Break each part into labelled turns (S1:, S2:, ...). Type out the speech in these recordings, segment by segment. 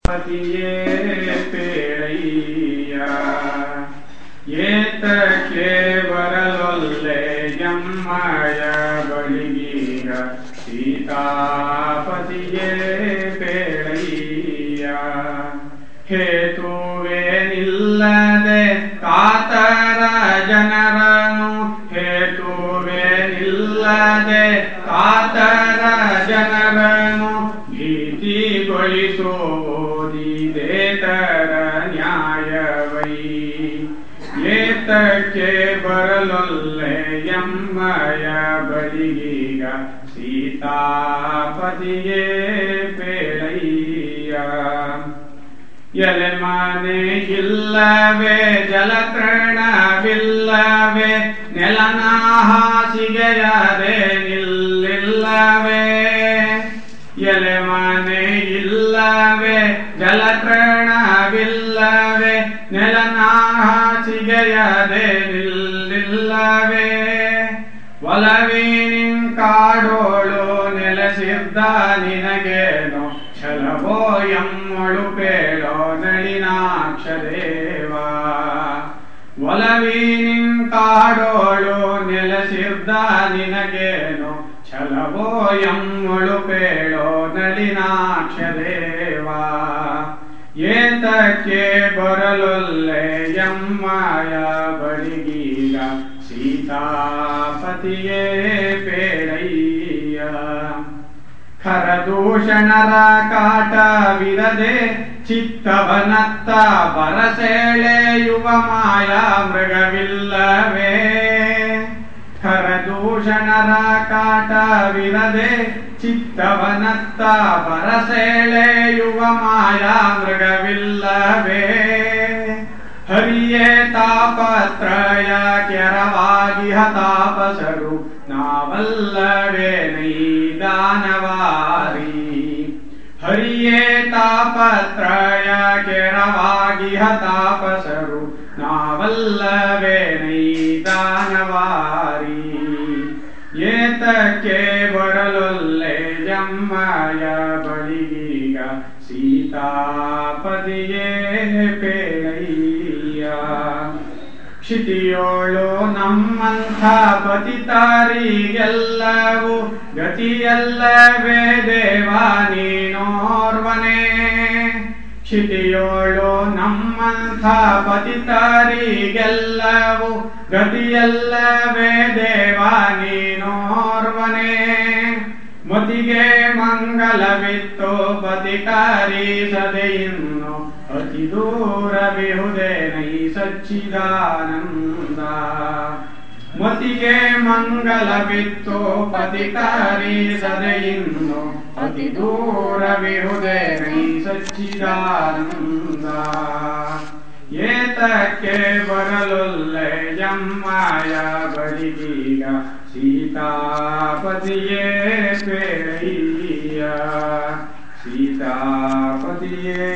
S1: ಪತಿಯೇ ಪೇಳಯ್ಯ ಏತಕ್ಕೆ ಬರಲೊಲ್ಲೆ ಎಮ್ಮಯ ಬಳಿಗೀಗ ಸೀತಾಪತಿಯೇ ಪೇಳಯ್ಯ ಹೇತುವೇನಿಲ್ಲದೆ ಕಾತರ ಜನರನು ಹೇತುವೇನಿಲ್ಲದೆ ಕಾತರ ಜನರನು ಭೀತಿಗೊಳಿಸೋದಿದೇತರ ನ್ಯಾಯವೈ ಏತಕ್ಕೆ ಬರಲೊಲ್ಲೆ ಎಮ್ಮಯ ಬಳಿಗೀಗ ಸೀತಾಪತಿಯೇ ಪೇಳಯ್ಯ ಎಲೆ ಮನೆ ಇಲ್ಲವೇ ಜಲತೃಣವಿಲ್ಲವೇ ನೆಲನ ಹಾಸಿಗೆಯದೆ ನಿಲ್ಲಿಲ್ಲವೇ ಎಲೆ ಮನೆ ಇಲ್ಲವೇ ಜಲತೃಣವಿಲ್ಲವೇ ನೆಲನ ಹಾಸಿಗೆಯದೆ ನಿಲ್ಲಿಲ್ಲವೇ ಒಲವಿನಿನ್ ಕಾಡೋಳು ನೆಲೆಸಿದ್ದ ನಿನಗೇನೋ ಛಲವೋ ಎಮ್ಮಳು ಪೇಳೋ ನಳಿನಾಕ್ಷದೇವ ಒಲವಿನಿನ್ ಕಾಡೋಳು ನೆಲೆಸಿದ್ದ ನಿನಗೇನೋ ಛಲವೋ ಎಮ್ಮಳು ಪೇಳೋ ನಳಿನಾಕ್ಷದೇವ ಏತಕ್ಕೆ ಬರಲೊಲ್ಲೆ ಎಮ್ಮಯ ಬಳಿಗೀಗ ಸೀತಾಪತಿಯೇ ಪೇಳಯ್ಯ ಖರದೂಷಣರ ಕಾಟವಿರದೆ ಚಿತ್ತವನತ್ತ ಬರಸೆಳೆಯುವ ಮಾಯಾ ಮೃಗವಿಲ್ಲವೇ ಖರದೂಷಣರ ಕಾಟವಿರದೆ ಚಿತ್ತವನತ್ತ ಬರಸೆಳೆಯುವ ಮಾಯಾ ಮೃಗವಿಲ್ಲವೇ ಹರಿಯೇ ತಾಪತ್ರಯ ಕೆರವಾಗಿಹ ತಾಪಸರು ನಾವಲ್ಲವೇ ನೈದಾನವಾರಿ ಹರಿಯೇ ತಾಪತ್ರಯ ಕೆರವಾಗಿಹ ತಾಪಸರು ನಾವಲ್ಲವೇ ನೈದಾನವಾರಿ ಏತಕ್ಕೆ ಬರಲೊಲ್ಲೆ ಎಮ್ಮಯ ಬಳಿಗೀಗ ಸೀತಾಪತಿಯೇ ಪೇಳಯ್ಯ ಕ್ಷಿತಿಯೋಳು ನಮ್ಮಂಥ ಪತಿತಾರಿಗೆಲ್ಲವೂ ಗತಿಯಲ್ಲವೇ ದೇವ ನೀನೋರ್ವನೇ ಕ್ಷಿತಿಯೋಳು ನಮ್ಮಂಥ ಪತಿತಾರಿಗೆಲ್ಲವೂ ಗತಿಯಲ್ಲವೇ ದೇವ ನೀನೋರ್ವನೇ ಮತಿಗೆ ಮಂಗಲವಿತ್ತು ಪತಿಕಾರಿಸದೆ ಇನ್ನು ಅತಿ ದೂರವಿಹುದೇ ನೈ ಸಚ್ಚಿದಾನಂದ ಮತಿಗೆ ಮಂಗಲವಿತ್ತು ಪತಿಕಾರಿಸದೆ ಇನ್ನು ಅತಿ ದೂರವಿಹುದೇ ನೈ ಸಚ್ಚಿದಾನಂದ ಏತಕ್ಕೆ ಬರಲೊಲ್ಲೆ ಎಮ್ಮಯ ಬಳಿಗೀಗ ಸೀತಾಪತಿಯೇ ಪೇಳಯ್ಯ ಸೀತಾಪತಿಯೇ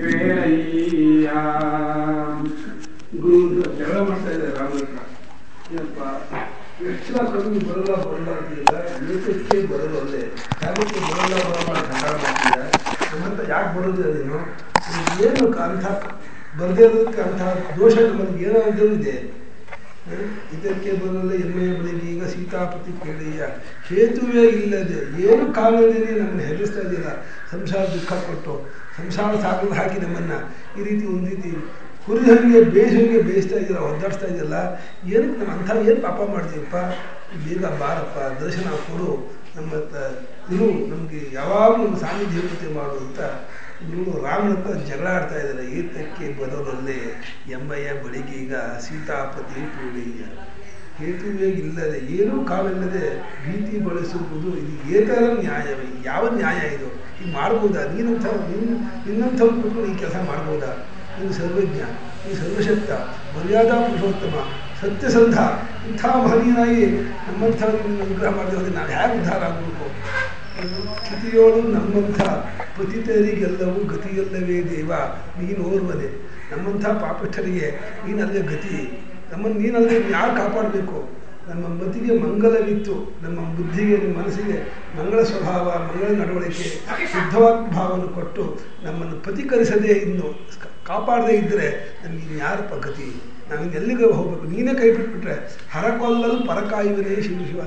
S1: ಪೇಳಯ್ಯ
S2: ಗುರು ಜಗಳ ಮಾಡ್ತಾ ಇದ್ದಾರೆ ರಾಮಕೃಷ್ಣ ಏನಪ್ಪ ಎಷ್ಟು ಕಡಿಮೆ ಬರಲ್ಲ ಅಂತಿಲ್ಲ ಏತಕ್ಕೆ ಬರಲೊಲ್ಲೆ ಯಾಕೆ ಬರಲ್ಲ ಖಂಡನ ಮಾಡ್ತಿದ್ದ ನಮ್ಮಂತ ಯಾಕೆ ಬರೋದು ಅದೇನು ಏನು ಅಂಥ ಬರದೇ ಇರೋದಕ್ಕೆ ಅಂಥ ದೋಷ ನಮಗೆ ಏನೋ ಇದೆ ಇದಕ್ಕೆ ಬರಲ್ಲ ಎಮ್ಮೆಯ ಬಳಿಗೆ ಈಗ ಸೀತಾಪತಿ ಪೇಳಯ್ಯ ಹೇತುವೇ ಇಲ್ಲದೆ ಏನು ಕಾರಣದಲ್ಲಿ ನಮ್ಮನ್ನು ಹೆದರಿಸ್ತಾ ಇದೆಯಲ್ಲ ಸಂಸಾರ ದುಃಖ ಕೊಟ್ಟು ಸಂಸಾರ ಸಾಗಲು ಹಾಕಿ ನಮ್ಮನ್ನು ಈ ರೀತಿ ಒಂದು ರೀತಿ ಹುರಿದಂಗೆ ಬೇಯಿಸ್ತಾ ಇದೆಯಲ್ಲ ಒದ್ದಾಡಿಸ್ತಾ ಇದೆಯಲ್ಲ ಏನಕ್ಕೆ ನಮ್ಮ ಅಂಥ ಏನು ಪಾಪ ಮಾಡ್ತೀವಪ್ಪ ಬೇಗ ಬಾರಪ್ಪ ದರ್ಶನ ಕೊಡು ನಮ್ಮ ಇರು ನಮಗೆ ಯಾವಾಗಲೂ ನಮ್ಮ ಸಾನ್ನಿಧ್ಯ ಇರುತ್ತೆ ಮಾಡು ಅಂತ ಇವರು ರಾಮನ ಹತ್ರ ಜಗಳ ಆಡ್ತಾ ಇದ್ದಾರೆ ಏತಕ್ಕೆ ಬರೋರಲ್ಲೇ ಎಮ್ಮಯ್ಯ ಬಳಿಗೆ ಈಗ ಸೀತಾಪತಿ ಪೇಳಯ್ಯ ಹೇತುವೇ ಇಲ್ಲದೆ ಏನೂ ಕಾವಿಲ್ಲದೆ ಭೀತಿ ಬಳಸುವುದು ಇದು ಏತರ ನ್ಯಾಯವೇ ಯಾವ ನ್ಯಾಯ ಇದು ಈಗ ಮಾಡ್ಬೋದಾ ನಿನ್ನಂಥವ್ರು ಕೂತ್ಕೊಂಡು ಈ ಕೆಲಸ ಮಾಡ್ಬೋದಾ ನೀನು ಸರ್ವಜ್ಞ ನೀನು ಸರ್ವಶಕ್ತ ಮರ್ಯಾದಾ ಪುರುಷೋತ್ತಮ ಸತ್ಯಸಂಧ ಇಂಥ ಮಹನೀಯನಾಗಿ ನಮ್ಮಂಥ ಅನುಗ್ರಹ ಮಾಡಿದ್ರೆ ನಾವು ಹೇಗೆ ಉದ್ಧಾರ ಆಗಬೇಕು ಕ್ಷಿತಿಯೋಳು ನಮ್ಮಂಥ ಪತಿತರಿಗೆಲ್ಲವೂ ಗತಿಯಲ್ಲವೇ ದೇವ ನೀನು ಓರ್ವನೆ ನಮ್ಮಂಥ ಪಾಪಿಷ್ಠರಿಗೆ ನೀನಲ್ಲೇ ಗತಿ ನಮ್ಮನ್ನು ನೀನಲ್ಲದೆ ಯಾರು ಕಾಪಾಡಬೇಕು ನಮ್ಮ ಮತಿಗೆ ಮಂಗಲವಿತ್ತು, ನಮ್ಮ ಬುದ್ಧಿಗೆ ನಿಮ್ಮ ಮನಸ್ಸಿಗೆ ಮಂಗಳ ಸ್ವಭಾವ, ಮಂಗಳ ನಡವಳಿಕೆ, ಶುದ್ಧವಾದ ಭಾವವನ್ನು ಕೊಟ್ಟು ನಮ್ಮನ್ನು ಪತಿಕರಿಸದೇ ಇನ್ನು ಕಾಪಾಡದೇ ಇದ್ದರೆ ನಮಗೆ ಇನ್ಯಾರಪ್ಪ ಗತಿ? ನಾವಿನ್ನು ಎಲ್ಲಿಗೆ ಹೋಗಬೇಕು? ನೀನೇ ಕೈ ಬಿಟ್ಬಿಟ್ರೆ ಹರಕೊಲ್ಲಲು ಪರಕಾಯುವನೇ ಶಿವ ಶಿವ.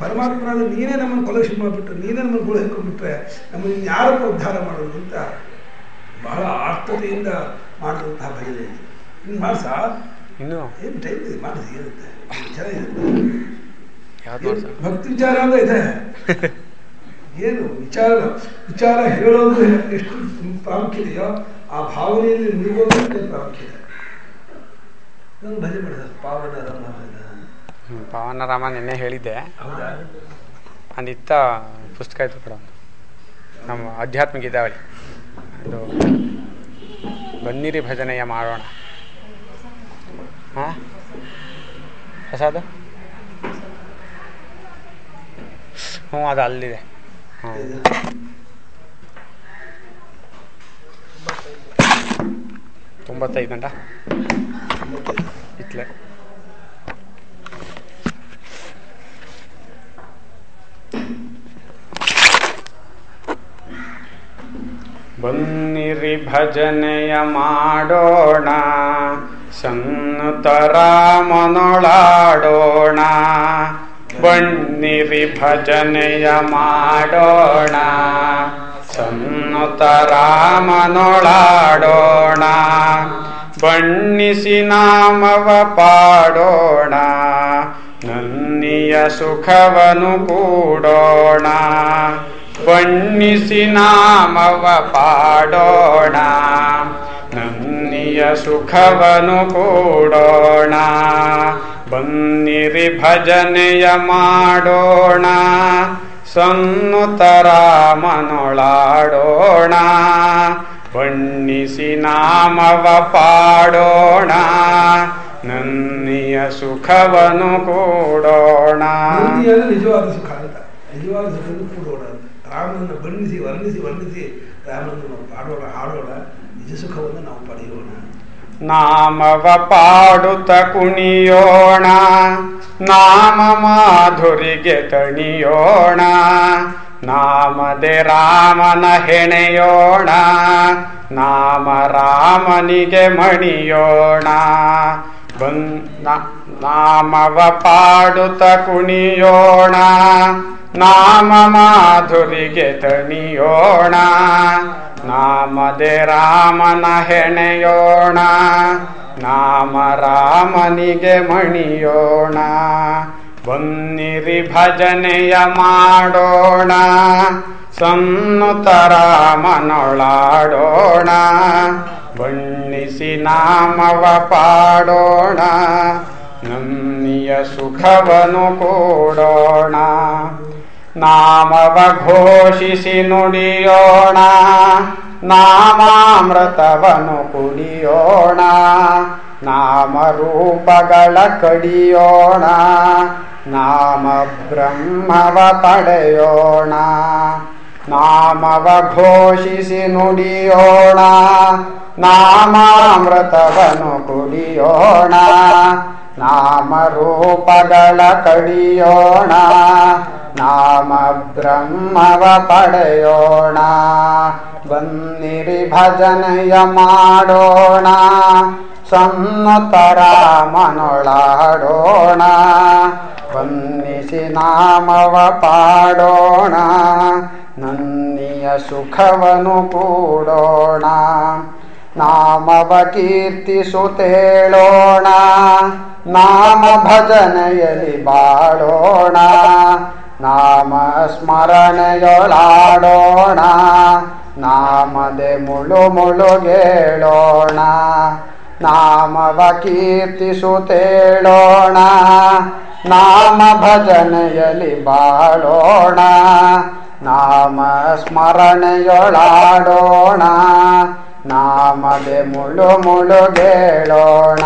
S2: ಪರಮಾತ್ಮನಾದ ನೀನೇ ನಮ್ಮನ್ನು ಕೊಲೆ ಶುರು ಮಾಡಿಬಿಟ್ರೆ, ನೀನೇ ನಮ್ಮನ್ನು ಗುಳ ಹಿಡ್ಕೊಂಡ್ಬಿಟ್ರೆ ನಮ್ಮನ್ನು ಇನ್ಯಾರಪ್ಪ ಉದ್ಧಾರ ಮಾಡೋದು ಅಂತ ಬಹಳ ಆರ್ಥತೆಯಿಂದ ಮಾಡಿದಂತಹ ಭಜನೆ. ಇನ್ನು ಮಾಡ್ಸ
S3: ಇನ್ನು
S2: ಏನು ಟೈಮ್ ಇದೆ, ಮಾಡಿಸಿ ಇರುತ್ತೆ ಚೆನ್ನಾಗಿರುತ್ತೆ. ಭಕ್ತಿ ವಿಚಾರ ಅಂತ ಇದೆ. ಏನು ವಿಚಾರ ಹೇಳೋದು ಎಷ್ಟು ಪ್ರಾಮುಖ್ಯತೆಯೋ ಆ ಭಾವನೆಯಲ್ಲಿ ಮುಳುಗೋದು ಪ್ರಾಮುಖ್ಯತೆ. ನಾನು ಭಜನೆ ಮಾಡಿದ ಪಾವನ ರಾಮ.
S3: ಪಾವನ ರಾಮ ನಿನ್ನೆ ಹೇಳಿದ್ದೆ.
S2: ಹೌದಾ?
S3: ಅಂದಿತ್ತ ಪುಸ್ತಕ ಇತ್ತು ಕೂಡ, ನಮ್ಮ ಆಧ್ಯಾತ್ಮ ಗೀತಾವಳಿ. ಅದು ಬನ್ನಿರಿ ಭಜನೆಯ ಮಾಡೋಣ. ಹಾಂ ಹೊಸದು? ಹ್ಞೂ ಅದು ಅಲ್ಲಿದೆ. ಹ್ಞೂ 95 ಗಂಟ ಇತ್ಲೆ. ಬನ್ನಿರಿ ಭಜನೆಯ ಮಾಡೋಣ, ಸನ್ನುತ ರಾಮನೊಳಾಡೋಣ. ಬನ್ನಿರಿ ಭಜನೆಯ ಮಾಡೋಣ, ಸನ್ನುತ ರಾಮನೊಳಾಡೋಣ. ಬಣ್ಣಿಸಿ ನಾಮವ ಪಾಡೋಣ, ನನ್ನಿಯ ಸುಖವನು ಕೂಡೋಣ. ಬಣ್ಣಿಸಿ ನಾಮವ ಪಾಡೋಣ, ನನ್ನಿಯ ಸುಖವನು ಕೂಡೋಣ. ಬನ್ನಿರಿ ಭಜನೆಯ ಮಾಡೋಣ, ಸನ್ನುತ ರಾಮನೊಳಾಡೋಣ. ಬಣ್ಣಿಸಿ ನಾಮವ ಪಾಡೋಣ, ನನ್ನಿಯ ಸುಖವನು ಕೂಡೋಣ.
S2: ನಿಜವಾದ ಸುಖ ಅಂತ, ನಿಜವಾದ ಸುಖವನ್ನು ಕೂಡೋಣ ಅಂತ. ರಾಮನನ್ನು ಬಣ್ಣಿಸಿ ವರ್ಣಿಸಿ ರಾಮನನ್ನು ನಾವು ಪಾಡೋಣ, ಹಾಡೋಣ. ನಿಜ ಸುಖವನ್ನು ನಾವು ಪಡೆಯೋಣ.
S3: ನಾಮವ ಪಾಡುತ್ತ ಕುಣಿಯೋಣ, ನಾಮ ಮಾಧುರಿಗೆ ತಣಿಯೋಣ. ನಾಮದೆ ರಾಮನ ಹೆಣೆಯೋಣ, ನಾಮ ರಾಮನಿಗೆ ಮಣಿಯೋಣ. ನಾಮವ ಪಾಡುತ್ತ ಕುಣಿಯೋಣ, ನಾಮ ಮಾಧುರಿಗೆ ತಣಿಯೋಣ. ನಾಮದೆ ರಾಮನ ಹೆಣೆಯೋಣ, ನಾಮ ರಾಮನಿಗೆ ಮಣಿಯೋಣ. ಬನ್ನಿರಿ ಭಜನೆಯ ಮಾಡೋಣ, ಸನ್ನುತ ರಾಮನೊಳಾಡೋಣ. ಬಣ್ಣಿಸಿ ನಾಮವ ಪಾಡೋಣ, ನನ್ನಿಯ ಸುಖವನು ಕೂಡೋಣ. ನಾಮವ ಘೋಷಿಸಿ ನುಡಿಯೋಣ, ನಾಮಾಮೃತವನು ಕುಡಿಯೋಣ. ನಾಮ ರೂಪಗಳ ಕಡಿಯೋಣ, ನಾಮ ಬ್ರಹ್ಮವ ಪಡೆಯೋಣ. ನಾಮವ ಘೋಷಿಸಿ ನುಡಿಯೋಣ, ನಾಮಾಮೃತವನು ಕುಡಿಯೋಣ. ನಾಮ ರೂಪಗಳ ಕಡಿಯೋಣ, ನಾಮ ಬ್ರಹ್ಮವ ಪಡೆಯೋಣ. ಬನ್ನಿರಿ ಭಜನೆಯ ಮಾಡೋಣ, ಸನ್ನುತ ರಾಮನೊಳಾಡೋಣ. ಬನ್ನಿಸಿ ನಾಮವ ಪಾಡೋಣ, ನನ್ನಿಯ ಸುಖವನು ಕೂಡೋಣ. ನಾಮವ ಕೀರ್ತಿಸುತ್ತೇಳೋಣ, ನಾಮ ಭಜನೆಯಲ್ಲಿ ಬಾಳೋಣ. ನಾಮ ಸ್ಮರಣೆಯೊಳಾಡೋಣ, ನಾಮದೆ ಮುಳುಗೇಳೋಣ. ನಾಮವ ಕೀರ್ತಿಸುತ್ತೇಳೋಣ, ನಾಮ ಭಜನೆಯಲ್ಲಿ ಬಾಳೋಣ. ನಾಮ ಸ್ಮರಣೆಯೊಳಾಡೋಣ, ನಾಮದೆ ಮುಳುಗೇಳೋಣ.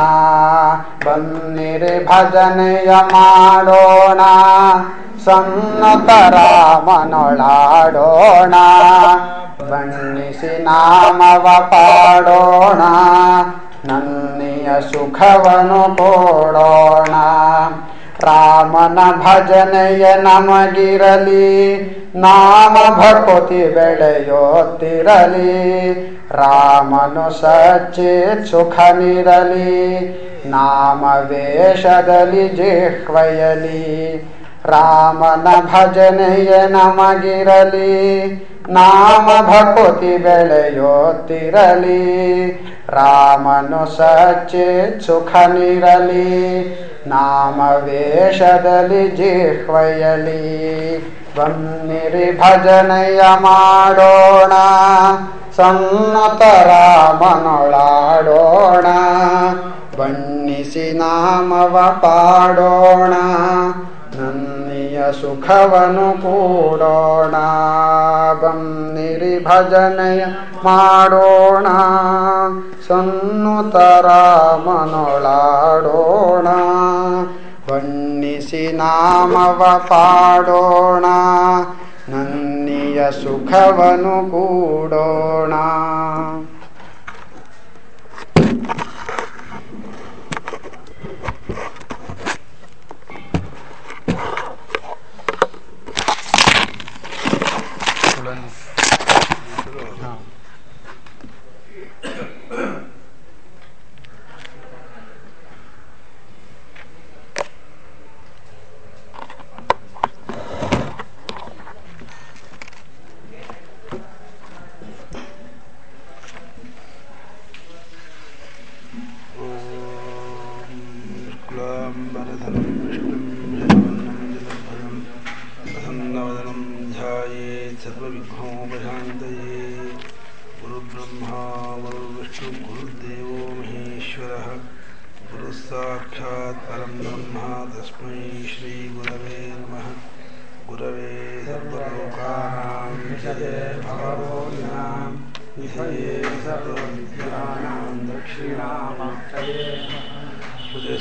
S3: ಬನ್ನಿರಿ ಭಜನೆಯ ಮಾಡೋಣ, ಸನ್ನುತ ರಾಮನೊಳಾಡೋಣ. ಬಣ್ಣಿಸಿ ನಾಮವ ಪಾಡೋಣ, ನನ್ನಿಯ ಸುಖವನು ಕೊಡೋಣ. ರಾಮನ ಭಜನೆಯ ನಮಗಿರಲಿ, ನಾಮ ಭಕ್ತಿ ಬೆಳೆಯುತ್ತಿರಲಿ. ರಾಮನು ಸಚ್ಚಿತ್ ಸುಖನಿರಲಿ, ನಾಮ ವೇಷದಲ್ಲಿ ಜಿಹ್ವಯಲಿ. ರಾಮನ ಭಜನೆಯ ನಮಗಿರಲಿ, ನಾಮ ಭಕ್ತಿ ಬೆಳೆಯುತ್ತಿರಲಿ. ರಾಮನು ಸಚ್ಚಿತ್ ಸುಖನಿರಲಿ, ನಾಮ ವೇಷದಲ್ಲಿ ಜಿಹ್ವಯಲಿ. ಬನ್ನಿರಿ ಭಜನೆಯ ಮಾಡೋಣ, ಸನ್ನತ ರಾಮನೊಳಾಡೋಣ. ಬಣ್ಣಿಸಿ ನಾಮವ ಪಾಡೋಣ, ನನ್ನಿಯ ಸುಖವನು ಕೂಡೋಣ. ಬನ್ನಿರಿ ಭಜನೆಯ ಮಾಡೋಣ, ಸನ್ನುತ ರಾಮನೊಳಾಡೋಣ. ಬಣ್ಣಿಸಿ ನಾಮವ ಪಾಡೋಣ, ನನ್ನಿಯ ಸುಖವನು ಕೂಡೋಣ.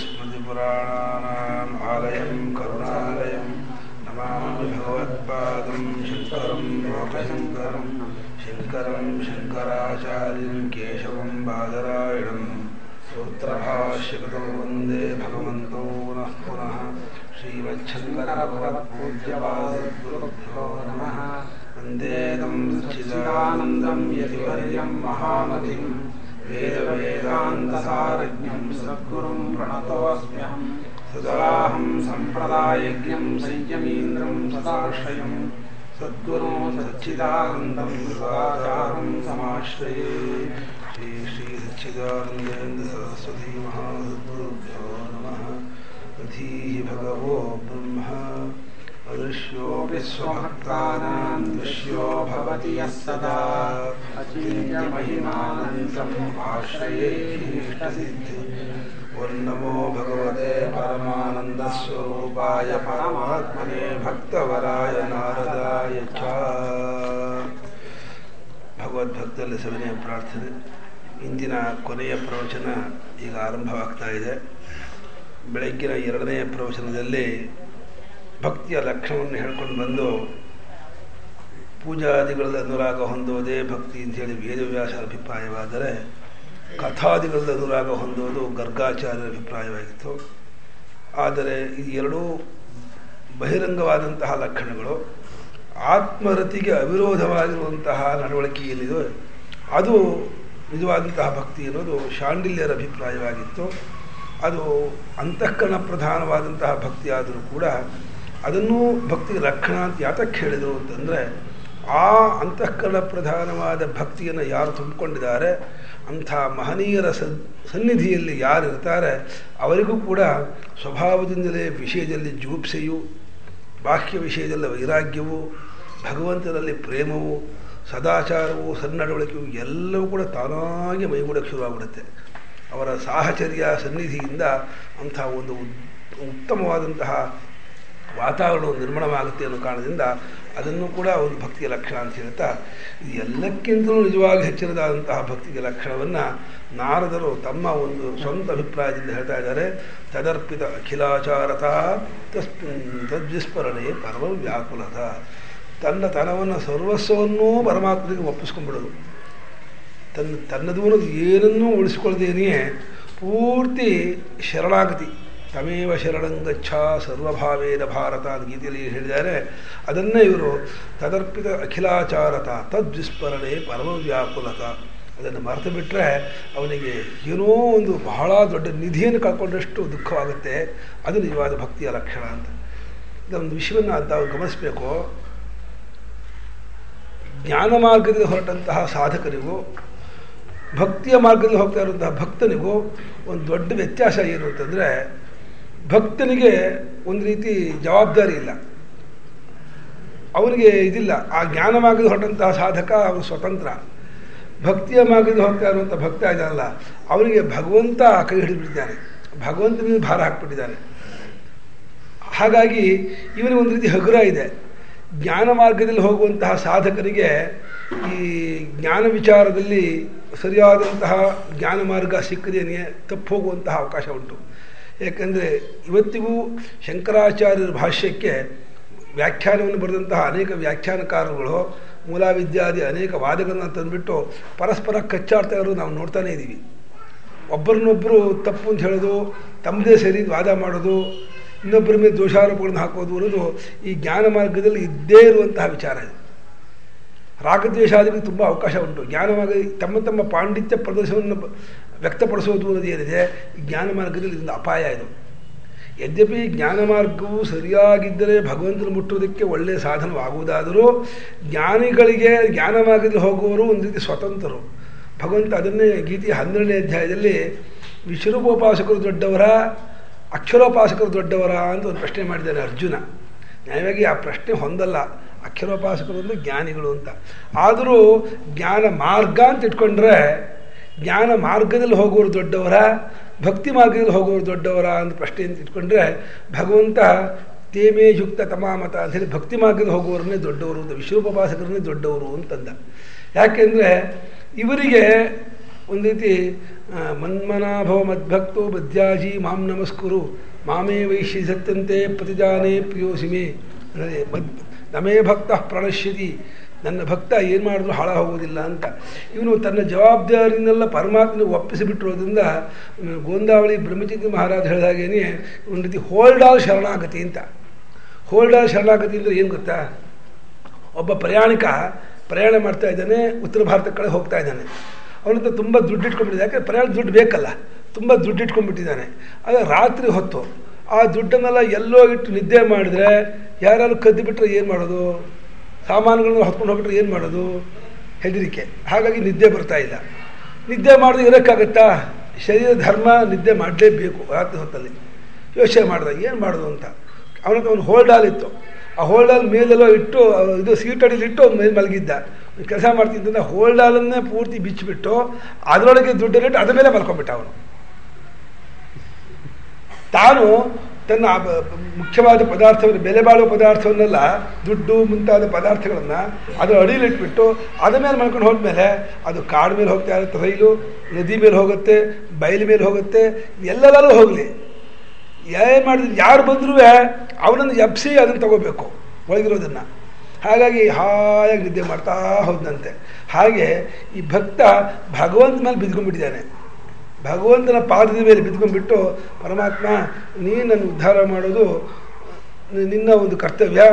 S2: स्मृतिपुराणानाम् आलयं करुणालयं नमामि भगवत्पादं शङ्करं लोकशङ्करं. शङ्करं शङ्कराचार्यं केशवं बादरायणं सूत्रभाष्यकृतो वन्दे भगवन्तो पुनः पुनः. श्रीमच्छङ्करभगवत्पूज्यपादगुरुभ्यो नमः. वन्दे तं सच्चिदानन्दं यतिवर्यं महामतिं वेदवेदान्तसारज्ञं सद्गुरुं प्रणतोऽस्म्यहं. सदाहं सम्प्रदायज्ञं संयमीन्द्रं सदाश्रयं सद्गुरुं सच्चिदानन्दं सदाचारं समाश्रये. श्री श्री सच्चिदानन्देन्द्र सरस्वती महासद्गुरुभ्यो नमः. अधीः भगवो ब्रह्म अदृश्यो विश्वभक्तानां दृश्यो भवति यः सदा. अचिन्त्यमहिमानन्दम् आश्रये इष्टसिद्धि. नमो भगवते परमानन्दस्वरूपाय परमात्मने भक्तवराय नारदाय च. ಭಗವದ್ಭಕ್ತರಲ್ಲಿ ಸವಿನಯ ಪ್ರಾರ್ಥನೆ. ಇಂದಿನ ಕೊನೆಯ ಪ್ರವಚನ ಈಗ ಆರಂಭವಾಗ್ತಾ ಇದೆ. ಬೆಳಗ್ಗಿನ ಎರಡನೆಯ ಪ್ರವಚನದಲ್ಲಿ ಭಕ್ತಿಯ ಲಕ್ಷಣವನ್ನು ಹೇಳ್ಕೊಂಡು ಬಂದು ಪೂಜಾದಿಗಳಲ್ಲಿ ಅನುರಾಗ ಹೊಂದುವುದೇ ಭಕ್ತಿ ಅಂತೇಳಿ ವೇದವ್ಯಾಸರ ಅಭಿಪ್ರಾಯವಾದರೆ, ಕಥಾದಿಗಳಲ್ಲಿ ಅನುರಾಗ ಹೊಂದುವುದು ಗರ್ಗಾಚಾರ್ಯರ ಅಭಿಪ್ರಾಯವಾಗಿತ್ತು. ಆದರೆ ಈ ಎರಡೂ ಬಹಿರಂಗವಾದಂತಹ ಲಕ್ಷಣಗಳು. ಆತ್ಮರತಿಗೆ ಅವಿರೋಧವಾಗಿರುವಂತಹ ನಡವಳಿಕೆ ಏನಿದೆ ಅದು ನಿಜವಾದಂತಹ ಭಕ್ತಿ ಅನ್ನೋದು ಶಾಂಡಿಲ್ಯರ ಅಭಿಪ್ರಾಯವಾಗಿತ್ತು. ಅದು ಅಂತಃಕರಣ ಪ್ರಧಾನವಾದಂತಹ ಭಕ್ತಿ ಆದರೂ ಕೂಡ ಅದನ್ನು ಭಕ್ತಿಗೆ ಲಕ್ಷಣ ಅಂತ ಯಾತಕ್ಕೆ ಹೇಳಿದರು ಅಂತಂದರೆ, ಆ ಅಂತಃಕರಣ ಪ್ರಧಾನವಾದ ಭಕ್ತಿಯನ್ನು ಯಾರು ತುಂಬಿಕೊಂಡಿದ್ದಾರೆ ಅಂಥ ಮಹನೀಯರ ಸನ್ನಿಧಿಯಲ್ಲಿ ಯಾರಿರ್ತಾರೆ ಅವರಿಗೂ ಕೂಡ ಸ್ವಭಾವದಿಂದಲೇ ವಿಷಯದಲ್ಲಿ ಜುಗುಪ್ಸೆಯು, ಬಾಹ್ಯ ವಿಷಯದಲ್ಲಿ ವೈರಾಗ್ಯವು, ಭಗವಂತನಲ್ಲಿ ಪ್ರೇಮವು, ಸದಾಚಾರವು, ಸನ್ನಡವಳಿಕೆಯು ಎಲ್ಲವೂ ಕೂಡ ತಾನಾಗಿ ಮೈಗೂಡಕ್ಕೆ ಶುರುವಾಗ್ಬಿಡುತ್ತೆ. ಅವರ ಸಾಹಚರ್ಯ ಸನ್ನಿಧಿಯಿಂದ ಅಂಥ ಒಂದು ಉತ್ತಮವಾದಂತಹ ವಾತಾವರಣವು ನಿರ್ಮಾಣವಾಗುತ್ತೆ ಅನ್ನೋ ಕಾರಣದಿಂದ ಅದನ್ನು ಕೂಡ ಒಂದು ಭಕ್ತಿಯ ಲಕ್ಷಣ ಅಂತ ಹೇಳ್ತಾ, ಇದು ಎಲ್ಲಕ್ಕಿಂತಲೂ ನಿಜವಾಗಿ ಹೆಚ್ಚಿನದಾದಂತಹ ಭಕ್ತಿಯ ಲಕ್ಷಣವನ್ನು ನಾರದರು ತಮ್ಮ ಒಂದು ಸ್ವಂತ ಅಭಿಪ್ರಾಯದಿಂದ ಹೇಳ್ತಾ ಇದ್ದಾರೆ. ತದರ್ಪಿತ ಅಖಿಲಾಚಾರತ ತದ್ವಿಸ್ಮರಣೆ ಪರಮ ವ್ಯಾಕುಲತ. ತನ್ನವನ್ನು ಸರ್ವಸ್ವವನ್ನೂ ಪರಮಾತ್ಮನಿಗೆ ಒಪ್ಪಿಸ್ಕೊಂಡ್ಬಿಡೋದು, ತನ್ನದು ಅನ್ನೋದು ಏನನ್ನೂ ಉಳಿಸ್ಕೊಳ್ದೇನೆಯೇ ಪೂರ್ತಿ ಶರಣಾಗತಿ, ತಮೇವ ಶರಣಂಗಚ್ಛ ಸರ್ವಭಾವೇನ ಭಾರತ ಅಂತ ಗೀತೆಯಲ್ಲಿ ಹೇಳಿದ್ದಾರೆ. ಅದನ್ನೇ ಇವರು ತದರ್ಪಿತ ಅಖಿಲಾಚಾರತ ತದ್ವಿಸ್ಮರಣೆ ಪರಮವ್ಯಾಕುಲತ, ಅದನ್ನು ಮರೆತು ಬಿಟ್ಟರೆ ಅವನಿಗೆ ಏನೋ ಒಂದು ಬಹಳ ದೊಡ್ಡ ನಿಧಿಯನ್ನು ಕಳ್ಕೊಂಡಷ್ಟು ದುಃಖವಾಗುತ್ತೆ. ಅದು ನಿಜವಾದ ಭಕ್ತಿಯ ಲಕ್ಷಣ ಅಂತ. ಇದೊಂದು ವಿಷಯವನ್ನು ತಾವು ಗಮನಿಸಬೇಕು. ಜ್ಞಾನ ಮಾರ್ಗದಲ್ಲಿ ಹೊರಟಂತಹ ಸಾಧಕರಿಗೂ ಭಕ್ತಿಯ ಮಾರ್ಗದಲ್ಲಿ ಹೋಗ್ತಾ ಇರುವಂತಹ ಭಕ್ತನಿಗೂ ಒಂದು ದೊಡ್ಡ ವ್ಯತ್ಯಾಸ ಏನು ಅಂತಂದರೆ, ಭಕ್ತನಿಗೆ ಒಂದು ರೀತಿ ಜವಾಬ್ದಾರಿ ಇಲ್ಲ, ಅವನಿಗೆ ಇದಿಲ್ಲ. ಆ ಜ್ಞಾನ ಮಾರ್ಗದಲ್ಲಿ ಹೊರಟಂತಹ ಸಾಧಕ ಅವನು ಸ್ವತಂತ್ರ. ಭಕ್ತಿಯ ಮಾರ್ಗದಲ್ಲಿ ಹೋಗ್ತಾ ಇರುವಂಥ ಭಕ್ತ ಇದಲ್ಲ, ಅವನಿಗೆ ಭಗವಂತ ಕೈ ಹಿಡಿದುಬಿಟ್ಟಿದ್ದಾನೆ, ಭಗವಂತನಿಗೆ ಭಾರ ಹಾಕ್ಬಿಟ್ಟಿದ್ದಾನೆ. ಹಾಗಾಗಿ ಇವನಿಗೆ ಒಂದು ರೀತಿ ಹಗುರ ಇದೆ. ಜ್ಞಾನ ಮಾರ್ಗದಲ್ಲಿ ಹೋಗುವಂತಹ ಸಾಧಕರಿಗೆ ಈ ಜ್ಞಾನ ವಿಚಾರದಲ್ಲಿ ಸರಿಯಾದಂತಹ ಜ್ಞಾನ ಮಾರ್ಗ ಸಿಕ್ಕದೇನೆ ತಪ್ಪು ಹೋಗುವಂತಹ ಅವಕಾಶ ಉಂಟು. ಏಕೆಂದರೆ ಇವತ್ತಿಗೂ ಶಂಕರಾಚಾರ್ಯರ ಭಾಷ್ಯಕ್ಕೆ ವ್ಯಾಖ್ಯಾನವನ್ನು ಬರೆದಂತಹ ಅನೇಕ ವ್ಯಾಖ್ಯಾನಕಾರರುಗಳು ಮೂಲಾವಿದ್ಯಾದಿ ಅನೇಕ ವಾದಗಳನ್ನು ತಂದುಬಿಟ್ಟು ಪರಸ್ಪರ ಕಚ್ಚಾಡ್ತಾ ಇರೋದು ನಾವು ನೋಡ್ತಾನೇ ಇದ್ದೀವಿ. ಒಬ್ಬರನ್ನೊಬ್ಬರು ತಪ್ಪು ಅಂತ ಹೇಳೋದು, ತಮ್ಮದೇ ಸರಿ ವಾದ ಮಾಡೋದು, ಇನ್ನೊಬ್ಬರ ಮೇಲೆ ದೋಷಾರೋಪಗಳನ್ನು ಹಾಕೋದು ಅನ್ನೋದು ಈ ಜ್ಞಾನ ಮಾರ್ಗದಲ್ಲಿ ಇದ್ದೇ ಇರುವಂತಹ ವಿಚಾರ ಇದೆ. ರಾಗದ್ವೇಷಾದಿಗಳಿಗೆ ತುಂಬ ಅವಕಾಶ ಉಂಟು. ಜ್ಞಾನ ಮಾರ್ಗ ತಮ್ಮ ತಮ್ಮ ಪಾಂಡಿತ್ಯ ಪ್ರದರ್ಶನವನ್ನು ವ್ಯಕ್ತಪಡಿಸೋದು ಅನ್ನೋದು ಏನಿದೆ, ಈ ಜ್ಞಾನ ಮಾರ್ಗದಲ್ಲಿ ಇದೊಂದು ಅಪಾಯ ಇದು. ಯದ್ಯಪಿ ಜ್ಞಾನ ಮಾರ್ಗವು ಸರಿಯಾಗಿದ್ದರೆ ಭಗವಂತನ ಮುಟ್ಟುವುದಕ್ಕೆ ಒಳ್ಳೆಯ ಸಾಧನವಾಗುವುದಾದರೂ ಜ್ಞಾನಿಗಳಿಗೆ ಜ್ಞಾನ ಮಾರ್ಗದಲ್ಲಿ ಹೋಗುವವರು ಒಂದು ರೀತಿ ಸ್ವತಂತ್ರರು. ಭಗವಂತ ಅದನ್ನೇ ಗೀತೆಯ 12ನೇ ಅಧ್ಯಾಯದಲ್ಲಿ ವಿಶ್ವರೂಪೋಪಾಸಕರು ದೊಡ್ಡವರ ಅಕ್ಷರೋಪಾಸಕರು ದೊಡ್ಡವರ ಅಂತ ಒಂದು ಪ್ರಶ್ನೆ ಮಾಡಿದ್ದಾನೆ ಅರ್ಜುನ. ನ್ಯಾಯವಾಗಿ ಆ ಪ್ರಶ್ನೆ ಹೊಂದಲ್ಲ, ಅಕ್ಷರೋಪಾಸಕರು ಅಂದರೆ ಜ್ಞಾನಿಗಳು ಅಂತ. ಆದರೂ ಜ್ಞಾನ ಮಾರ್ಗ ಅಂತ ಇಟ್ಕೊಂಡ್ರೆ ಜ್ಞಾನ ಮಾರ್ಗದಲ್ಲಿ ಹೋಗೋರು ದೊಡ್ಡವರ, ಭಕ್ತಿ ಮಾರ್ಗದಲ್ಲಿ ಹೋಗೋರು ದೊಡ್ಡವರ ಅಂತ ಪ್ರಶ್ನೆ ಅಂತ ಇಟ್ಕೊಂಡ್ರೆ ಭಗವಂತ ತೇಮೇ ಯುಕ್ತ ತಮಾಮತ ಅಂಥೇಳಿ ಭಕ್ತಿ ಮಾರ್ಗದಲ್ಲಿ ಹೋಗುವವರನ್ನೇ ದೊಡ್ಡವರು ಅಂತ, ವಿಶ್ವೋಪಪಾಸಕರನ್ನೇ ದೊಡ್ಡವರು ಅಂತಂದ. ಯಾಕೆಂದರೆ ಇವರಿಗೆ ಒಂದು ರೀತಿ ಮನ್ಮನಾಭವ ಮದ್ಭಕ್ತೋ ಬದ್ಯಾಜಿ ಮಾಂ ನಮಸ್ಕುರು ಮಾಮೇ ವೈಶ್ಯ ಸತ್ಯಂತೆ ಪ್ರತಿಜಾನೇ ಪ್ರಿಯೋಸಿಮೆ ನಮೇ ಭಕ್ತ ಪ್ರಣಶ್ಯತಿ, ನನ್ನ ಭಕ್ತ ಏನು ಮಾಡಿದ್ರು ಹಾಳ ಹೋಗೋದಿಲ್ಲ ಅಂತ. ಇವನು ತನ್ನ ಜವಾಬ್ದಾರಿನೆಲ್ಲ ಪರಮಾತ್ಮನ ಒಪ್ಪಿಸಿಬಿಟ್ಟಿರೋದ್ರಿಂದ ಗೋಂದಾವಳಿ ಬ್ರಹ್ಮಚಿತ್ರ ಮಹಾರಾಜ ಹೇಳಿದಾಗೇನೆ ಒಂದು ರೀತಿ ಹೋಲ್ಡಾಲ್ ಶರಣಾಗತಿ ಅಂತ. ಹೋಲ್ಡಾಲ್ ಶರಣಾಗತಿ ಅಂದರೆ ಏನು ಗೊತ್ತಾ, ಒಬ್ಬ ಪ್ರಯಾಣ ಮಾಡ್ತಾ ಇದ್ದಾನೆ, ಉತ್ತರ ಭಾರತದ ಕಡೆ ಹೋಗ್ತಾ ಇದ್ದಾನೆ. ಅವನಂತ ತುಂಬ ದುಡ್ಡು ಇಟ್ಕೊಂಡ್ಬಿಟ್ಟಿದೆ, ಯಾಕೆ ಪ್ರಯಾಣ ದುಡ್ಡು ಬೇಕಲ್ಲ, ತುಂಬ ದುಡ್ಡು ಇಟ್ಕೊಂಡ್ಬಿಟ್ಟಿದ್ದಾನೆ. ಆದರೆ ರಾತ್ರಿ ಹೊತ್ತು ಆ ದುಡ್ಡನ್ನೆಲ್ಲ ಎಲ್ಲೋ ಇಟ್ಟು ನಿದ್ದೆ ಮಾಡಿದ್ರೆ ಯಾರು ಕದ್ದು ಬಿಟ್ಟರೆ ಏನು ಮಾಡೋದು, ಸಾಮಾನುಗಳನ್ನ ಹೊತ್ಕೊಂಡು ಹೋಗ್ಬಿಟ್ರೆ ಏನು ಮಾಡೋದು, ಹೆದರಿಕೆ. ಹಾಗಾಗಿ ನಿದ್ದೆ ಬರ್ತಾ ಇಲ್ಲ. ನಿದ್ದೆ ಮಾಡಿದ್ರೆ ಇರೋಕ್ಕಾಗತ್ತಾ, ಶರೀರ ಧರ್ಮ ನಿದ್ದೆ ಮಾಡಲೇಬೇಕು ರಾತ್ರಿ ಹೊತ್ತಲ್ಲಿ. ಯೋಚನೆ ಮಾಡ್ದೆ ಏನು ಮಾಡೋದು ಅಂತ. ಅವನಂತ ಒಂದು ಹೋಲ್ಡಾಲ್ ಇತ್ತು, ಆ ಹೋಲ್ಡಾಲ್ ಮೇಲೆಲ್ಲೋ ಇಟ್ಟು ಇದು ಸೀಟಡಿಲಿಟ್ಟು ಅವ್ನ ಮೇಲೆ ಮಲಗಿದ್ದ. ಕೆಲಸ ಮಾಡ್ತಿದ್ದ ಹೋಲ್ಡಾಲನ್ನೇ ಪೂರ್ತಿ ಬಿಚ್ಚಿಬಿಟ್ಟು ಅದರೊಳಗೆ ದುಡ್ಡನ್ನಿಟ್ಟು ಅದ ಮೇಲೆ ಮಲ್ಕೊಂಡ್ಬಿಟ್ಟ ಅವನು. ತಾನು ತನ್ನ ಮುಖ್ಯವಾದ ಪದಾರ್ಥವನ್ನು, ಬೆಲೆ ಬಾಳುವ ಪದಾರ್ಥವನ್ನೆಲ್ಲ, ದುಡ್ಡು ಮುಂತಾದ ಪದಾರ್ಥಗಳನ್ನು ಅದರ ಅಡಿಲಿಟ್ಬಿಟ್ಟು ಅದ ಮೇಲೆ ಮಲ್ಕೊಂಡು ಹೋದ್ಮೇಲೆ ಅದು ಕಾಡು ಮೇಲೆ ಹೋಗ್ತಾ ಇರುತ್ತೆ, ರೈಲು ನದಿ ಮೇಲೆ ಹೋಗುತ್ತೆ, ಬಯಲು ಮೇಲೆ ಹೋಗುತ್ತೆ, ಎಲ್ಲೆಲ್ಲೂ ಹೋಗಲಿ, ಏನು ಮಾಡಿದ್ರು ಯಾರು ಬಂದರೂ ಅವನನ್ನು ಎಬ್ಸಿ ಅದನ್ನು ತಗೋಬೇಕು ಒಳಗಿರೋದನ್ನು. ಹಾಗಾಗಿ ಹಾಯಾಗಿ ನಿದ್ದೆ ಮಾಡ್ತಾ ಹೋದಂತೆ. ಹಾಗೆ ಈ ಭಕ್ತ ಭಗವಂತ ಮೇಲೆ ಬಿದ್ಕೊಂಡ್ಬಿಟ್ಟಿದ್ದಾನೆ. ಭಗವಂತನ ಪಾದದ ಮೇಲೆ ಬಿದ್ಕೊಂಡ್ಬಿಟ್ಟು, ಪರಮಾತ್ಮ ನೀನನ್ನು ಉದ್ಧಾರ ಮಾಡೋದು ನಿನ್ನ ಒಂದು ಕರ್ತವ್ಯ,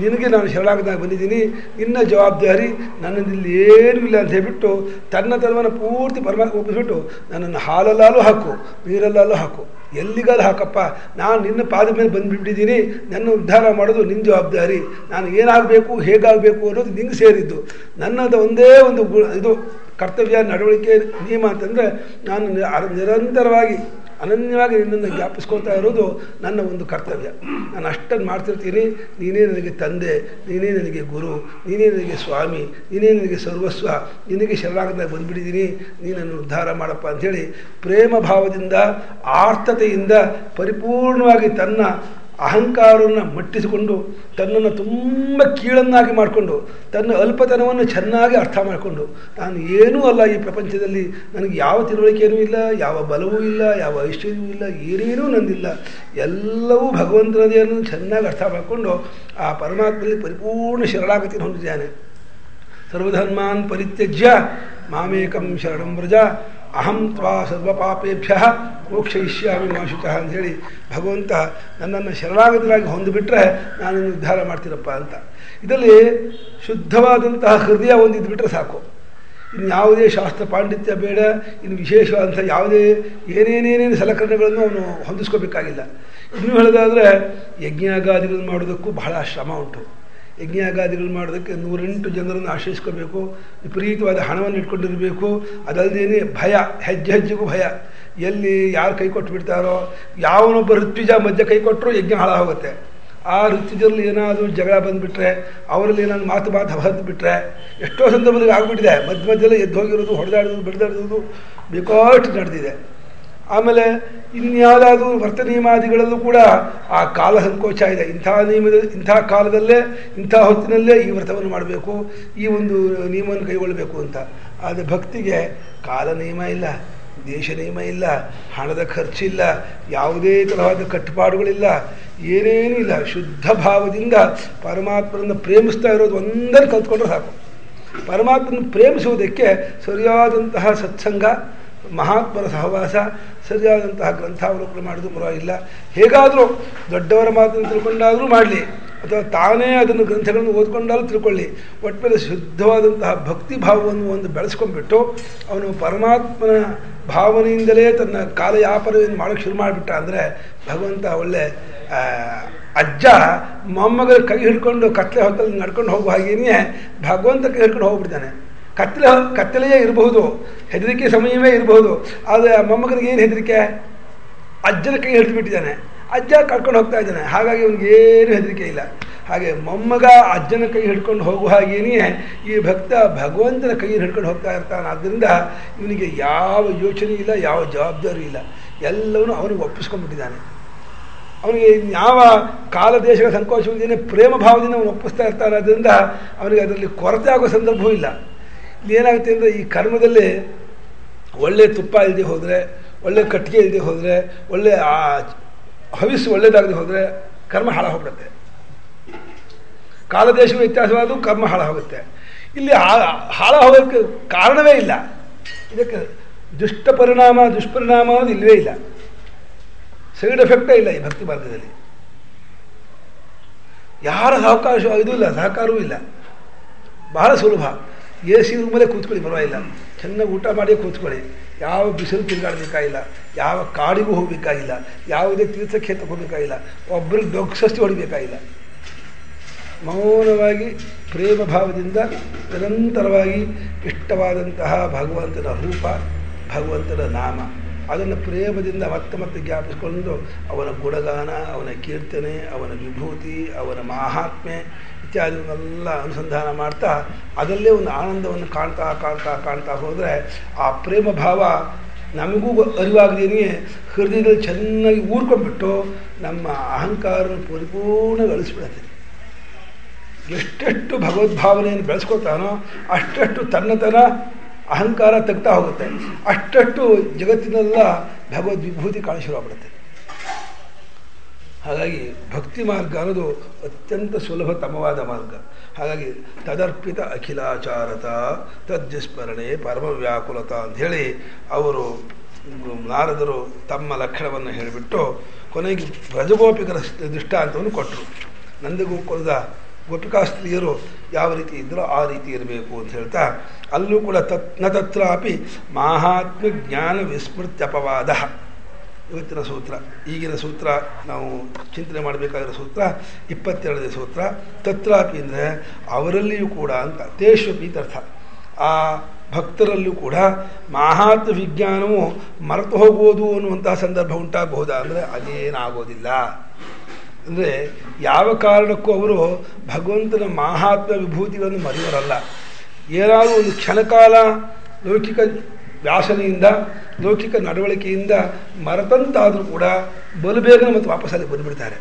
S2: ನಿನಗೆ ನಾನು ಶರಣಾಗತನಾಗಿ ಬಂದಿದ್ದೀನಿ, ನಿನ್ನ ಜವಾಬ್ದಾರಿ, ನನ್ನದಿಲ್ಲಿ ಏನೂ ಇಲ್ಲ ಅಂತ ಹೇಳ್ಬಿಟ್ಟು ತನ್ನ ತನವನ್ನು ಪೂರ್ತಿ ಪರಮಾತ್ಮ ಒಪ್ಪಿಸ್ಬಿಟ್ಟು ನನ್ನನ್ನು ಹಾಲಲ್ಲಾಲು ಹಾಕು, ನೀರಲ್ಲಾಲು ಹಾಕು, ಎಲ್ಲಿಗಾಲು ಹಾಕಪ್ಪ, ನಾನು ನಿನ್ನ ಪಾದ ಮೇಲೆ ಬಂದುಬಿಟ್ಟಿದ್ದೀನಿ, ನನ್ನ ಉದ್ಧಾರ ಮಾಡೋದು ನಿನ್ನ ಜವಾಬ್ದಾರಿ, ನಾನು ಏನಾಗಬೇಕು ಹೇಗಾಗಬೇಕು ಅನ್ನೋದು ನಿಂಗೆ ಸೇರಿದ್ದು, ನನ್ನದು ಒಂದೇ ಒಂದು ಇದು ಕರ್ತವ್ಯ, ನಡವಳಿಕೆ, ನಿಯಮ ಅಂತಂದರೆ ನಾನು ನಿರಂತರವಾಗಿ ಅನನ್ಯವಾಗಿ ನಿನ್ನನ್ನು ಜ್ಞಾಪಿಸ್ಕೊಳ್ತಾ ಇರೋದು ನನ್ನ ಒಂದು ಕರ್ತವ್ಯ. ನಾನು ಅಷ್ಟನ್ನು ಮಾಡ್ತಿರ್ತೀನಿ. ನೀನೇ ನನಗೆ ತಂದೆ, ನೀನೇ ನನಗೆ ಗುರು, ನೀನೇ ನನಗೆ ಸ್ವಾಮಿ, ನೀನೇ ನನಗೆ ಸರ್ವಸ್ವ, ನಿನಗೆ ಶರಣಾಗತನಾಗಿ ಬಂದುಬಿಟ್ಟಿದ್ದೀನಿ, ನೀನನ್ನು ಉದ್ಧಾರ ಮಾಡಪ್ಪ ಅಂಥೇಳಿ ಪ್ರೇಮ ಭಾವದಿಂದ, ಆರ್ತತೆಯಿಂದ ಪರಿಪೂರ್ಣವಾಗಿ ತನ್ನ ಅಹಂಕಾರವನ್ನು ಮಟ್ಟಿಸಿಕೊಂಡು, ತನ್ನನ್ನು ತುಂಬ ಕೀಳನ್ನಾಗಿ ಮಾಡಿಕೊಂಡು, ತನ್ನ ಅಲ್ಪತನವನ್ನು ಚೆನ್ನಾಗಿ ಅರ್ಥ ಮಾಡಿಕೊಂಡು, ನಾನು ಏನೂ ಅಲ್ಲ ಈ ಪ್ರಪಂಚದಲ್ಲಿ, ನನಗೆ ಯಾವ ತಿಳುವಳಿಕೆಯೂ ಇಲ್ಲ, ಯಾವ ಬಲವೂ ಇಲ್ಲ, ಯಾವ ಐಶ್ವರ್ಯವೂ ಇಲ್ಲ, ಏನೇನೂ ನಂದಿಲ್ಲ, ಎಲ್ಲವೂ ಭಗವಂತನದೇ ಅನ್ನೋದು ಚೆನ್ನಾಗಿ ಅರ್ಥ ಮಾಡಿಕೊಂಡು ಆ ಪರಮಾತ್ಮನಲ್ಲಿ ಪರಿಪೂರ್ಣ ಶರಣಾಗತಿಯನ್ನು ಹೊಂದಿದ್ದಾನೆ. ಸರ್ವಧರ್ಮಾನ್ ಪರಿತ್ಯಜ್ಯ ಮಾಮೇಕಂ ಶರಣಂ ವ್ರಜ ಅಹಂ ತ್ವಾ ಸರ್ವಪಾಪೇಭ್ಯ ಮೋಕ್ಷಯಿಷ್ಯಾಮಿ ಮಾ ಶುಚಃ ಅಂಥೇಳಿ ಭಗವಂತ ನನ್ನನ್ನು ಶರಣಾಗತರಾಗಿ ಹೊಂದಿಬಿಟ್ರೆ ನಾನು ಉದ್ಧಾರ ಮಾಡ್ತೀನಪ್ಪ ಅಂತ. ಇದರಲ್ಲಿ ಶುದ್ಧವಾದಂತಹ ಹೃದಯ ಹೊಂದಿದ್ಬಿಟ್ರೆ ಸಾಕು. ಇನ್ನು ಯಾವುದೇ ಶಾಸ್ತ್ರ ಪಾಂಡಿತ್ಯ ಬೇಡ, ಇನ್ನು ವಿಶೇಷವಾದಂಥ ಯಾವುದೇ ಏನೇನೇನೇನು ಸಲಕರಣೆಗಳನ್ನು ಅವನು ಹೊಂದಿಸ್ಕೋಬೇಕಾಗಿಲ್ಲ. ಇನ್ನೂ ಹೇಳೋದಾದರೆ ಯಜ್ಞಾಗಾದಿಗಳನ್ನು ಮಾಡೋದಕ್ಕೂ ಬಹಳ ಶ್ರಮ ಉಂಟು. ಯಜ್ಞಾಗಾದಿಗಳು ಮಾಡೋದಕ್ಕೆ 108 ಜನರನ್ನು ಆಶ್ರಯಿಸ್ಕೋಬೇಕು, ವಿಪರೀತವಾದ ಹಣವನ್ನು ಇಟ್ಕೊಂಡಿರಬೇಕು. ಅದಲ್ಲದೇ ಭಯ, ಹೆಜ್ಜೆ ಹೆಜ್ಜೆಗೂ ಭಯ. ಎಲ್ಲಿ ಯಾರು ಕೈ ಕೊಟ್ಟು ಬಿಡ್ತಾರೋ, ಯಾವನೊಬ್ಬ ಋತ್ವಿಜ ಮಧ್ಯೆ ಕೈ ಕೊಟ್ಟರು ಯಜ್ಞ ಹಾಳಾಗೋಗುತ್ತೆ. ಆ ಋತ್ವಿಜರಲ್ಲಿ ಏನಾದರೂ ಜಗಳ ಬಂದುಬಿಟ್ರೆ, ಅವರಲ್ಲಿ ಏನಾದ್ರು ಮಾತು ಹೊತ್ತು ಬಿಟ್ಟರೆ, ಎಷ್ಟೋ ಸಂದರ್ಭದಲ್ಲಿ ಆಗಿಬಿಟ್ಟಿದೆ. ಮಧ್ಯದಲ್ಲಿ ಎದ್ದು ಹೋಗಿರೋದು, ಹೊಡೆದಾಡೋದು, ಬಿಡದಾಡೋದು ಬೇಕಾಷ್ಟು ನಡೆದಿದೆ. ಆಮೇಲೆ ಇನ್ಯಾವುದಾದ್ರೂ ವರ್ತ ನಿಯಮಾದಿಗಳಲ್ಲೂ ಕೂಡ ಆ ಕಾಲ ಸಂಕೋಚ ಇದೆ. ಇಂಥ ಕಾಲದಲ್ಲೇ ಇಂಥ ಹೊತ್ತಿನಲ್ಲೇ ಈ ವ್ರತವನ್ನು ಮಾಡಬೇಕು, ಈ ಒಂದು ನಿಯಮವನ್ನು ಕೈಗೊಳ್ಳಬೇಕು ಅಂತ. ಆದರೆ ಭಕ್ತಿಗೆ ಕಾಲ ನಿಯಮ ಇಲ್ಲ, ದೇಶ ನಿಯಮ ಇಲ್ಲ, ಹಣದ ಖರ್ಚಿಲ್ಲ, ಯಾವುದೇ ತರಹದ ಕಟ್ಟುಪಾಡುಗಳಿಲ್ಲ, ಏನೇನೂ ಇಲ್ಲ. ಶುದ್ಧ ಭಾವದಿಂದ ಪರಮಾತ್ಮನನ್ನು ಪ್ರೇಮಿಸ್ತಾ ಇರೋದು ಒಂದನ್ನು ಕಲ್ತ್ಕೊಂಡ್ರೆ ಸಾಕು. ಪರಮಾತ್ಮನ ಪ್ರೇಮಿಸುವುದಕ್ಕೆ ಸರಿಯಾದಂತಹ ಸತ್ಸಂಗ, ಮಹಾತ್ಮರ ಸಹವಾಸ, ಸರಿಯಾದಂತಹ ಗ್ರಂಥಾವಲೋಕನ ಮಾಡೋದು ಪರವಾಗಿಲ್ಲ. ಹೇಗಾದರೂ ದೊಡ್ಡವರ ಮಾತನ್ನು ತಿಳ್ಕೊಂಡಾದರೂ ಮಾಡಲಿ, ಅಥವಾ ತಾನೇ ಅದನ್ನು ಗ್ರಂಥಗಳನ್ನು ಓದ್ಕೊಂಡಾದರೂ ತಿಳ್ಕೊಳ್ಳಿ. ಒಟ್ಟಿನಲ್ಲಿ ಶುದ್ಧವಾದಂತಹ ಭಕ್ತಿ ಭಾವವನ್ನು ಒಂದು ಬೆಳೆಸ್ಕೊಂಡ್ಬಿಟ್ಟು ಅವನು ಪರಮಾತ್ಮನ ಭಾವನೆಯಿಂದಲೇ ತನ್ನ ಕಾಲಯಾಪನವನ್ನು ಮಾಡೋಕ್ಕೆ ಶುರು ಮಾಡಿಬಿಟ್ಟ ಅಂದರೆ ಭಗವಂತ ಒಳ್ಳೆ ಅಜ್ಜ ಮೊಮ್ಮಗಳ ಕೈ ಹಿಡ್ಕೊಂಡು ಕತ್ತಲೆ ಹೊತ್ತಲ್ಲಿ ನಡ್ಕೊಂಡು ಹೋಗುವ ಹಾಗೇನೇ ಭಗವಂತ ಕೈ ಹಿಡ್ಕೊಂಡು ಹೋಗ್ಬಿಡ್ತಾನೆ. ಕತ್ತಲೆಯೇ ಇರಬಹುದು, ಹೆದರಿಕೆ ಸಮಯವೇ ಇರಬಹುದು, ಆದರೆ ಮೊಮ್ಮಗನಿಗೆ ಏನು ಹೆದರಿಕೆ? ಅಜ್ಜನ ಕೈ ಹಿಡಿದು ಬಿಟ್ಟಿದ್ದಾನೆ, ಅಜ್ಜ ಕರ್ಕೊಂಡು ಹೋಗ್ತಾ ಇದ್ದಾನೆ, ಹಾಗಾಗಿ ಅವನಿಗೇನು ಹೆದರಿಕೆ ಇಲ್ಲ. ಹಾಗೆ ಮೊಮ್ಮಗ ಅಜ್ಜನ ಕೈ ಹಿಡ್ಕೊಂಡು ಹೋಗುವ ಹಾಗೇನೇ ಈ ಭಕ್ತ ಭಗವಂತನ ಕೈ ಹಿಡ್ಕೊಂಡು ಹೋಗ್ತಾ ಇರ್ತಾನೆ. ಆದ್ದರಿಂದ ಇವನಿಗೆ ಯಾವ ಯೋಚನೆ ಇಲ್ಲ, ಯಾವ ಜವಾಬ್ದಾರಿ ಇಲ್ಲ, ಎಲ್ಲವನ್ನೂ ಅವನಿಗೆ ಒಪ್ಪಿಸ್ಕೊಂಡ್ಬಿಟ್ಟಿದ್ದಾನೆ. ಅವನಿಗೆ ಯಾವ ಕಾಲ ದೇಶಗಳ ಸಂಕೋಚವಿದ್ದೇನೆ ಪ್ರೇಮ ಭಾವದಿಂದ ಅವನು ಒಪ್ಪಿಸ್ತಾ ಇರ್ತಾನೆ. ಆದ್ದರಿಂದ ಅವನಿಗೆ ಅದರಲ್ಲಿ ಕೊರತೆ ಆಗೋ ಸಂದರ್ಭವೂ ಇಲ್ಲ. ಇಲ್ಲಿ ಏನಾಗುತ್ತೆ ಅಂದರೆ, ಈ ಕರ್ಮದಲ್ಲಿ ಒಳ್ಳೆ ತುಪ್ಪ ಇಲ್ಲದೆ ಹೋದರೆ, ಒಳ್ಳೆ ಕಟ್ಟಿಗೆ ಇಲ್ಲದೆ ಹೋದರೆ, ಒಳ್ಳೆ ಹವಿಸ್ಸು ಒಳ್ಳೆಯದಾಗದೆ ಹೋದರೆ ಕರ್ಮ ಹಾಳಾಗೋಗ್ಬಿಡುತ್ತೆ. ಕಾಲದೇಶವು ವ್ಯತ್ಯಾಸವಾದರೂ ಕರ್ಮ ಹಾಳಾಗೋಗುತ್ತೆ. ಇಲ್ಲಿ ಹಾಳಾಗೋಕ್ಕೆ ಕಾರಣವೇ ಇಲ್ಲ. ಇದಕ್ಕೆ ದುಷ್ಪರಿಣಾಮ ಅನ್ನೋದು ಇಲ್ಲವೇ ಇಲ್ಲ, ಸೈಡ್ ಎಫೆಕ್ಟೇ ಇಲ್ಲ ಈ ಭಕ್ತಿ ಮಾರ್ಗದಲ್ಲಿ. ಯಾರ ಇದು ಇಲ್ಲ, ಸಹಕಾರವೂ ಇಲ್ಲ, ಬಹಳ ಸುಲಭ. AC ರೂಮಲ್ಲೇ ಕೂತ್ಕೊಳ್ಳಿ, ಪರವಾಗಿಲ್ಲ, ಚೆನ್ನಾಗಿ ಊಟ ಮಾಡಿ ಕೂತ್ಕೊಳ್ಳಿ, ಯಾವ ಬಿಸಿಲು ತಿರುಗಾಡಬೇಕಾಗಿಲ್ಲ, ಯಾವ ಕಾಡಿಗೂ ಹೋಗಬೇಕಾಗಿಲ್ಲ, ಯಾವುದೇ ತೀರ್ಥಕ್ಷೇತ್ರಕ್ಕೆ ಹೋಗಬೇಕಾಗಿಲ್ಲ, ಒಬ್ಬರಿಗೆ ದೊಗ್ಸಸ್ತಿ ಹೊಡಿಬೇಕಾಗಿಲ್ಲ. ಮೌನವಾಗಿ ಪ್ರೇಮ ಭಾವದಿಂದ ನಿರಂತರವಾಗಿ ಇಷ್ಟವಾದಂತಹ ಭಗವಂತನ ರೂಪ, ಭಗವಂತನ ನಾಮ, ಅದನ್ನು ಪ್ರೇಮದಿಂದ ಮತ್ತೆ ಮತ್ತೆ ಜ್ಞಾಪಿಸಿಕೊಂಡು ಅವನ ಗುಣಗಾನ, ಅವನ ಕೀರ್ತನೆ, ಅವನ ವಿಭೂತಿ, ಅವನ ಮಾಹಾತ್ಮೆ ಇತ್ಯಾದಿಗಳನ್ನೆಲ್ಲ ಅನುಸಂಧಾನ ಮಾಡ್ತಾ ಅದರಲ್ಲೇ ಒಂದು ಆನಂದವನ್ನು ಕಾಣ್ತಾ ಕಾಣ್ತಾ ಕಾಣ್ತಾ ಹೋದರೆ ಆ ಪ್ರೇಮ ಭಾವ ನಮಗೂ ಅರಿವಾಗದೇನೆ ಹೃದಯದಲ್ಲಿ ಚೆನ್ನಾಗಿ ಊರ್ಕೊಂಡ್ಬಿಟ್ಟು ನಮ್ಮ ಅಹಂಕಾರವನ್ನು ಪರಿಪೂರ್ಣ ಅಳಿಸ್ಬಿಡುತ್ತೆ. ಎಷ್ಟೆಷ್ಟು ಭಗವದ್ಭಾವನೆಯನ್ನು ಬೆಳೆಸ್ಕೊತಾನೋ ಅಷ್ಟೆಷ್ಟು ತನ್ನತನ ಅಹಂಕಾರ ತೆಗ್ತಾ ಹೋಗುತ್ತೆ, ಅಷ್ಟಷ್ಟು ಜಗತ್ತಿನೆಲ್ಲ ಭಗವದ್ ವಿಭೂತಿ ಕಾಣ ಶುರುವಾಗ್ಬಿಡುತ್ತೆ. ಹಾಗಾಗಿ ಭಕ್ತಿ ಮಾರ್ಗ ಅನ್ನೋದು ಅತ್ಯಂತ ಸುಲಭತಮವಾದ ಮಾರ್ಗ. ಹಾಗಾಗಿ ತದರ್ಪಿತ ಅಖಿಲಾಚಾರತ ತದ್ವಿಸ್ಮರಣೆ ಪರಮ ವ್ಯಾಕುಲತ ಅಂಥೇಳಿ ಅವರು ನಾರದರು ತಮ್ಮ ಲಕ್ಷಣವನ್ನು ಹೇಳಿಬಿಟ್ಟು ಕೊನೆಗೆ ವ್ರಜಗೋಪಿಕರ ದೃಷ್ಟಾಂತವನ್ನು ಕೊಟ್ಟರು. ನಂದಗೋಕುಲದ ಗೋಪಿಕಾ ಸ್ತ್ರೀಯರು ಯಾವ ರೀತಿ ಇದ್ದರೋ ಆ ರೀತಿ ಇರಬೇಕು ಅಂತ ಹೇಳ್ತಾ, ಅಲ್ಲೂ ಕೂಡ ತತ್ರಾಪಿ ಮಾಹಾತ್ಮ್ಯ ಜ್ಞಾನ ವಿಸ್ಮೃತ್ಯಪವಾದ ಇವತ್ತಿನ ಸೂತ್ರ. ಈಗಿನ ಸೂತ್ರ ನಾವು ಚಿಂತನೆ ಮಾಡಬೇಕಾಗಿರೋ ಸೂತ್ರ 22ನೇ ಸೂತ್ರ. ತತ್ರಾಪಿ ಅಂದರೆ ಅವರಲ್ಲಿಯೂ ಕೂಡ ಅಂತ, ತೇಷ್ವಪಿ ಅರ್ಥ. ಆ ಭಕ್ತರಲ್ಲೂ ಕೂಡ ಮಾಹಾತ್ಮ್ಯ ವಿಜ್ಞಾನವು ಮರೆತು ಹೋಗುವುದು ಅನ್ನುವಂತಹ ಸಂದರ್ಭ ಉಂಟಾಗಬಹುದಾ ಅಂದರೆ ಅದೇನಾಗೋದಿಲ್ಲ. ಅಂದರೆ ಯಾವ ಕಾರಣಕ್ಕೂ ಅವರು ಭಗವಂತನ ಮಾಹಾತ್ಮ್ಯ ವಿಭೂತಿಗಳನ್ನು ಮರೆಯೋರಲ್ಲ. ಏನಾದರೂ ಒಂದು ಕ್ಷಣಕಾಲ ಲೌಕಿಕ ವ್ಯಾಸನೆಯಿಂದ, ಲೌಕಿಕ ನಡವಳಿಕೆಯಿಂದ ಮರೆತಂತಾದರೂ ಕೂಡ ಬಲು ಬೇಗನೆ ಮತ್ತು ವಾಪಸ್ಸಲ್ಲಿ ಬಂದುಬಿಡ್ತಾರೆ.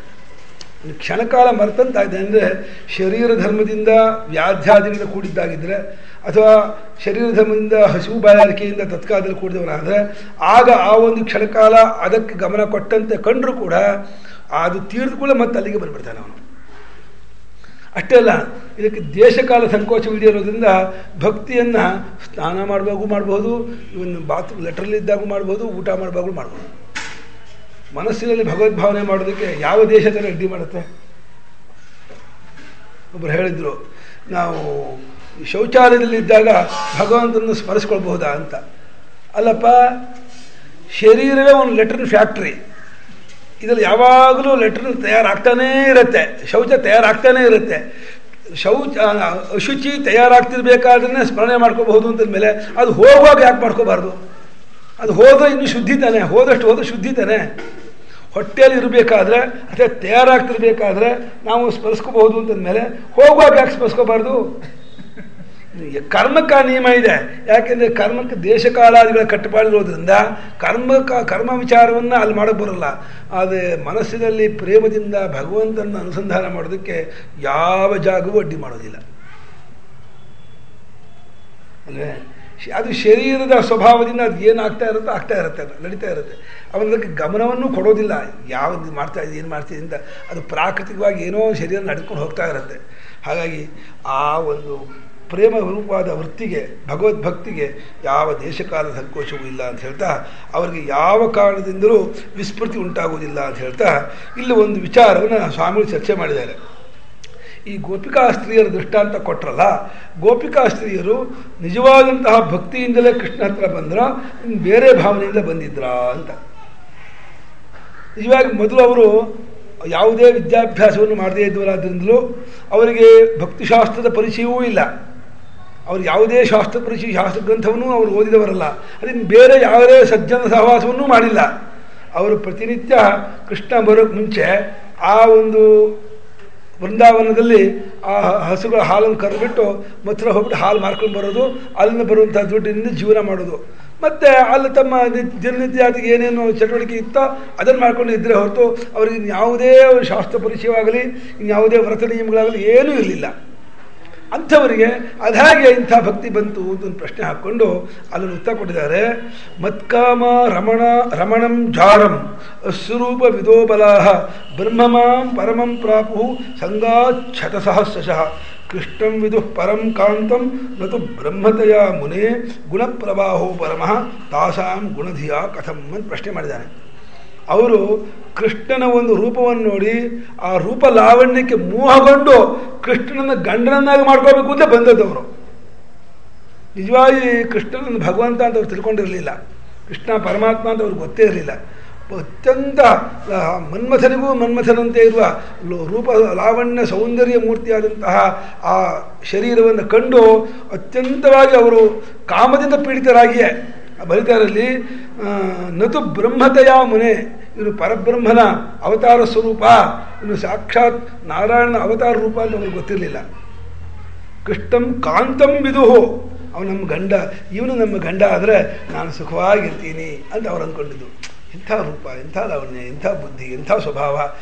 S2: ಒಂದು ಕ್ಷಣಕಾಲ ಮರೆತಂತಾಗಿದೆ ಅಂದರೆ ಶರೀರ ಧರ್ಮದಿಂದ ವ್ಯಾಧ್ಯಾದಿಗಳಿಂದ ಕೂಡಿದ್ದಾಗಿದ್ದರೆ, ಅಥವಾ ಶರೀರ ಧರ್ಮದಿಂದ ಹಸಿವು ಬಾಯಾರಿಕೆಯಿಂದ ತತ್ಕಾಲದಲ್ಲಿ ಕೂಡಿದವರಾದರೆ ಆಗ ಆ ಒಂದು ಕ್ಷಣಕಾಲ ಅದಕ್ಕೆ ಗಮನ ಕೊಟ್ಟಂತೆ ಕಂಡರೂ ಕೂಡ ಅದು ತೀರ್ದು ಕೂಡ ಮತ್ತೆ ಅಲ್ಲಿಗೆ ಬಂದುಬಿಡ್ತಾನೆ ಅವನು. ಅಷ್ಟೇ ಅಲ್ಲ, ಇದಕ್ಕೆ ದೇಶಕಾಲ ಸಂಕೋಚವಿದೆಯಿರೋದ್ರಿಂದ ಭಕ್ತಿಯನ್ನು ಸ್ನಾನ ಮಾಡುವಾಗೂ ಮಾಡ್ಬೋದು, ಇವನು ಲೆಟ್ರಲ್ಲಿದ್ದಾಗೂ ಮಾಡ್ಬೋದು, ಊಟ ಮಾಡುವಾಗೂ ಮಾಡ್ಬೋದು. ಮನಸ್ಸಿನಲ್ಲಿ ಭಗವದ್ಭಾವನೆ ಮಾಡೋದಕ್ಕೆ ಯಾವ ದೇಶದಲ್ಲಿ ಅಡ್ಡಿ ಮಾಡುತ್ತೆ? ಒಬ್ಬರು ಹೇಳಿದರು, ನಾವು ಶೌಚಾಲಯದಲ್ಲಿದ್ದಾಗ ಭಗವಂತನನ್ನು ಸ್ಮರಿಸ್ಕೊಳ್ಬಹುದಾ ಅಂತ. ಅಲ್ಲಪ್ಪ, ಶರೀರವೇ ಒಂದು ಲೆಟ್ರಿನ್ ಫ್ಯಾಕ್ಟ್ರಿ. ಇದರಲ್ಲಿ ಯಾವಾಗಲೂ ಲೆಟ್ರಿನ್ ತಯಾರಾಗ್ತಾನೇ ಇರುತ್ತೆ, ಶೌಚ ತಯಾರಾಗ್ತಾನೇ ಇರುತ್ತೆ. ಅಶುಚಿ ತಯಾರಾಗ್ತಿರ್ಬೇಕಾದ್ರೆ ಸ್ಮರಣೆ ಮಾಡ್ಕೋಬಹುದು ಅಂತಂದಮೇಲೆ ಅದು ಹೋಗುವಾಗ ಯಾಕೆ ಮಾಡ್ಕೋಬಾರ್ದು? ಅದು ಹೋದ್ರೆ ಇನ್ನು ಶುದ್ಧಿ ತಾನೆ, ಹೋದ್ರೆ ಶುದ್ಧಿ ತಾನೆ. ಹೊಟ್ಟೆಯಲ್ಲಿ ಇರಬೇಕಾದ್ರೆ ಅಥವಾ ತಯಾರಾಗ್ತಿರ್ಬೇಕಾದ್ರೆ ನಾವು ಸ್ಮರಿಸ್ಕೋಬಹುದು ಅಂತಂದಮೇಲೆ ಹೋಗುವಾಗ ಯಾಕೆ ಸ್ಮರಿಸ್ಕೋಬಾರ್ದು? ಕರ್ಮಕ್ಕೆ ನಿಯಮ ಇದೆ. ಯಾಕೆಂದರೆ ಕರ್ಮಕ್ಕೆ ದೇಶಕಾಲಾದಿಗಳ ಕಟ್ಟುಪಾಡಿರೋದ್ರಿಂದ ಕರ್ಮ ವಿಚಾರವನ್ನು ಅಲ್ಲಿ ಮಾಡೋಕ್ಕೆ ಬರೋಲ್ಲ. ಆದರೆ ಮನಸ್ಸಿನಲ್ಲಿ ಪ್ರೇಮದಿಂದ ಭಗವಂತನ ಅನುಸಂಧಾನ ಮಾಡೋದಕ್ಕೆ ಯಾವ ಜಾಗವೂ ಅಡ್ಡಿ ಮಾಡೋದಿಲ್ಲ ಅಲ್ವೇ? ಅದು ಶರೀರದ ಸ್ವಭಾವದಿಂದ ಅದು ಏನು ಆಗ್ತಾ ಇರುತ್ತೆ, ನಡೀತಾ ಇರುತ್ತೆ. ಅವನದಕ್ಕೆ ಗಮನವನ್ನು ಕೊಡೋದಿಲ್ಲ. ಯಾವುದು ಮಾಡ್ತಾ ಇದೆ, ಏನು ಮಾಡ್ತಿದೆ ಅಂತ. ಅದು ಪ್ರಾಕೃತಿಕವಾಗಿ ಏನೋ ಶರೀರ ನಡ್ಕೊಂಡು ಹೋಗ್ತಾ ಇರುತ್ತೆ. ಹಾಗಾಗಿ ಆ ಒಂದು ಪ್ರೇಮ ರೂಪವಾದ ವೃತ್ತಿಗೆ, ಭಗವದ್ಭಕ್ತಿಗೆ ಯಾವ ದೇಶಕಾಲ ಸಂಕೋಚವೂ ಇಲ್ಲ ಅಂತ ಹೇಳ್ತಾ, ಅವರಿಗೆ ಯಾವ ಕಾರಣದಿಂದಲೂ ವಿಸ್ಮೃತಿ ಉಂಟಾಗುವುದಿಲ್ಲ ಅಂತ ಹೇಳ್ತಾ ಇಲ್ಲಿ ಒಂದು ವಿಚಾರವನ್ನು ಸ್ವಾಮಿಗಳು ಚರ್ಚೆ ಮಾಡಿದ್ದಾರೆ. ಈ ಗೋಪಿಕಾ ಸ್ತ್ರೀಯರ ದೃಷ್ಟಾಂತ ಕೊಟ್ಟರಲ್ಲ, ಗೋಪಿಕಾ ಸ್ತ್ರೀಯರು ನಿಜವಾದಂತಹ ಭಕ್ತಿಯಿಂದಲೇ ಕೃಷ್ಣ ಹತ್ರ ಬಂದ್ರ, ಬೇರೆ ಭಾವನೆಯಿಂದ ಬಂದಿದ್ರ ಅಂತ. ನಿಜವಾಗಿ ಮೊದಲು ಅವರು ಯಾವುದೇ ವಿದ್ಯಾಭ್ಯಾಸವನ್ನು ಮಾಡದೇ ಇದ್ದವರಾದ್ರಿಂದಲೂ ಅವರಿಗೆ ಭಕ್ತಿಶಾಸ್ತ್ರದ ಪರಿಚಯವೂ ಇಲ್ಲ. ಅವರು ಯಾವುದೇ ಶಾಸ್ತ್ರ ಗ್ರಂಥವನ್ನು ಅವರು ಓದಿದವರಲ್ಲ. ಅದನ್ನು ಬೇರೆ ಯಾವುದೇ ಸಜ್ಜನ ಸಹವಾಸವನ್ನೂ ಮಾಡಿಲ್ಲ. ಅವರು ಪ್ರತಿನಿತ್ಯ ಕೃಷ್ಣ ಬರೋಕ್ಕೆ ಮುಂಚೆ ಆ ಒಂದು ವೃಂದಾವನದಲ್ಲಿ ಆ ಹಸುಗಳ ಹಾಲನ್ನು ಕರೆದುಬಿಟ್ಟು ಮಥುರಾ ಹೋಗ್ಬಿಟ್ಟು ಹಾಲು ಮಾರ್ಕೊಂಡು ಬರೋದು, ಅಲ್ಲಿಂದ ಬರುವಂಥ ದುಡ್ಡಿನಿಂದ ಜೀವನ ಮಾಡೋದು. ಮತ್ತು ಅಲ್ಲಿ ತಮ್ಮ ದಿನನಿತ್ಯಾದಿಗೆ ಏನೇನು ಚಟುವಟಿಕೆ ಇತ್ತೋ ಅದನ್ನು ಮಾಡ್ಕೊಂಡು ಇದ್ದರೆ ಹೊರತು ಅವ್ರಿಗೆ ಇನ್ಯಾವುದೇ ಒಂದು ಶಾಸ್ತ್ರ ಪರಿಚಯವಾಗಲಿ, ಇನ್ಯಾವುದೇ ವ್ರತ ನಿಯಮಗಳಾಗಲಿ ಏನೂ ಇರಲಿಲ್ಲ. ಅಂಥವರಿಗೆ ಅದಾಗೆ ಇಂಥ ಭಕ್ತಿ ಬಂತು ಅಂತ ಒಂದು ಪ್ರಶ್ನೆ ಹಾಕ್ಕೊಂಡು ಅಲ್ಲನ್ನು ಉತ್ತರ ಕೊಟ್ಟಿದ್ದಾರೆ. ಮತ್ಕಾಮ ರಮಣಂ ಜಾರಂ ಅಸ್ವರೂಪ ವಿದೋಬಲಾಹ ಬ್ರಹ್ಮಮಾಂ ಪರಮಂ ಪ್ರಾಪು ಸಂಗಾಚ್ಛತ ಸಹಸ್ರಶಃ ಕೃಷ್ಣಂ ವಿದು ಪರಂ ಕಾಂತಂ ನತು ಬ್ರಹ್ಮತಯ ಮುನೇ ಗುಣಪ್ರವಾಹೋ ಪರಮಃ ತಾಸಾಂ ಗುಣಧಿಯ ಕಥಂ ಅಂತ ಪ್ರಶ್ನೆ ಮಾಡಿದ್ದಾನೆ. ಅವರು ಕೃಷ್ಣನ ಒಂದು ರೂಪವನ್ನು ನೋಡಿ ಆ ರೂಪ ಲಾವಣ್ಯಕ್ಕೆ ಮೋಹಗೊಂಡು ಕೃಷ್ಣನನ್ನು ಗಂಡನನ್ನಾಗಿ ಮಾಡ್ಕೋಬೇಕು ಅಂತ ಬಂದದ್ದವರು. ನಿಜವಾಗಿ ಕೃಷ್ಣನನ್ನು ಭಗವಂತ ಅಂತ ಅವ್ರು ತಿಳ್ಕೊಂಡಿರಲಿಲ್ಲ, ಕೃಷ್ಣ ಪರಮಾತ್ಮ ಅಂತ ಅವ್ರಿಗೆ ಗೊತ್ತೇ ಇರಲಿಲ್ಲ. ಅತ್ಯಂತ ಮನ್ಮಥನಿಗೂ ಮನ್ಮಥನಂತೆ ಇರುವ ರೂಪ ಲಾವಣ್ಯ ಸೌಂದರ್ಯ ಮೂರ್ತಿಯಾದಂತಹ ಆ ಶರೀರವನ್ನು ಕಂಡು ಅತ್ಯಂತವಾಗಿ ಅವರು ಕಾಮದಿಂದ ಪೀಡಿತರಾಗಿಯೇ ಬಲಿತಾರಲ್ಲಿ ನತು ಬ್ರಹ್ಮತಯ ಮುನೆ, ಇವನು ಪರಬ್ರಹ್ಮನ ಅವತಾರ ಸ್ವರೂಪ, ಇವನು ಸಾಕ್ಷಾತ್ ನಾರಾಯಣನ ಅವತಾರ ರೂಪ ಅಂತ ಅವ್ರಿಗೆ ಗೊತ್ತಿರಲಿಲ್ಲ. ಕೃಷ್ಣಂ ಕಾಂತಂ ವಿದುಹು, ಅವನು ನಮ್ಮ ಗಂಡ, ಇವನು ನಮ್ಮ ಗಂಡ ಆದರೆ ನಾನು ಸುಖವಾಗಿರ್ತೀನಿ ಅಂತ ಅವ್ರು ಅಂದ್ಕೊಂಡಿದ್ದು. ಇಂಥ ರೂಪ, ಇಂಥ ಲಾವಣ್ಯ, ಇಂಥ ಬುದ್ಧಿ, ಇಂಥ ಸ್ವಭಾವ,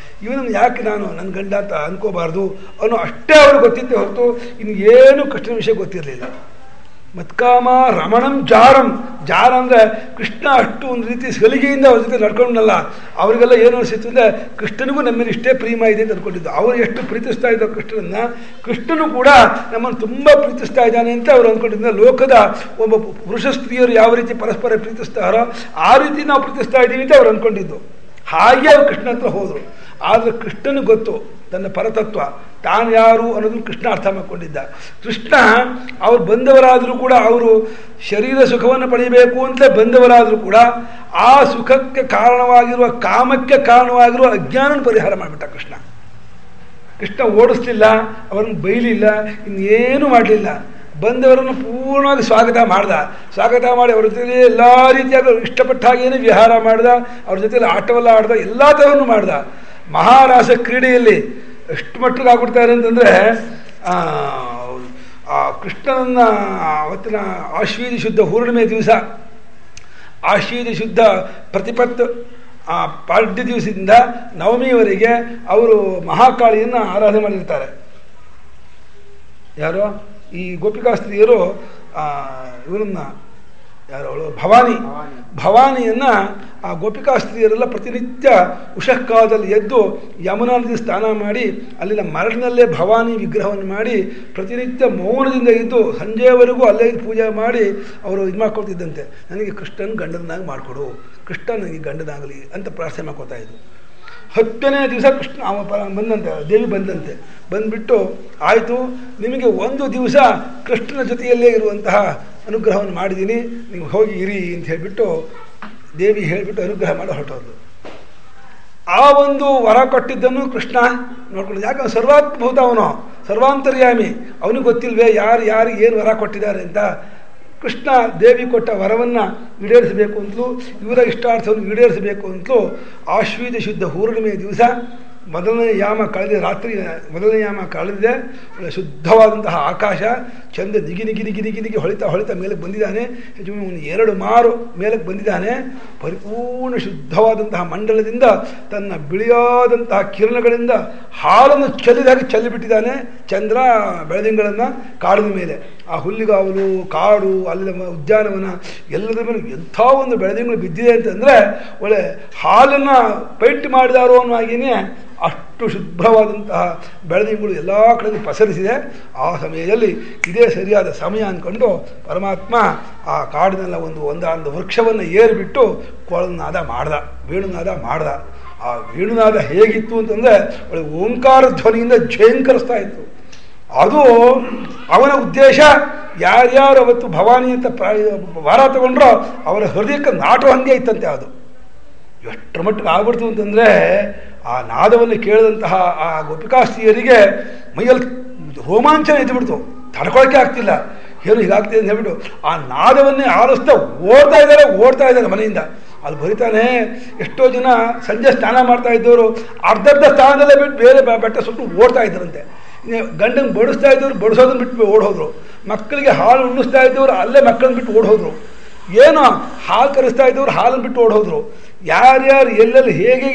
S2: ಇವನನ್ನು ಯಾಕೆ ನಾನು ನನ್ನ ಗಂಡ ಅಂತ ಅನ್ಕೋಬಾರ್ದು ಅನ್ನೋ ಅಷ್ಟೇ ಅವ್ರಿಗೆ ಗೊತ್ತಿದ್ದೆ ಹೊರತು ಇನ್ನೇನು ಕೃಷ್ಣನ ವಿಷಯ ಗೊತ್ತಿರಲಿಲ್ಲ. ಮತ್ಕಾಮ ರಮಣಂ ಜಾರಂ, ಜಾರ ಅಂದರೆ ಕೃಷ್ಣ ಅಷ್ಟು ಒಂದು ರೀತಿ ಸಲಿಗೆಯಿಂದ ಅವ್ರ ಜೊತೆ ನಡ್ಕೊಂಡಲ್ಲ. ಅವರಿಗೆಲ್ಲ ಏನು ಅನಿಸಿತ್ತು ಅಂದರೆ ಕೃಷ್ಣನಿಗೂ ನಮ್ಮಲ್ಲಿ ಇಷ್ಟೇ ಪ್ರೇಮ ಇದೆ ಅಂತ ಅಂದ್ಕೊಂಡಿದ್ದು. ಅವರು ಎಷ್ಟು ಪ್ರೀತಿಸ್ತಾ ಇದ್ದ ಕೃಷ್ಣನನ್ನು, ಕೃಷ್ಣನು ಕೂಡ ನಮ್ಮನ್ನು ತುಂಬ ಪ್ರೀತಿಸ್ತಾ ಇದ್ದಾನೆ ಅಂತ ಅವ್ರು ಅಂದ್ಕೊಂಡಿದ್ದ. ಲೋಕದ ಒಬ್ಬ ಪುರುಷ ಸ್ತ್ರೀಯರು ಯಾವ ರೀತಿ ಪರಸ್ಪರ ಪ್ರೀತಿಸ್ತಾರೋ ಆ ರೀತಿ ನಾವು ಪ್ರೀತಿಸ್ತಾ ಇದ್ದೀವಿ ಅಂತ ಅವ್ರು ಅಂದ್ಕೊಂಡಿದ್ದು. ಹಾಗೆ ಅವ್ರು ಕೃಷ್ಣ ಹತ್ರ ಹೋದರು. ಆದರೆ ಕೃಷ್ಣನಿಗೆ ಗೊತ್ತು ತನ್ನ ಪರತತ್ವ, ತಾನು ಯಾರು ಅನ್ನೋದನ್ನು ಕೃಷ್ಣ ಅರ್ಥ ಮಾಡಿಕೊಂಡಿದ್ದ. ಕೃಷ್ಣ ಅವ್ರು ಬಂದವರಾದರೂ ಕೂಡ, ಅವರು ಶರೀರ ಸುಖವನ್ನು ಪಡೆಯಬೇಕು ಅಂತ ಬಂದವರಾದರೂ ಕೂಡ ಆ ಸುಖಕ್ಕೆ ಕಾರಣವಾಗಿರುವ, ಕಾಮಕ್ಕೆ ಕಾರಣವಾಗಿರುವ ಅಜ್ಞಾನನ ಪರಿಹಾರ ಮಾಡಿಬಿಟ್ಟ ಕೃಷ್ಣ. ಕೃಷ್ಣ ಓಡಿಸ್ಲಿಲ್ಲ, ಅವರನ್ನು ಬೈಲಿಲ್ಲ, ಇನ್ನೇನು ಮಾಡಲಿಲ್ಲ. ಬಂದವರನ್ನು ಪೂರ್ಣವಾಗಿ ಸ್ವಾಗತ ಮಾಡಿ ಅವ್ರ ಜೊತೆಲಿ ಎಲ್ಲ ರೀತಿಯಾದ ಇಷ್ಟಪಟ್ಟ ಹಾಗೇನೆ ವಿಹಾರ ಮಾಡ್ದ, ಅವ್ರ ಜೊತೆಲಿ ಆಟವೆಲ್ಲ ಆಡ್ದ, ಎಲ್ಲ ಥರವನ್ನು ಮಾಡ್ದ. ಮಹಾರಾಸ ಕ್ರೀಡೆಯಲ್ಲಿ ಎಷ್ಟು ಮಟ್ಟಿಗೆ ಆಗ್ಬಿಡ್ತಾರೆ ಅಂತಂದರೆ, ಆ ಕೃಷ್ಣನನ್ನು ಅವತ್ತಿನ ಆಶ್ವೀಜ ಶುದ್ಧ ಪೂರ್ಣಿಮೆ ದಿವಸ, ಆಶ್ವೀಜ ಶುದ್ಧ ಪ್ರತಿಪತ್ತು ಪಾಡ್ಯ ದಿವಸದಿಂದ ನವಮಿಯವರೆಗೆ ಅವರು ಮಹಾಕಾಳಿಯನ್ನು ಆರಾಧನೆ ಮಾಡಿರ್ತಾರೆ. ಯಾರು? ಈ ಗೋಪಿಕಾ ಸ್ತ್ರೀಯರು ಇವರನ್ನು ಯಾರವಳು ಭವಾನಿಯನ್ನ ಆ ಗೋಪಿಕಾ ಸ್ತ್ರೀಯರೆಲ್ಲ ಪ್ರತಿನಿತ್ಯ ಉಷಃಕಾಲದಲ್ಲಿ ಎದ್ದು ಯಮುನಾ ನದಿ ಸ್ನಾನ ಮಾಡಿ ಅಲ್ಲಿನ ಮರಳಿನಲ್ಲೇ ಭವಾನಿ ವಿಗ್ರಹವನ್ನು ಮಾಡಿ ಪ್ರತಿನಿತ್ಯ ಮೌನದಿಂದ ಇದ್ದು ಸಂಜೆಯವರೆಗೂ ಅಲ್ಲೇ ಪೂಜೆ ಮಾಡಿ ಅವರು ಇದು ಮಾಡ್ಕೊಳ್ತಿದ್ದಂತೆ. ನನಗೆ ಕೃಷ್ಣನ ಗಂಡನಾಗಿ ಮಾಡಿಕೊಡು, ಕೃಷ್ಣ ನನಗೆ ಗಂಡನಾಗಲಿ ಅಂತ ಪ್ರಾರ್ಥನೆ ಮಾಡ್ಕೊತಾ ಇದ್ದು. 10ನೇ ದಿವಸ ಕೃಷ್ಣ ಬಂದಂತೆ, ದೇವಿ ಬಂದಂತೆ. ಬಂದ್ಬಿಟ್ಟು ಆಯಿತು, ನಿಮಗೆ ಒಂದು ದಿವಸ ಕೃಷ್ಣನ ಜೊತೆಯಲ್ಲೇ ಇರುವಂತಹ ಅನುಗ್ರಹವನ್ನು ಮಾಡಿದ್ದೀನಿ, ನೀವು ಹೋಗಿ ಇರಿ ಅಂತ ಹೇಳಿಬಿಟ್ಟು ದೇವಿ ಹೇಳಿಬಿಟ್ಟು ಅನುಗ್ರಹ ಮಾಡಿ ಹೊರಟೋದು. ಆ ಒಂದು ವರ ಕೊಟ್ಟಿದ್ದನ್ನು ಕೃಷ್ಣ ನೋಡ್ಕೊಂಡು, ಯಾಕಂದ್ರೆ ಸರ್ವಾತ್ಮಭೂತ ಅವನು, ಸರ್ವಾಂತರ್ಯಾಮಿ, ಅವನಿಗೆ ಗೊತ್ತಿಲ್ವೇ ಯಾರಿಗೆ ಏನು ವರ ಕೊಟ್ಟಿದ್ದಾರೆ ಅಂತ. ಕೃಷ್ಣ ದೇವಿ ಕೊಟ್ಟ ವರವನ್ನು ಈಡೇರಿಸಬೇಕು ಅಂತಲೂ ಇವರ ಇಷ್ಟಾರ್ಥವನ್ನು ಈಡೇರಿಸಬೇಕು ಅಂತಲೂ ಆಶ್ವೀಜ ಶುದ್ಧ ಪೂರ್ಣಿಮೆಯ ದಿವಸ ಮೊದಲನೇ ಯಾಮ ಕಳೆದಿದೆ, ರಾತ್ರಿ ಮೊದಲನೇ ಯಾಮ ಕಳೆದಿದೆ. ಒಳ್ಳೆ ಶುದ್ಧವಾದಂತಹ ಆಕಾಶ ಚಂದ ನಿಗಿ ನಿಗಿ ನಿಗಿ ನಿಗಿ ನಿಗಿ ಹೊಳಿತಾ ಮೇಲಕ್ಕೆ ಬಂದಿದ್ದಾನೆ. ಹೆಚ್ಚು ಒಂದು 2 ಮಾರು ಮೇಲಕ್ಕೆ ಬಂದಿದ್ದಾನೆ. ಪರಿಪೂರ್ಣ ಶುದ್ಧವಾದಂತಹ ಮಂಡಲದಿಂದ ತನ್ನ ಬಿಳಿಯಾದಂತಹ ಕಿರಣಗಳಿಂದ ಹಾಲನ್ನು ಚೆಲ್ಲಿದಾಗಿ ಚೆಲ್ಲಿಬಿಟ್ಟಿದ್ದಾನೆ. ಚಂದ್ರ ಬೆಳದಿಂಗಳನ್ನು ಕಾಡಿನ ಮೇಲೆ, ಆ ಹುಲ್ಲಿಗಾವಲು ಕಾಡು, ಅಲ್ಲಿನ ಉದ್ಯಾನವನ ಎಲ್ಲದರ ಮೇಲೆ ಎಂಥ ಒಂದು ಬೆಳದಿಂಗಳು ಬಿದ್ದಿದೆ ಅಂತಂದರೆ ಒಳ್ಳೆ ಹಾಲನ್ನು ಪೈಂಟ್ ಮಾಡಿದಾರೋ ಅನ್ನೋ ಹಾಗೆಯೇ ಅಷ್ಟು ಶುಭ್ರವಾದಂತಹ ಬೆಳದಿಂಗಳು ಎಲ್ಲ ಕಡೆಗೂ ಪಸರಿಸಿದೆ. ಆ ಸಮಯದಲ್ಲಿ ಇದೇ ಸರಿಯಾದ ಸಮಯ ಅಂದ್ಕೊಂಡು ಪರಮಾತ್ಮ ಆ ಕಾಡಿನೆಲ್ಲ ಒಂದಾದ ವೃಕ್ಷವನ್ನು ಏರಿಬಿಟ್ಟು ಕೊಳನಾದ ಮಾಡ್ದ, ವೇಣುನಾದ ಮಾಡ್ದ. ಆ ವೇಣುನಾದ ಹೇಗಿತ್ತು ಅಂತಂದರೆ ಒಳ್ಳೆ ಓಂಕಾರ ಧ್ವನಿಯಿಂದ ಝೇಂಕರಿಸ್ತಾ ಇತ್ತು. ಅದು ಅವನ ಉದ್ದೇಶ. ಯಾರ್ಯಾರು ಅವತ್ತು ಭವಾನಿ ಅಂತ ವಾರ ತಗೊಂಡ್ರೋ ಅವರ ಹೃದಯಕ್ಕೆ ನಾಟೋ ಹಂಗೆ ಇತ್ತಂತೆ. ಅದು ಎಷ್ಟರ ಮಟ್ಟಿಗೆ ಆಗ್ಬಿಡ್ತು ಅಂತಂದರೆ ಆ ನಾದವನ್ನು ಕೇಳಿದಂತಹ ಆ ಗೋಪಿಕಾಸ್ತ್ರೀಯರಿಗೆ ಮೈಯಲ್ಲಿ ರೋಮಾಂಚನ ಎದ್ದುಬಿಡ್ತು, ತಡ್ಕೊಳಕ್ಕೆ ಆಗ್ತಿಲ್ಲ. ಏನು ಹೀಗಾಗ್ತಿದೆ ಅಂತ ಹೇಳ್ಬಿಟ್ಟು ಆ ನಾದವನ್ನೇ ಆಲಿಸ್ತಾ ಓಡ್ತಾ ಇದ್ದಾರೆ ಮನೆಯಿಂದ. ಅಲ್ಲಿ ಬರೀತಾನೆ, ಎಷ್ಟೋ ಜನ ಸಂಜೆ ಸ್ನಾನ ಮಾಡ್ತಾ ಇದ್ದವರು ಅರ್ಧ ಸ್ಥಾನದಲ್ಲೇ ಬಿಟ್ಟು ಬೇರೆ ಬೆಟ್ಟ ಸುಟ್ಟು ಓಡ್ತಾ ಇದ್ದರಂತೆ. ಗಂಡಂಗೆ ಬಡಿಸ್ತಾ ಇದ್ದವರು ಬಡಿಸೋದನ್ನ ಬಿಟ್ಟು ಓಡೋದ್ರು, ಮಕ್ಕಳಿಗೆ ಹಾಲು ಉಣ್ಣಿಸ್ತಾ ಇದ್ದವರು ಅಲ್ಲೇ ಮಕ್ಕಳನ್ನ ಬಿಟ್ಟು ಓಡೋದ್ರು, ಏನೋ ಹಾಲು ಕರೆಸ್ತಾ ಇದ್ದವರು ಹಾಲನ್ನು ಬಿಟ್ಟು ಓಡೋದ್ರು. ಯಾರ್ಯಾರು ಎಲ್ಲೆಲ್ಲಿ ಹೇಗೆ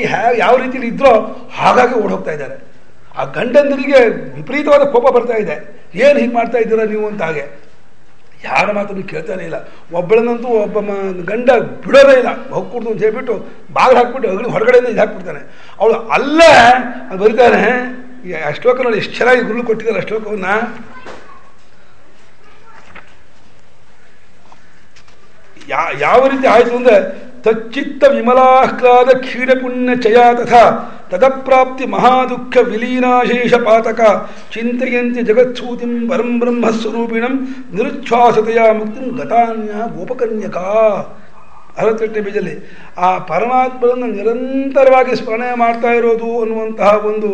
S2: ಯಾವ ರೀತಿಯಲ್ಲಿ ಇದ್ರೋ ಹಾಗಾಗಿ ಓಡೋಗ್ತಾ ಇದ್ದಾರೆ. ಆ ಗಂಡಂದರಿಗೆ ವಿಪರೀತವಾದ ಕೋಪ ಬರ್ತಾ ಇದೆ. ಏನು ಹೀಗೆ ಮಾಡ್ತಾ ಇದ್ದೀರಾ ನೀವು ಅಂತ. ಹಾಗೆ ಯಾರ ಮಾತನ್ನು ಕೇಳ್ತಾನೆ ಇಲ್ಲ. ಒಬ್ಬಳನ್ನಂತೂ ಒಬ್ಬ ಗಂಡ ಬಿಡೋದೇ ಇಲ್ಲ, ಹೋಗ್ಕೊಡ್ದು ಅಂತ ಹೇಳ್ಬಿಟ್ಟು ಬಾಗಿಲು ಹಾಕ್ಬಿಟ್ಟು ಅಗಲಿ ಹೊರಗಡೆಯಿಂದ ಇದು ಹಾಕ್ಬಿಡ್ತಾನೆ. ಅವಳು ಅಲ್ಲೇ ಅದು ಬರೀತಾನೆ. ಆ ಶ್ಲೋಕ ನೋಡಿ ಎಷ್ಟು ಚೆನ್ನಾಗಿ ಗುರುಳು ಕೊಟ್ಟಿದ್ದಾರೆ. ಆ ಶ್ಲೋಕವನ್ನು ಯಾವ ರೀತಿ ಆಯಿತು ಅಂದರೆ, ತಚ್ಚಿತ್ತ ವಿಮಲಾಹ್ಲಾದ ಕ್ಷೀರಪುಣ್ಯ ಚಯಾ ತಥಾ ತದಪ್ರಾಪ್ತಿ ಮಹಾದುಃಖ ವಿಲೀನಾಶೇಷ ಪಾತಕ ಚಿಂತೆಯಂತೆ ಜಗತ್ಸೂತಿಂ ಪರಂ ಬ್ರಹ್ಮಸ್ವರೂಪಿಣಂ ನಿರುಚ್ಛ್ವಾಸತೆಯ ಮುಕ್ತಿಂ ಗತಾನ್ಯ ಗೋಪಕನ್ಯಕ. 68ನೇ ಪೇಜಲ್ಲಿ ಆ ಪರಮಾತ್ಮನನ್ನು ನಿರಂತರವಾಗಿ ಸ್ಮರಣೆ ಮಾಡ್ತಾ ಇರೋದು ಅನ್ನುವಂತಹ ಒಂದು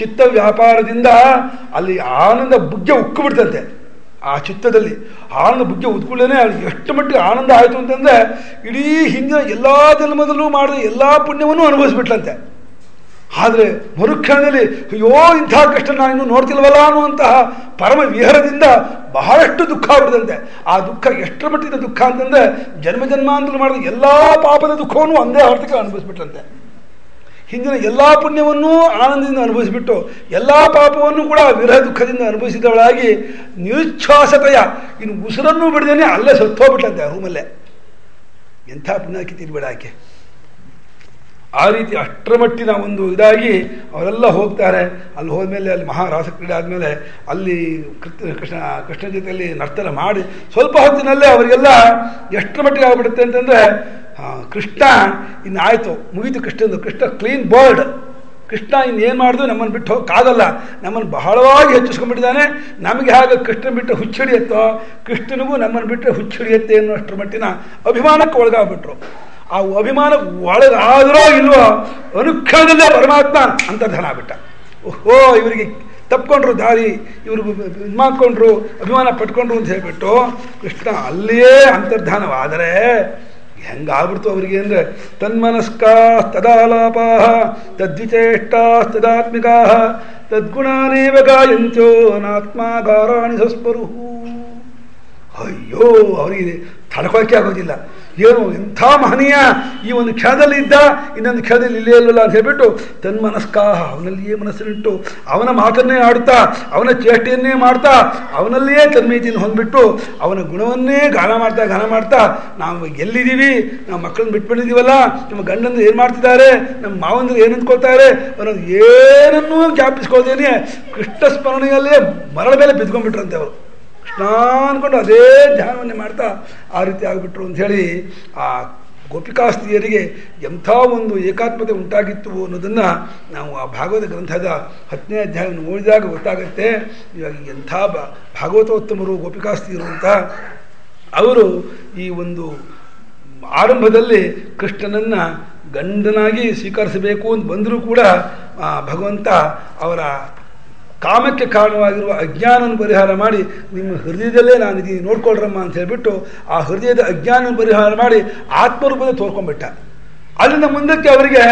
S2: ಚಿತ್ತ ವ್ಯಾಪಾರದಿಂದ ಅಲ್ಲಿ ಆನಂದ ಬುಗ್ಗೆ ಉಕ್ಕು ಬಿಡ್ತಂತೆ. ಆ ಚಿತ್ತದಲ್ಲಿ ಆನಂದ ಬುಗ್ಗೆ ಉದ್ಕೊಳ್ಳೇನೆ ಅಲ್ಲಿ ಎಷ್ಟು ಮಟ್ಟಿಗೆ ಆನಂದ ಆಯಿತು ಅಂತಂದರೆ ಇಡೀ ಹಿಂದಿನ ಎಲ್ಲ ಜನ್ಮದಲ್ಲೂ ಮಾಡಿದ ಎಲ್ಲ ಪುಣ್ಯವನ್ನು ಅನುಭವಿಸ್ಬಿಟ್ಲಂತೆ. ಆದರೆ ಮರುಕ್ಷಣದಲ್ಲಿ ಅಯ್ಯೋ ಇಂಥ ಕಷ್ಟ ನಾನು ಇನ್ನೂ ನೋಡ್ತಿಲ್ವಲ್ಲ ಅನ್ನುವಂತಹ ಪರಮ ವಿಹಾರದಿಂದ ಬಹಳಷ್ಟು ದುಃಖ ಆಗ್ಬಿಡ್ದಂತೆ. ಆ ದುಃಖ ಎಷ್ಟರ ಮಟ್ಟಿನ ದುಃಖ ಅಂತಂದರೆ ಜನ್ಮಾಂತರ ಮಾಡಿದ ಎಲ್ಲ ಪಾಪದ ದುಃಖವನ್ನು ಒಂದೇ ಹೊರತಕ್ಕೆ ಅನುಭವಿಸ್ಬಿಟ್ರಂತೆ. ಹಿಂದಿನ ಎಲ್ಲ ಪುಣ್ಯವನ್ನೂ ಆನಂದದಿಂದ ಅನುಭವಿಸಿಬಿಟ್ಟು ಎಲ್ಲ ಪಾಪವನ್ನು ಕೂಡ ವಿರಹ ದುಃಖದಿಂದ ಅನುಭವಿಸಿದವಳಾಗಿ ನಿರುಚ್ಛ್ವಾಸತೆಯ ಇನ್ನು ಉಸಿರನ್ನೂ ಬಿಡದೇನೆ ಅಲ್ಲೇ ಸತ್ತೋಗ್ಬಿಟ್ಲಂತೆ ರೂಮಲ್ಲೇ. ಎಂಥ ಪುಣ್ಯಕ್ಕೆ ತಿನ್ಬೇಡ ಆಕೆ. ಆ ರೀತಿ ಅಷ್ಟರ ಮಟ್ಟಿನ ಒಂದು ಇದಾಗಿ ಅವರೆಲ್ಲ ಹೋಗ್ತಾರೆ. ಅಲ್ಲಿ ಹೋದ್ಮೇಲೆ ಅಲ್ಲಿ ಮಹಾರಾಸ ಕ್ರೀಡೆ ಆದಮೇಲೆ ಅಲ್ಲಿ ಕೃಷ್ಣ ಜೊತೆಯಲ್ಲಿ ನರ್ತನ ಮಾಡಿ ಸ್ವಲ್ಪ ಹೊತ್ತಿನಲ್ಲೇ ಅವರಿಗೆಲ್ಲ ಎಷ್ಟರ ಮಟ್ಟಿಗೆ ಆಗ್ಬಿಡುತ್ತೆ ಅಂತಂದರೆ, ಕೃಷ್ಣ ಇನ್ನು ಆಯಿತು ಮುಗೀತು, ಕೃಷ್ಣ ಕ್ಲೀನ್ ಬೋರ್ಡ್. ಕೃಷ್ಣ ಇನ್ನೇನು ಮಾಡಿದ್ರು ನಮ್ಮನ್ನು ಬಿಟ್ಟು ಹೋಗೋಕ್ಕಾಗಲ್ಲ, ನಮ್ಮನ್ನು ಬಹಳವಾಗಿ ಹೆಚ್ಚಿಸ್ಕೊಂಡ್ಬಿಟ್ಟಿದ್ದಾನೆ. ನಮಗೆ ಹಾಗೆ ಕೃಷ್ಣನ ಬಿಟ್ಟರೆ ಹುಚ್ಚಿಡಿಯುತ್ತೋ, ಕೃಷ್ಣನಿಗೂ ನಮ್ಮನ್ನು ಬಿಟ್ಟರೆ ಹುಚ್ಚಿಡಿಯುತ್ತೆ ಅನ್ನೋ ಅಷ್ಟರ ಮಟ್ಟಿನ ಅಭಿಮಾನಕ್ಕೆ ಒಳಗಾಗ್ಬಿಟ್ರು. ಆ ಅಭಿಮಾನಕ್ಕೆ ಒಳಗಾದ್ರೋ ಇಲ್ವೋ ಅನುಕ್ಷಣದಲ್ಲೇ ಪರಮಾತ್ಮ ಅಂತರ್ಧಾನ ಆಗ್ಬಿಟ್ಟ. ಓಹೋ ಇವರಿಗೆ ತಪ್ಕೊಂಡ್ರು ದಾರಿ, ಇವ್ರಿಗೆ ಇದು ಮಾಡ್ಕೊಂಡ್ರು, ಅಭಿಮಾನ ಪಟ್ಕೊಂಡ್ರು ಅಂತ ಹೇಳ್ಬಿಟ್ಟು ಕೃಷ್ಣ ಅಲ್ಲಿಯೇ ಅಂತರ್ಧಾನವಾದರೆ ಹೆಂಗಾಗ್ಬಿಡ್ತು ಅವರಿಗೆ ಅಂದರೆ, ತನ್ಮನಸ್ಕಾಸ್ತದಾಲಾಪಾ ತದ್ವಿಚೇಷ್ಟಾಸ್ತದಾತ್ಮಿಕಾ ತದ್ಗುಣಾನೇವ ಗಾಯಂತ್ಯೋ ನಾತ್ಮಾಗಾರಾಣಿ ಸಸ್ಪರು. ಅಯ್ಯೋ ಅವರಿಗೆ ತಡ್ಕೊಳಕ್ಕೆ ಆಗೋದಿಲ್ಲ. ಏನು ಇಂಥ ಮಹನೀಯ ಈ ಒಂದು ಕ್ಷಣದಲ್ಲಿ ಇದ್ದ, ಇನ್ನೊಂದು ಕ್ಷಣದಲ್ಲಿ ಇಲ್ಲೇ ಇಲ್ಲಲ್ಲ ಅಂತ ಹೇಳ್ಬಿಟ್ಟು ತನ್ಮನಸ್ಕಾಹ, ಅವನಲ್ಲಿಯೇ ಮನಸ್ಸನ್ನಿಟ್ಟು ಅವನ ಮಾತನ್ನೇ ಆಡ್ತಾ ಅವನ ಚೇಷ್ಟೆಯನ್ನೇ ಮಾಡ್ತಾ ಅವನಲ್ಲಿಯೇ ತನ್ಮೀತಿಯನ್ನು ಹೊಂದ್ಬಿಟ್ಟು ಅವನ ಗುಣವನ್ನೇ ಗಾನ ಮಾಡ್ತಾ ನಾವು ಎಲ್ಲಿದ್ದೀವಿ, ನಾವು ಮಕ್ಕಳನ್ನ ಬಿಟ್ಬಿಟ್ಟಿದ್ದೀವಲ್ಲ, ನಮ್ಮ ಗಂಡಂದ್ರೆ ಏನು ಮಾಡ್ತಿದ್ದಾರೆ, ನಮ್ಮ ಮಾವಂದ್ರೆ ಏನು ಅಂದ್ಕೊಳ್ತಾರೆ ಅನ್ನೋದು ಏನನ್ನೂ ಜ್ಞಾಪಿಸ್ಕೋದೇನೆ ಕೃಷ್ಣ ಸ್ಮರಣೆಯಲ್ಲೇ ಮರಳ ಮೇಲೆ ಬಿದ್ಕೊಂಡ್ಬಿಟ್ರಂತೆ ಅವರು. ಕೃಷ್ಣ ಅಂದ್ಕೊಂಡು ಅದೇ ಧ್ಯಾನವನ್ನೇ ಮಾಡ್ತಾ ಆ ರೀತಿ ಆಗಿಬಿಟ್ರು ಅಂಥೇಳಿ ಆ ಗೋಪಿಕಾಸ್ತ್ರೀಯರಿಗೆ ಎಂಥ ಒಂದು ಏಕಾತ್ಮತೆ ಉಂಟಾಗಿತ್ತು ಅನ್ನೋದನ್ನು ನಾವು ಆ ಭಾಗವತ ಗ್ರಂಥದ 10ನೇ ಅಧ್ಯಾಯವನ್ನು ಓದಿದಾಗ ಗೊತ್ತಾಗುತ್ತೆ. ಇವಾಗ ಎಂಥ ಭಾಗವತೋತ್ತಮರು ಗೋಪಿಕಾಸ್ತ್ರೀಯರು ಅಂತ. ಅವರು ಈ ಒಂದು ಆರಂಭದಲ್ಲಿ ಕೃಷ್ಣನನ್ನು ಗಂಡನಾಗಿ ಸ್ವೀಕರಿಸಬೇಕು ಅಂತ ಬಂದರೂ ಕೂಡ ಭಗವಂತ ಅವರ ಕಾಮಕ್ಕೆ ಕಾರಣವಾಗಿರುವ ಅಜ್ಞಾನವನ್ನು ಪರಿಹಾರ ಮಾಡಿ ನಿಮ್ಮ ಹೃದಯದಲ್ಲೇ ನಾನು ಇದೀನಿ ನೋಡ್ಕೊಳ್ರಮ್ಮ ಅಂತ ಹೇಳ್ಬಿಟ್ಟು ಆ ಹೃದಯದ ಅಜ್ಞಾನವನ್ನು ಪರಿಹಾರ ಮಾಡಿ ಆತ್ಮರೂಪದಲ್ಲಿ ತೋರ್ಕೊಂಡ್ಬಿಟ್ಟ. ಅಲ್ಲಿಂದ ಮುಂದಕ್ಕೆ ಅವರಿಗೆ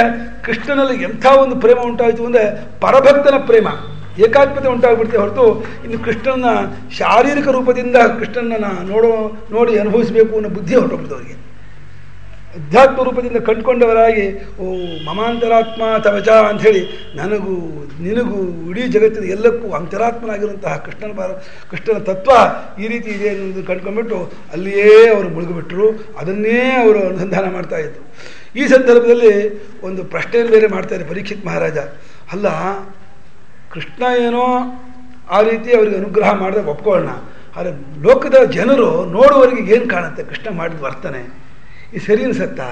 S2: ಕೃಷ್ಣನಲ್ಲಿ ಎಂಥ ಒಂದು ಪ್ರೇಮ ಉಂಟಾಯಿತು ಅಂದರೆ ಪರಭಕ್ತನ ಪ್ರೇಮ, ಏಕಾತ್ಮತೆ ಉಂಟಾಗ್ಬಿಡ್ತೇ ಹೊರತು ಇನ್ನು ಕೃಷ್ಣನ ಶಾರೀರಿಕ ರೂಪದಿಂದ ಕೃಷ್ಣನ ನೋಡಿ ಅನುಭವಿಸಬೇಕು ಅನ್ನೋ ಬುದ್ಧಿ ಹೊರಟೋಗ್ಬಿಡ್ತು ಅವರಿಗೆ. ಅಧ್ಯಾತ್ಮ ರೂಪದಿಂದ ಕಂಡುಕೊಂಡವರಾಗಿ ಓ ಮಮಾಂತರಾತ್ಮ ತವಚ ಅಂಥೇಳಿ ನನಗೂ ನಿನಗೂ ಇಡೀ ಜಗತ್ತಿನ ಎಲ್ಲಕ್ಕೂ ಅಂತರಾತ್ಮನಾಗಿರುವಂತಹ ಕೃಷ್ಣನ ತತ್ವ ಈ ರೀತಿ ಇದೆ ಅನ್ನೋದು ಕಂಡುಕೊಂಡ್ಬಿಟ್ಟು ಅಲ್ಲಿಯೇ ಅವರು ಮುಳುಗಿಬಿಟ್ರು. ಅದನ್ನೇ ಅವರು ಅನುಸಂಧಾನ ಮಾಡ್ತಾ ಇದ್ರು. ಈ ಸಂದರ್ಭದಲ್ಲಿ ಒಂದು ಪ್ರಶ್ನೆಯನ್ನು ಬೇರೆ ಮಾಡ್ತಾರೆ ಪರೀಕ್ಷಿತ್ ಮಹಾರಾಜ. ಅಲ್ಲ, ಕೃಷ್ಣ ಏನೋ ಆ ರೀತಿ ಅವರಿಗೆ ಅನುಗ್ರಹ ಮಾಡಿದ್ರೆ ಒಪ್ಕೊಳ್ಳೋಣ, ಆದರೆ ಲೋಕದ ಜನರು ನೋಡುವವರಿಗೆ ಏನು ಕಾಣುತ್ತೆ ಕೃಷ್ಣ ಮಾಡಿದ ವರ್ತನೆ, ಈ ಸರಿ ಅನ್ಸತ್ತಾ?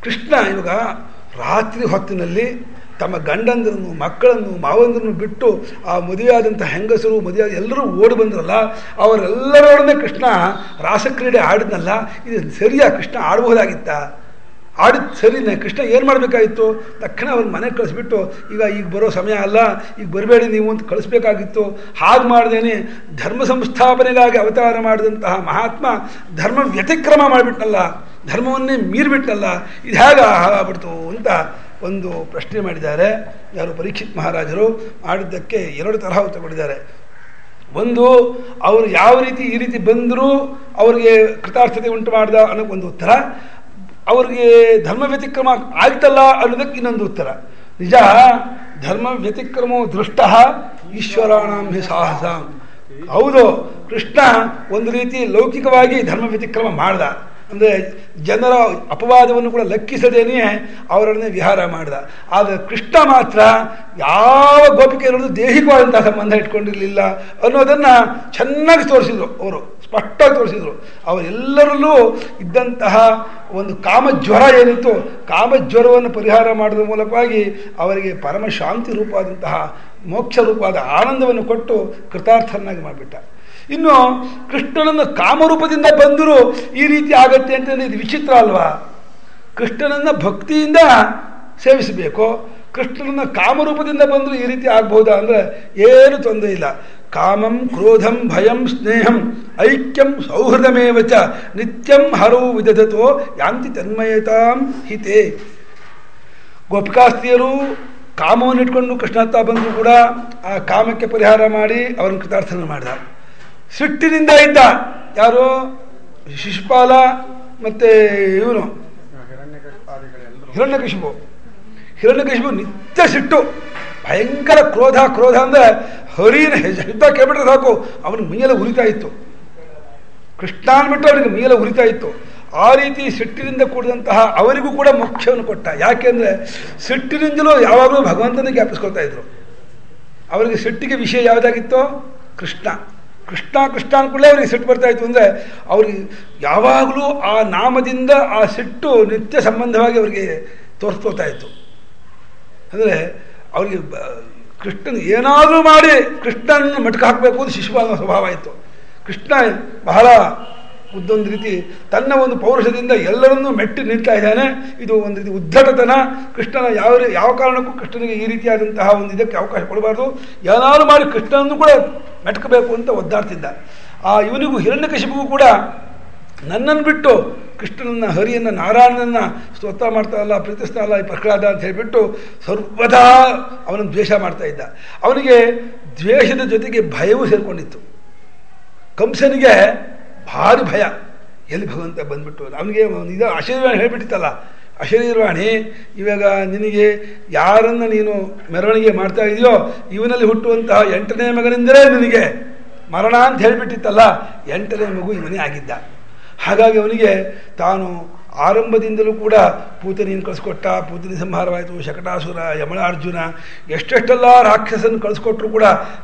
S2: ಕೃಷ್ಣ ಇವಾಗ ರಾತ್ರಿ ಹೊತ್ತಿನಲ್ಲಿ ತಮ್ಮ ಗಂಡಂದ್ರನ್ನು ಮಕ್ಕಳನ್ನು ಮಾವಂದ್ರನ್ನು ಬಿಟ್ಟು ಆ ಮದುವೆಯಾದಂಥ ಹೆಂಗಸರು ಮದುವೆಯಾದ ಎಲ್ಲರೂ ಓಡಿ ಬಂದ್ರಲ್ಲ, ಅವರೆಲ್ಲರೊಡನೆ ಕೃಷ್ಣ ರಾಸಕ್ರೀಡೆ ಆಡಿದ್ನಲ್ಲ, ಇದು ಸರಿಯಾ? ಕೃಷ್ಣ ಆಡಬಹುದಾಗಿತ್ತ? ಆಡಿದ ಸರಿನೇ. ಕೃಷ್ಣ ಏನು ಮಾಡಬೇಕಾಗಿತ್ತು? ತಕ್ಷಣ ಅವ್ರ ಮನೆಗೆ ಕಳಿಸ್ಬಿಟ್ಟು ಈಗ ಬರೋ ಸಮಯ ಅಲ್ಲ, ಈಗ ಬರಬೇಡಿ ನೀವು ಅಂತ ಕಳಿಸ್ಬೇಕಾಗಿತ್ತು. ಹಾಗೆ ಮಾಡ್ದೇನೆ ಧರ್ಮ ಸಂಸ್ಥಾಪನೆಗಾಗಿ ಅವತಾರ ಮಾಡಿದಂತಹ ಮಹಾತ್ಮ ಧರ್ಮ ವ್ಯತಿಕ್ರಮ ಮಾಡಿಬಿಟ್ನಲ್ಲ, ಧರ್ಮವನ್ನೇ ಮೀರಿಬಿಟ್ನಲ್ಲ, ಇದು ಹೇಗೆ ಆಗ್ಬಿಡ್ತು ಅಂತ ಒಂದು ಪ್ರಶ್ನೆ ಮಾಡಿದ್ದಾರೆ ಯಾರು ಪರೀಕ್ಷಿತ್ ಮಹಾರಾಜರು. ಮಾಡಿದ್ದಕ್ಕೆ 2 ತರಹ ತಗೊಂಡಿದ್ದಾರೆ. ಒಂದು, ಅವರು ಯಾವ ರೀತಿ ಈ ರೀತಿ ಬಂದರೂ ಅವರಿಗೆ ಕೃತಾರ್ಥತೆ ಉಂಟು ಮಾಡ್ದ ಅನ್ನೋಕ್ಕೆ ಒಂದು ಉತ್ತರ, ಅವ್ರಿಗೆ ಧರ್ಮ ವ್ಯತಿಕ್ರಮ ಆಗ್ತಲ್ಲ ಅನ್ನೋದಕ್ಕೆ ಇನ್ನೊಂದು ಉತ್ತರ. ನಿಜ, ಧರ್ಮ ವ್ಯತಿಕ್ರಮೋ ದೃಷ್ಟ ಈಶ್ವರಾಣಾಂ ಹಿ ಸಾಹಸ. ಹೌದು, ಕೃಷ್ಣ ಒಂದು ರೀತಿ ಲೌಕಿಕವಾಗಿ ಧರ್ಮ ವ್ಯತಿಕ್ರಮ ಮಾಡ್ದ, ಅಂದರೆ ಜನರ ಅಪವಾದವನ್ನು ಕೂಡ ಲೆಕ್ಕಿಸದೇನೆ ಅವರನ್ನೇ ವಿಹಾರ ಮಾಡ್ದ. ಆದರೆ ಕೃಷ್ಣ ಮಾತ್ರ ಯಾವ ಗೋಪಿಕೆ ಇರೋದು ದೈಹಿಕವಾದಂತಹ ಸಂಬಂಧ ಇಟ್ಕೊಂಡಿರಲಿಲ್ಲ ಅನ್ನೋದನ್ನು ಚೆನ್ನಾಗಿ ತೋರಿಸಿದ್ರು, ಅವರು ಸ್ಪಷ್ಟವಾಗಿ ತೋರಿಸಿದ್ರು. ಅವರೆಲ್ಲರಲ್ಲೂ ಇದ್ದಂತಹ ಒಂದು ಕಾಮಜ್ವರ ಏನಿತ್ತು, ಕಾಮಜ್ವರವನ್ನು ಪರಿಹಾರ ಮಾಡೋದ್ರ ಮೂಲಕವಾಗಿ ಅವರಿಗೆ ಪರಮ ಶಾಂತಿ ರೂಪವಾದಂತಹ ಮೋಕ್ಷ ರೂಪವಾದ ಆನಂದವನ್ನು ಕೊಟ್ಟು ಕೃತಾರ್ಥನಾಗಿ ಮಾಡಿಬಿಟ್ಟ. ಇನ್ನು ಕೃಷ್ಣನನ್ನು ಕಾಮರೂಪದಿಂದ ಬಂದರೂ ಈ ರೀತಿ ಆಗತ್ತೆ ಅಂತಂದರೆ ಇದು ವಿಚಿತ್ರ ಅಲ್ವಾ? ಕೃಷ್ಣನನ್ನು ಭಕ್ತಿಯಿಂದ ಸೇವಿಸಬೇಕು, ಕೃಷ್ಣನನ್ನು ಕಾಮರೂಪದಿಂದ ಬಂದರೂ ಈ ರೀತಿ ಆಗ್ಬಹುದಾ ಅಂದರೆ ಏನು ತೊಂದರೆ ಇಲ್ಲ. ಕಾಮಂ ಕ್ರೋಧಂ ಭಯಂ ಸ್ನೇಹಂ ಐಕ್ಯಂ ಸೌಹೃದಮೇವಚ ನಿತ್ಯಂ ಹರವು ವಿದಧತೋ ಯಾಂತಿ ತನ್ಮಯತಾಂ ಹಿತೆ. ಗೋಪಿಕಾಸ್ತ್ರೀಯರು ಕಾಮವನ್ನು ಇಟ್ಕೊಂಡು ಕೃಷ್ಣತ್ತ ಬಂದರೂ ಕೂಡ ಆ ಕಾಮಕ್ಕೆ ಪರಿಹಾರ ಮಾಡಿ ಅವರನ್ನು ಕೃತಾರ್ಥನ ಮಾಡಿದ. ಸಿಟ್ಟಿನಿಂದ ಇದ್ದ ಯಾರು? ಶಿಶುಪಾಲ ಮತ್ತು ಇವನು ಹಿರಣ್ಯಕಶಿಪು ನಿತ್ಯ ಸಿಟ್ಟು, ಭಯಂಕರ ಕ್ರೋಧ ಅಂದರೆ ಹರಿನ ಹೆಜ್ಜೆ ಕೇಳ್ಬಿಟ್ರೆ ಸಾಕು ಅವನ ಮೈಯೆಲ್ಲ ಉರಿತಾ ಇತ್ತು. ಕೃಷ್ಣ ಅಂದ್ಬಿಟ್ಟು ಅವನಿಗೆ ಮೈಯೆಲ್ಲ ಉರಿತಾ ಇತ್ತು. ಆ ರೀತಿ ಸಿಟ್ಟಿನಿಂದ ಕೂಡಿದಂತಹ ಅವರಿಗೂ ಕೂಡ ಮೋಕ್ಷವನ್ನು ಕೊಟ್ಟ. ಯಾಕೆಂದರೆ ಸಿಟ್ಟಿನಿಂದಲೂ ಯಾವಾಗಲೂ ಭಗವಂತನೇ ಜ್ಞಾಪಿಸ್ಕೊಳ್ತಾ ಇದ್ರು. ಅವರಿಗೆ ಸಿಟ್ಟಿಗೆ ವಿಷಯ ಯಾವುದಾಗಿತ್ತೋ ಕೃಷ್ಣ ಅಂದ್ಕೊಳ್ಳೇ ಅವರಿಗೆ ಸಿಟ್ಟು ಬರ್ತಾ ಇತ್ತು. ಅಂದರೆ ಅವ್ರಿಗೆ ಯಾವಾಗಲೂ ಆ ನಾಮದಿಂದ ಆ ಸಿಟ್ಟು ನಿತ್ಯ ಸಂಬಂಧವಾಗಿ ಅವರಿಗೆ ತೋರಿಸ್ಕೊಳ್ತಾ ಇತ್ತು. ಅಂದರೆ ಅವರಿಗೆ ಕೃಷ್ಣನ ಏನಾದರೂ ಮಾಡಿ ಕೃಷ್ಣನನ್ನು ಮಟ್ಕ ಹಾಕಬೇಕು ಅಂತ ಶಿಶುಪಾಲನ ಸ್ವಭಾವ ಇತ್ತು. ಕೃಷ್ಣ ಬಹಳ ಉದ್ದೊಂದು ರೀತಿ ತನ್ನ ಒಂದು ಪೌರುಷದಿಂದ ಎಲ್ಲರನ್ನೂ ಮೆಟ್ಟಿ ನಿಲ್ತಾ ಇದ್ದಾನೆ. ಇದು ಒಂದು ರೀತಿ ಉದ್ದಟತನ. ಕೃಷ್ಣನ ಯಾವ ಕಾರಣಕ್ಕೂ ಕೃಷ್ಣನಿಗೆ ಈ ರೀತಿಯಾದಂತಹ ಒಂದು ಇದಕ್ಕೆ ಅವಕಾಶ ಕೊಡಬಾರ್ದು. ಏನಾದರೂ ಮಾಡಿ ಕೃಷ್ಣನನ್ನು ಕೂಡ ಮೆಟ್ಕಬೇಕು ಅಂತ ಒದ್ದಾಡ್ತಿದ್ದ. ಇವನಿಗೂ ಹಿರಣ್ಯಕಶಿಪಿಗೂ ಕೂಡ ನನ್ನನ್ನು ಬಿಟ್ಟು ಕೃಷ್ಣನನ್ನು ಹರಿಯನ್ನು ನಾರಾಯಣನನ್ನು ಸ್ತೋತ್ರ ಮಾಡ್ತಾರಲ್ಲ, ಪ್ರೀತಿಸ್ತಾರಲ್ಲ ಈ ಪ್ರಹ್ಲಾದ ಅಂತ ಹೇಳಿಬಿಟ್ಟು ಸರ್ವದಾ ಅವನನ್ನು ದ್ವೇಷ ಮಾಡ್ತಾ ಇದ್ದ. ಅವನಿಗೆ ದ್ವೇಷದ ಜೊತೆಗೆ ಭಯವೂ ಸೇರಿಕೊಂಡಿತ್ತು. ಕಂಸನಿಗೆ ಭಾರಿ ಭಯ. ಎಲ್ಲಿ ಭಗವಂತ ಬಂದ್ಬಿಟ್ಟು ಅವನಿಗೆ ಇದು ಅಶರೀರವಾಣಿ ಹೇಳ್ಬಿಟ್ಟಿತ್ತಲ್ಲ, ಅಶರೀರವಾಣಿ ಇವಾಗ ನಿನಗೆ ಯಾರನ್ನು ನೀನು ಮೆರವಣಿಗೆ ಮಾಡ್ತಾ ಇದೆಯೋ ಇವನಲ್ಲಿ ಹುಟ್ಟುವಂತಹ 8ನೇ ಮಗನಿಂದಲೇ ನಿನಗೆ ಮರಣ ಅಂತ ಹೇಳಿಬಿಟ್ಟಿತ್ತಲ್ಲ, 8ನೇ ಮಗು ಇವನೇ ಆಗಿದ್ದ. ಹಾಗಾಗಿ ಅವನಿಗೆ ತಾನು ಆರಂಭದಿಂದಲೂ ಕೂಡ ಪೂತನಿಯನ್ನು ಕಳಿಸ್ಕೊಟ್ಟ, ಪೂತನಿ ಸಂಹಾರವಾಯಿತು, ಶಕಟಾಸುರ, ಯಮಳಾರ್ಜುನ, ಎಷ್ಟೆಷ್ಟೆಲ್ಲ ರಾಕ್ಷಸನ್ನು ಕಳಿಸ್ಕೊಟ್ರು ಕೂಡ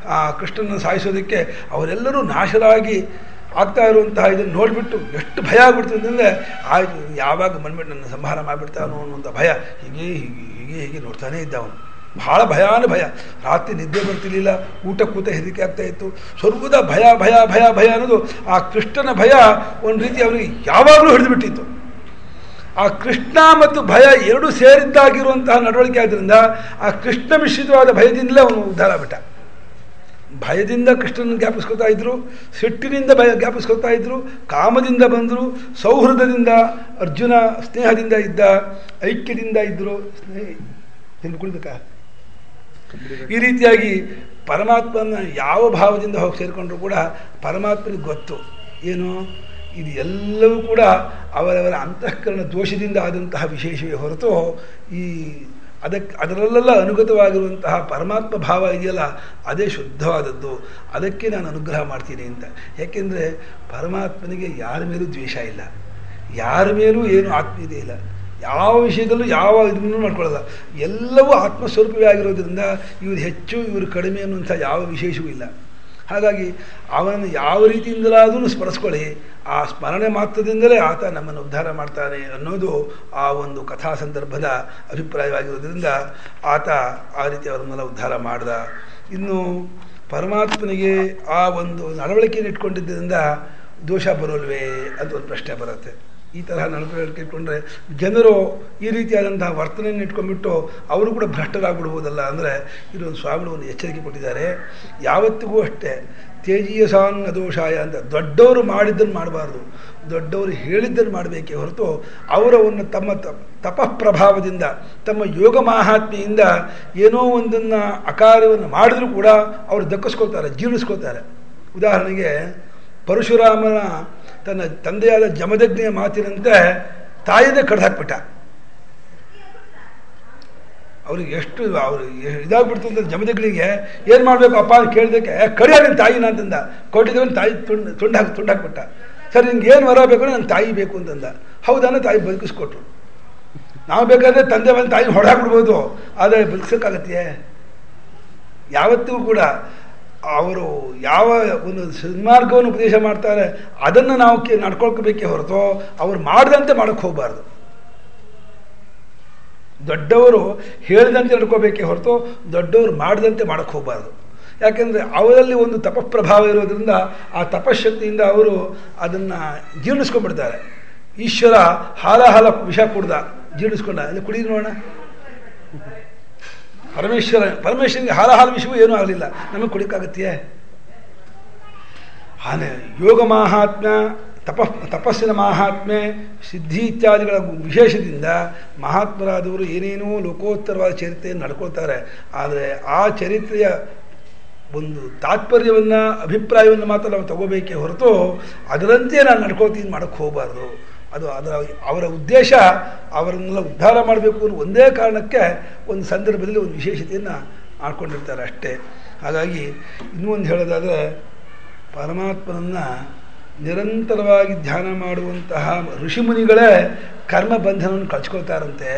S2: ಕೃಷ್ಣನ ಸಾಯಿಸೋದಕ್ಕೆ ಅವರೆಲ್ಲರೂ ನಾಶರಾಗಿ ಆಗ್ತಾ ಇರುವಂತಹ ಇದನ್ನು ನೋಡಿಬಿಟ್ಟು ಎಷ್ಟು ಭಯ ಆಗ್ಬಿಡ್ತು ಅಂತಂದರೆ, ಆಯಿತು ಯಾವಾಗ ಬಂದ್ಬಿಟ್ಟು ನನ್ನ ಸಂಹಾರ ಮಾಡಿಬಿಡ್ತಾನೋ ಅನ್ನುವಂಥ ಭಯ ಹೀಗೆ ಹೀಗೆ ಹೀಗೆ ಹೀಗೆ ನೋಡ್ತಾನೇ ಇದ್ದ ಅವನು. ಭಾಳ ಭಯ, ರಾತ್ರಿ ನಿದ್ದೆ ಬರ್ತಿರ್ಲಿಲ್ಲ, ಊಟ ಕೂತ ಹೆದರಿಕೆ ಆಗ್ತಾ ಇತ್ತು, ಸ್ವರ್ಗದ ಭಯ ಭಯ ಭಯ ಭಯ ಅನ್ನೋದು ಆ ಕೃಷ್ಣನ ಭಯ ಒಂದು ರೀತಿ ಅವನಿಗೆ ಯಾವಾಗಲೂ ಹಿಡಿದುಬಿಟ್ಟಿತ್ತು. ಆ ಕೃಷ್ಣ ಮತ್ತು ಭಯ ಎರಡೂ ಸೇರಿದ್ದಾಗಿರುವಂತಹ ನಡವಳಿಕೆ ಆದ್ದರಿಂದ ಆ ಕೃಷ್ಣ ಮಿಶ್ರಿತವಾದ ಭಯದಿಂದಲೇ ಅವನು ಉದ್ಧಾರ ಬಿಟ್ಟ. ಭಯದಿಂದ ಕೃಷ್ಣನ ಜ್ಞಾಪಿಸ್ಕೊತಾ ಇದ್ರು, ಸಿಟ್ಟಿನಿಂದ ಜ್ಞಾಪಿಸ್ಕೊತಾ ಇದ್ರು, ಕಾಮದಿಂದ ಬಂದರು, ಸೌಹೃದದಿಂದ ಅರ್ಜುನ ಸ್ನೇಹದಿಂದ ಇದ್ದ, ಐಕ್ಯದಿಂದ ಇದ್ದರು. ಕುಳಿಬೇಕಾ ಈ ರೀತಿಯಾಗಿ ಪರಮಾತ್ಮನ ಯಾವ ಭಾವದಿಂದ ಹೋಗಿ ಸೇರಿಕೊಂಡ್ರು ಕೂಡ ಪರಮಾತ್ಮನಿಗೆ ಗೊತ್ತು ಏನು ಇದು ಎಲ್ಲವೂ ಕೂಡ ಅವರವರ ಅಂತಃಕರಣ ದೋಷದಿಂದ ಆದಂತಹ ವಿಶೇಷವೇ ಹೊರತು ಅದರಲ್ಲೆಲ್ಲ ಅನುಗತವಾಗಿರುವಂತಹ ಪರಮಾತ್ಮ ಭಾವ ಇದೆಯಲ್ಲ ಅದೇ ಶುದ್ಧವಾದದ್ದು, ಅದಕ್ಕೆ ನಾನು ಅನುಗ್ರಹ ಮಾಡ್ತೀನಿ ಅಂತ. ಯಾಕೆಂದರೆ ಪರಮಾತ್ಮನಿಗೆ ಯಾರ ಮೇಲೂ ದ್ವೇಷ ಇಲ್ಲ, ಯಾರ ಮೇಲೂ ಏನು ಆತ್ಮೀಯತೆ ಇಲ್ಲ, ಯಾವ ವಿಷಯದಲ್ಲೂ ಯಾವ ಇದನ್ನು ಮಾಡ್ಕೊಳ್ಳಲ್ಲ, ಎಲ್ಲವೂ ಆತ್ಮಸ್ವರೂಪವೇ ಆಗಿರೋದ್ರಿಂದ ಇವರು ಹೆಚ್ಚು ಇವರು ಕಡಿಮೆ ಅನ್ನುವಂಥ ಯಾವ ವಿಶೇಷವೂ ಇಲ್ಲ. ಹಾಗಾಗಿ ಅವನನ್ನು ಯಾವ ರೀತಿಯಿಂದಲಾದರೂ ಸ್ಮರಿಸ್ಕೊಳ್ಳಿ, ಆ ಸ್ಮರಣೆ ಮಾತ್ರದಿಂದಲೇ ಆತ ನಮ್ಮನ್ನು ಉದ್ಧಾರ ಮಾಡ್ತಾನೆ ಅನ್ನೋದು ಆ ಒಂದು ಕಥಾ ಸಂದರ್ಭದ ಅಭಿಪ್ರಾಯವಾಗಿರೋದ್ರಿಂದ ಆತ ಆ ರೀತಿ ಅವರನ್ನೆಲ್ಲ ಉದ್ಧಾರ ಮಾಡ್ದ. ಇನ್ನು ಪರಮಾತ್ಮನಿಗೆ ಆ ಒಂದು ನಡವಳಿಕೆಯನ್ನು ಇಟ್ಕೊಂಡಿದ್ದರಿಂದ ದೋಷ ಬರೋಲ್ವೇ ಅಂತ ಒಂದು ಪ್ರಶ್ನೆ ಬರುತ್ತೆ. ಈ ತರಹ ನಡವಳಿಕೆ ಇಟ್ಕೊಂಡ್ರೆ ಜನರು ಈ ರೀತಿಯಾದಂತಹ ವರ್ತನೆಯನ್ನು ಇಟ್ಕೊಂಡ್ಬಿಟ್ಟು ಅವರು ಕೂಡ ಭ್ರಷ್ಟರಾಗ್ಬಿಡ್ಬೋದಲ್ಲ. ಅಂದರೆ ಇದೊಂದು ಸ್ವಾಮಿಗಳು ಒಂದು ಎಚ್ಚರಿಕೆ ಕೊಟ್ಟಿದ್ದಾರೆ, ಯಾವತ್ತಿಗೂ ಅಷ್ಟೇ ತೇಜೀಯಸಾನ್ನ ದೋಷಾಯ ಅಂತ ದೊಡ್ಡವರು ಮಾಡಿದ್ದನ್ನು ಮಾಡಬಾರ್ದು, ದೊಡ್ಡವರು ಹೇಳಿದ್ದನ್ನು ಮಾಡಬೇಕೇ ಹೊರತು ಅವರ ಒಂದು ತಮ್ಮ ತಪಃಪ್ರಭಾವದಿಂದ ತಮ್ಮ ಯೋಗ ಮಾಹಾತ್ಮೆಯಿಂದ ಏನೋ ಒಂದನ್ನು ಅಕಾರ್ಯವನ್ನು ಮಾಡಿದ್ರೂ ಕೂಡ ಅವರು ದಕ್ಕಿಸ್ಕೊಳ್ತಾರೆ, ಜೀರ್ಣಿಸ್ಕೊಳ್ತಾರೆ. ಉದಾಹರಣೆಗೆ ಪರಶುರಾಮನ ತನ್ನ ತಂದೆಯಾದ ಜಮದಗ್ನಿಯ ಮಾತಿನಂತೆ ತಾಯಿನೇ ಕಡ್ದು ಹಾಕ್ಬಿಟ್ಟ. ಅವ್ರಿಗೆ ಎಷ್ಟು ಇದಾಗ್ಬಿಡ್ತು ಅಂತ ಜಮದಗ್ನಿಗೆ ಏನು ಮಾಡಬೇಕು ಅಪ್ಪ ಅಂತ ಕೇಳಿದಕ್ಕೆ ಕಡಿಯ ನಿನ್ನ ತಾಯಿನ ಅಂತಂದ. ಕೊಟ್ಟಿದ್ದವನು ತಾಯಿ ತುಂಡು ಹಾಕ್ಬಿಟ್ಟ. ಸರಿ ನಿಂಗೆ ಏನು ವರ ಬೇಕು ನನ್ನ ತಾಯಿ ಬೇಕು ಅಂತಂದ. ಹೌದಾನ ತಾಯಿ ಬದುಕಿಸ್ಕೊಟ್ರು. ನಾವು ಬೇಕಾದ್ರೆ ತಂದೆ ಬಂದು ತಾಯಿನ ಹೊಡೆದಾಕ್ಬಿಡ್ಬೋದು, ಆದರೆ ಬದುಕಿಸೋಕ್ಕಾಗತ್ತೆ? ಯಾವತ್ತಿಗೂ ಕೂಡ ಅವರು ಯಾವ ಒಂದು ಸನ್ಮಾರ್ಗವನ್ನು ಉಪದೇಶ ಮಾಡ್ತಾರೆ ಅದನ್ನು ನಾವು ನಡ್ಕೊಳ್ಕೋಬೇಕೇ ಹೊರತು ಅವ್ರು ಮಾಡಿದಂತೆ ಮಾಡೋಕ್ಕೆ ಹೋಗಬಾರ್ದು. ದೊಡ್ಡವರು ಹೇಳಿದಂತೆ ನಡ್ಕೋಬೇಕೇ ಹೊರತು ದೊಡ್ಡವರು ಮಾಡಿದಂತೆ ಮಾಡೋಕ್ಕೆ ಹೋಗಬಾರ್ದು. ಯಾಕೆಂದರೆ ಅವರಲ್ಲಿ ಒಂದು ತಪಃಪ್ರಭಾವ ಇರೋದ್ರಿಂದ ಆ ತಪಶಕ್ತಿಯಿಂದ ಅವರು ಅದನ್ನು ಜೀರ್ಣಿಸ್ಕೊಂಡ್ಬಿಡ್ತಾರೆ. ಈಶ್ವರ ಹಾಲ ವಿಷ ಕುಡ್ದ, ಜೀರ್ಣಿಸ್ಕೊಂಡ, ಅಲ್ಲಿ ಕುಡಿದು ನೋಡೋಣ. ಪರಮೇಶ್ವರನಿಗೆ ಹಾಲ ವಿಷಯವೂ ಏನೂ ಆಗಲಿಲ್ಲ, ನಮಗೆ ಕುಡಿಯೋಕ್ಕಾಗತ್ತೆಯೇ? ಆನೆ ಯೋಗ ಮಾಹಾತ್ಮ್ಯ, ತಪಸ್ಸಿನ ಮಾಹಾತ್ಮ್ಯ, ಸಿದ್ಧಿ ಇತ್ಯಾದಿಗಳ ವಿಶೇಷದಿಂದ ಮಹಾತ್ಮರಾದವರು ಏನೇನೋ ಲೋಕೋತ್ತರವಾದ ಚರಿತ್ರೆಯನ್ನು ನಡ್ಕೊಳ್ತಾರೆ. ಆದರೆ ಆ ಚರಿತ್ರೆಯ ಒಂದು ತಾತ್ಪರ್ಯವನ್ನು ಅಭಿಪ್ರಾಯವನ್ನು ಮಾತ್ರ ನಾವು ತಗೋಬೇಕೇ ಹೊರತು ಅದರಂತೆ ನಾನು ನಡ್ಕೊಳ್ತೀನಿ ಮಾಡೋಕ್ಕೆ ಹೋಗಬಾರ್ದು. ಅದು ಅವರ ಉದ್ದೇಶ ಅವರನ್ನೆಲ್ಲ ಉದ್ಧಾರ ಮಾಡಬೇಕು ಅನ್ನೋ ಒಂದೇ ಕಾರಣಕ್ಕೆ ಒಂದು ಸಂದರ್ಭದಲ್ಲಿ ಒಂದು ವಿಶೇಷತೆಯನ್ನು ಮಾಡ್ಕೊಂಡಿರ್ತಾರೆ ಅಷ್ಟೇ. ಹಾಗಾಗಿ ಇನ್ನೂ ಒಂದು ಹೇಳೋದಾದರೆ ಪರಮಾತ್ಮನನ್ನು ನಿರಂತರವಾಗಿ ಧ್ಯಾನ ಮಾಡುವಂತಹ ಋಷಿಮುನಿಗಳೇ ಕರ್ಮಬಂಧನವನ್ನು ಕಳ್ಚ್ಕೊಳ್ತಾರಂತೆ.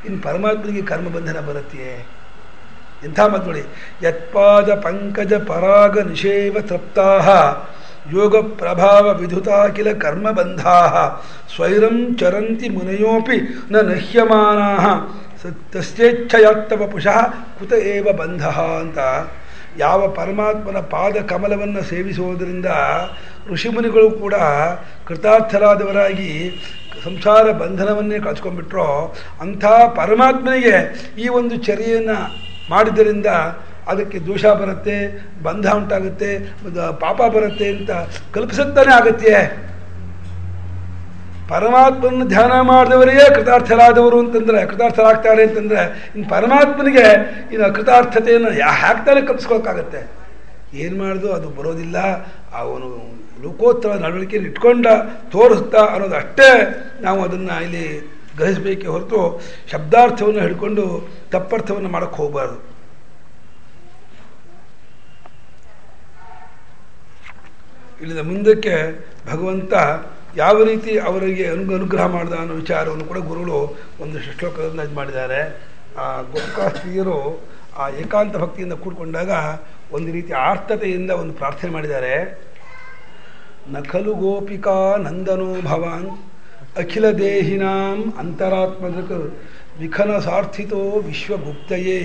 S2: ಇನ್ನು ಪರಮಾತ್ಮನಿಗೆ ಕರ್ಮಬಂಧನ ಬರುತ್ತೆಯೇ? ಎಂಥ ಮಾತು ನೋಡಿ. ಯತ್ಪಾದ ಪಂಕಜ ಪರಾಗ ನಿಷೇವ ತೃಪ್ತಾಹ ಯೋಗ ಪ್ರಭಾವ ವಿಧುತಾ ಕಿಲ ಕರ್ಮಬಂಧಾ ಸ್ವೈರಂ ಚರಂತಿ ಮುನಯೋಪಿ ನ ನಹ್ಯಮಾನಾಃ ತಸ್ಯೇಚ್ಛಯಾತ್ತವ ಪುಷಃ ಕುತ ಏವ ಬಂಧಃ ಅಂತ. ಯಾವ ಪರಮಾತ್ಮನ ಪಾದ ಕಮಲವನ್ನು ಸೇವಿಸುವುದರಿಂದ ಋಷಿಮುನಿಗಳು ಕೂಡ ಕೃತಾರ್ಥರಾದವರಾಗಿ ಸಂಸಾರ ಬಂಧನವನ್ನೇ ಕಳ್ಸ್ಕೊಂಡ್ಬಿಟ್ರೋ ಅಂಥ ಪರಮಾತ್ಮನಿಗೆ ಈ ಒಂದು ಚರ್ಯೆಯನ್ನು ಮಾಡಿದ್ದರಿಂದ ಅದಕ್ಕೆ ದೋಷ ಬರುತ್ತೆ, ಬಂಧ ಉಂಟಾಗುತ್ತೆ, ಪಾಪ ಬರುತ್ತೆ ಅಂತ ಕಲ್ಪಿಸುತ್ತಾನೆ ಆಗತ್ತೆ. ಪರಮಾತ್ಮನ ಧ್ಯಾನ ಮಾಡಿದವರಿಗೆ ಕೃತಾರ್ಥರಾದವರು ಅಂತಂದರೆ ಕೃತಾರ್ಥರಾಗ್ತಾರೆ ಅಂತಂದರೆ ಇನ್ನು ಪರಮಾತ್ಮನಿಗೆ ಇನ್ನು ಕೃತಾರ್ಥತೆಯನ್ನು ಹ್ಯಾಕ್ತಾನೆ ಕಲ್ಪಿಸ್ಕೊಳಕ್ಕಾಗತ್ತೆ? ಏನು ಮಾಡಿದ್ರು ಅದು ಬರೋದಿಲ್ಲ. ಅವನು ಲೋಕೋತ್ತರ ನಡವಳಿಕೆಯನ್ನು ಇಟ್ಕೊಂಡ ತೋರಿಸ್ತಾ ಅನ್ನೋದು ಅಷ್ಟೇ ನಾವು ಅದನ್ನು ಇಲ್ಲಿ ಗ್ರಹಿಸಬೇಕೇ ಹೊರತು ಶಬ್ದಾರ್ಥವನ್ನು ಹಿಡ್ಕೊಂಡು ತಪ್ಪರ್ಥವನ್ನು ಮಾಡೋಕ್ಕೆ ಹೋಗಬಾರ್ದು. ಇಲ್ಲಿಂದ ಮುಂದಕ್ಕೆ ಭಗವಂತ ಯಾವ ರೀತಿ ಅವರಿಗೆ ಅನುಗ್ರಹ ಮಾಡಿದ ಅನ್ನೋ ವಿಚಾರವನ್ನು ಕೂಡ ಗುರುಗಳು ಒಂದಷ್ಟು ಶ್ಲೋಕದಿಂದ ಇದು ಮಾಡಿದ್ದಾರೆ. ಆ ಗೋಪಿಕಾಸ್ತ್ರೀಯರು ಆ ಏಕಾಂತ ಭಕ್ತಿಯಿಂದ ಕೂಡ್ಕೊಂಡಾಗ ಒಂದು ರೀತಿ ಆರ್ತತೆಯಿಂದ ಒಂದು ಪ್ರಾರ್ಥನೆ ಮಾಡಿದ್ದಾರೆ. ನಖಲು ಗೋಪಿಕಾ ನಂದನೋ ಭವಾನ್ ಅಖಿಲ ದೇಹಿನಾಂ ಅಂತರಾತ್ಮದೃಕ್ ವಿಖನ ಸಾರ್ಥಿತೋ ವಿಶ್ವಗುಪ್ತಯೇ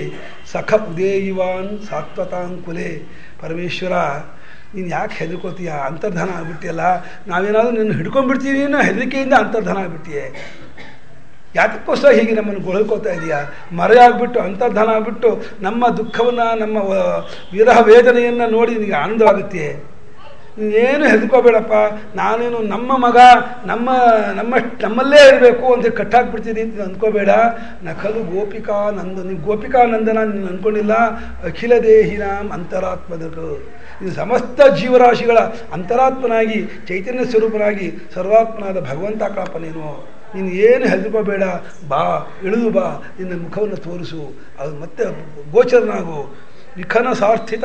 S2: ಸಖ ಉದೇಯಿವಾನ್ ಸಾತ್ವತಾಂಕುಲೆ. ಪರಮೇಶ್ವರ, ನೀನು ಯಾಕೆ ಹೆದರ್ಕೋತೀಯ? ಅಂತರ್ಧಾನ ಆಗ್ಬಿಟ್ಟಿಯಲ್ಲ. ನಾವೇನಾದರೂ ನಿನ್ನ ಹಿಡ್ಕೊಂಡ್ಬಿಡ್ತೀವಿ ಅನ್ನೋ ಹೆದರಿಕೆಯಿಂದ ಅಂತರ್ಧಾನ ಆಗ್ಬಿಟ್ಟಿಯೇ. ಯಾತಕ್ಕೋಸ್ಕರ ಹೀಗೆ ನಮ್ಮನ್ನು ಗೊಳ್ಕೋತಾ ಇದೆಯಾ? ಮರೆಯಾಗ್ಬಿಟ್ಟು ಅಂತರ್ಧಾನ ಆಗಿಬಿಟ್ಟು ನಮ್ಮ ದುಃಖವನ್ನು, ನಮ್ಮ ವಿರಹ ವೇದನೆಯನ್ನು ನೋಡಿ ನಿನಗೆ ಆನಂದವಾಗುತ್ತೆ. ನೀನೇನು ಹೆದರ್ಕೋಬೇಡಪ್ಪ, ನಾನೇನು ನಮ್ಮ ಮಗ, ನಮ್ಮಲ್ಲೇ ಇರಬೇಕು ಅಂತ ಕಟ್ಟಾಕ್ಬಿಡ್ತೀನಿ ಅಂತ ಅಂದ್ಕೋಬೇಡ. ನಖಲು ಗೋಪಿಕಾ ನಂದ, ನೀವು ಗೋಪಿಕಾ ನಂದನ ನೀನು ಅಂದ್ಕೊಂಡಿಲ್ಲ. ಅಖಿಲ ದೇಹಿನಾಂ ಅಂತರಾತ್ಮದಕು, ಇದು ಸಮಸ್ತ ಜೀವರಾಶಿಗಳ ಅಂತರಾತ್ಮನಾಗಿ ಚೈತನ್ಯ ಸ್ವರೂಪನಾಗಿ ಸರ್ವಾತ್ಮನಾದ ಭಗವಂತ ಕಳಪ. ನೀನು ಏನು ಹೆದರ್ಕೋಬೇಡ, ಬಾ, ಇಳಿದು ಬಾ, ನಿನ್ನ ಮುಖವನ್ನು ತೋರಿಸು, ಅದು ಮತ್ತೆ ಗೋಚರನಾಗು. ವಿಖನ ಸಾರ್ಥಿತ,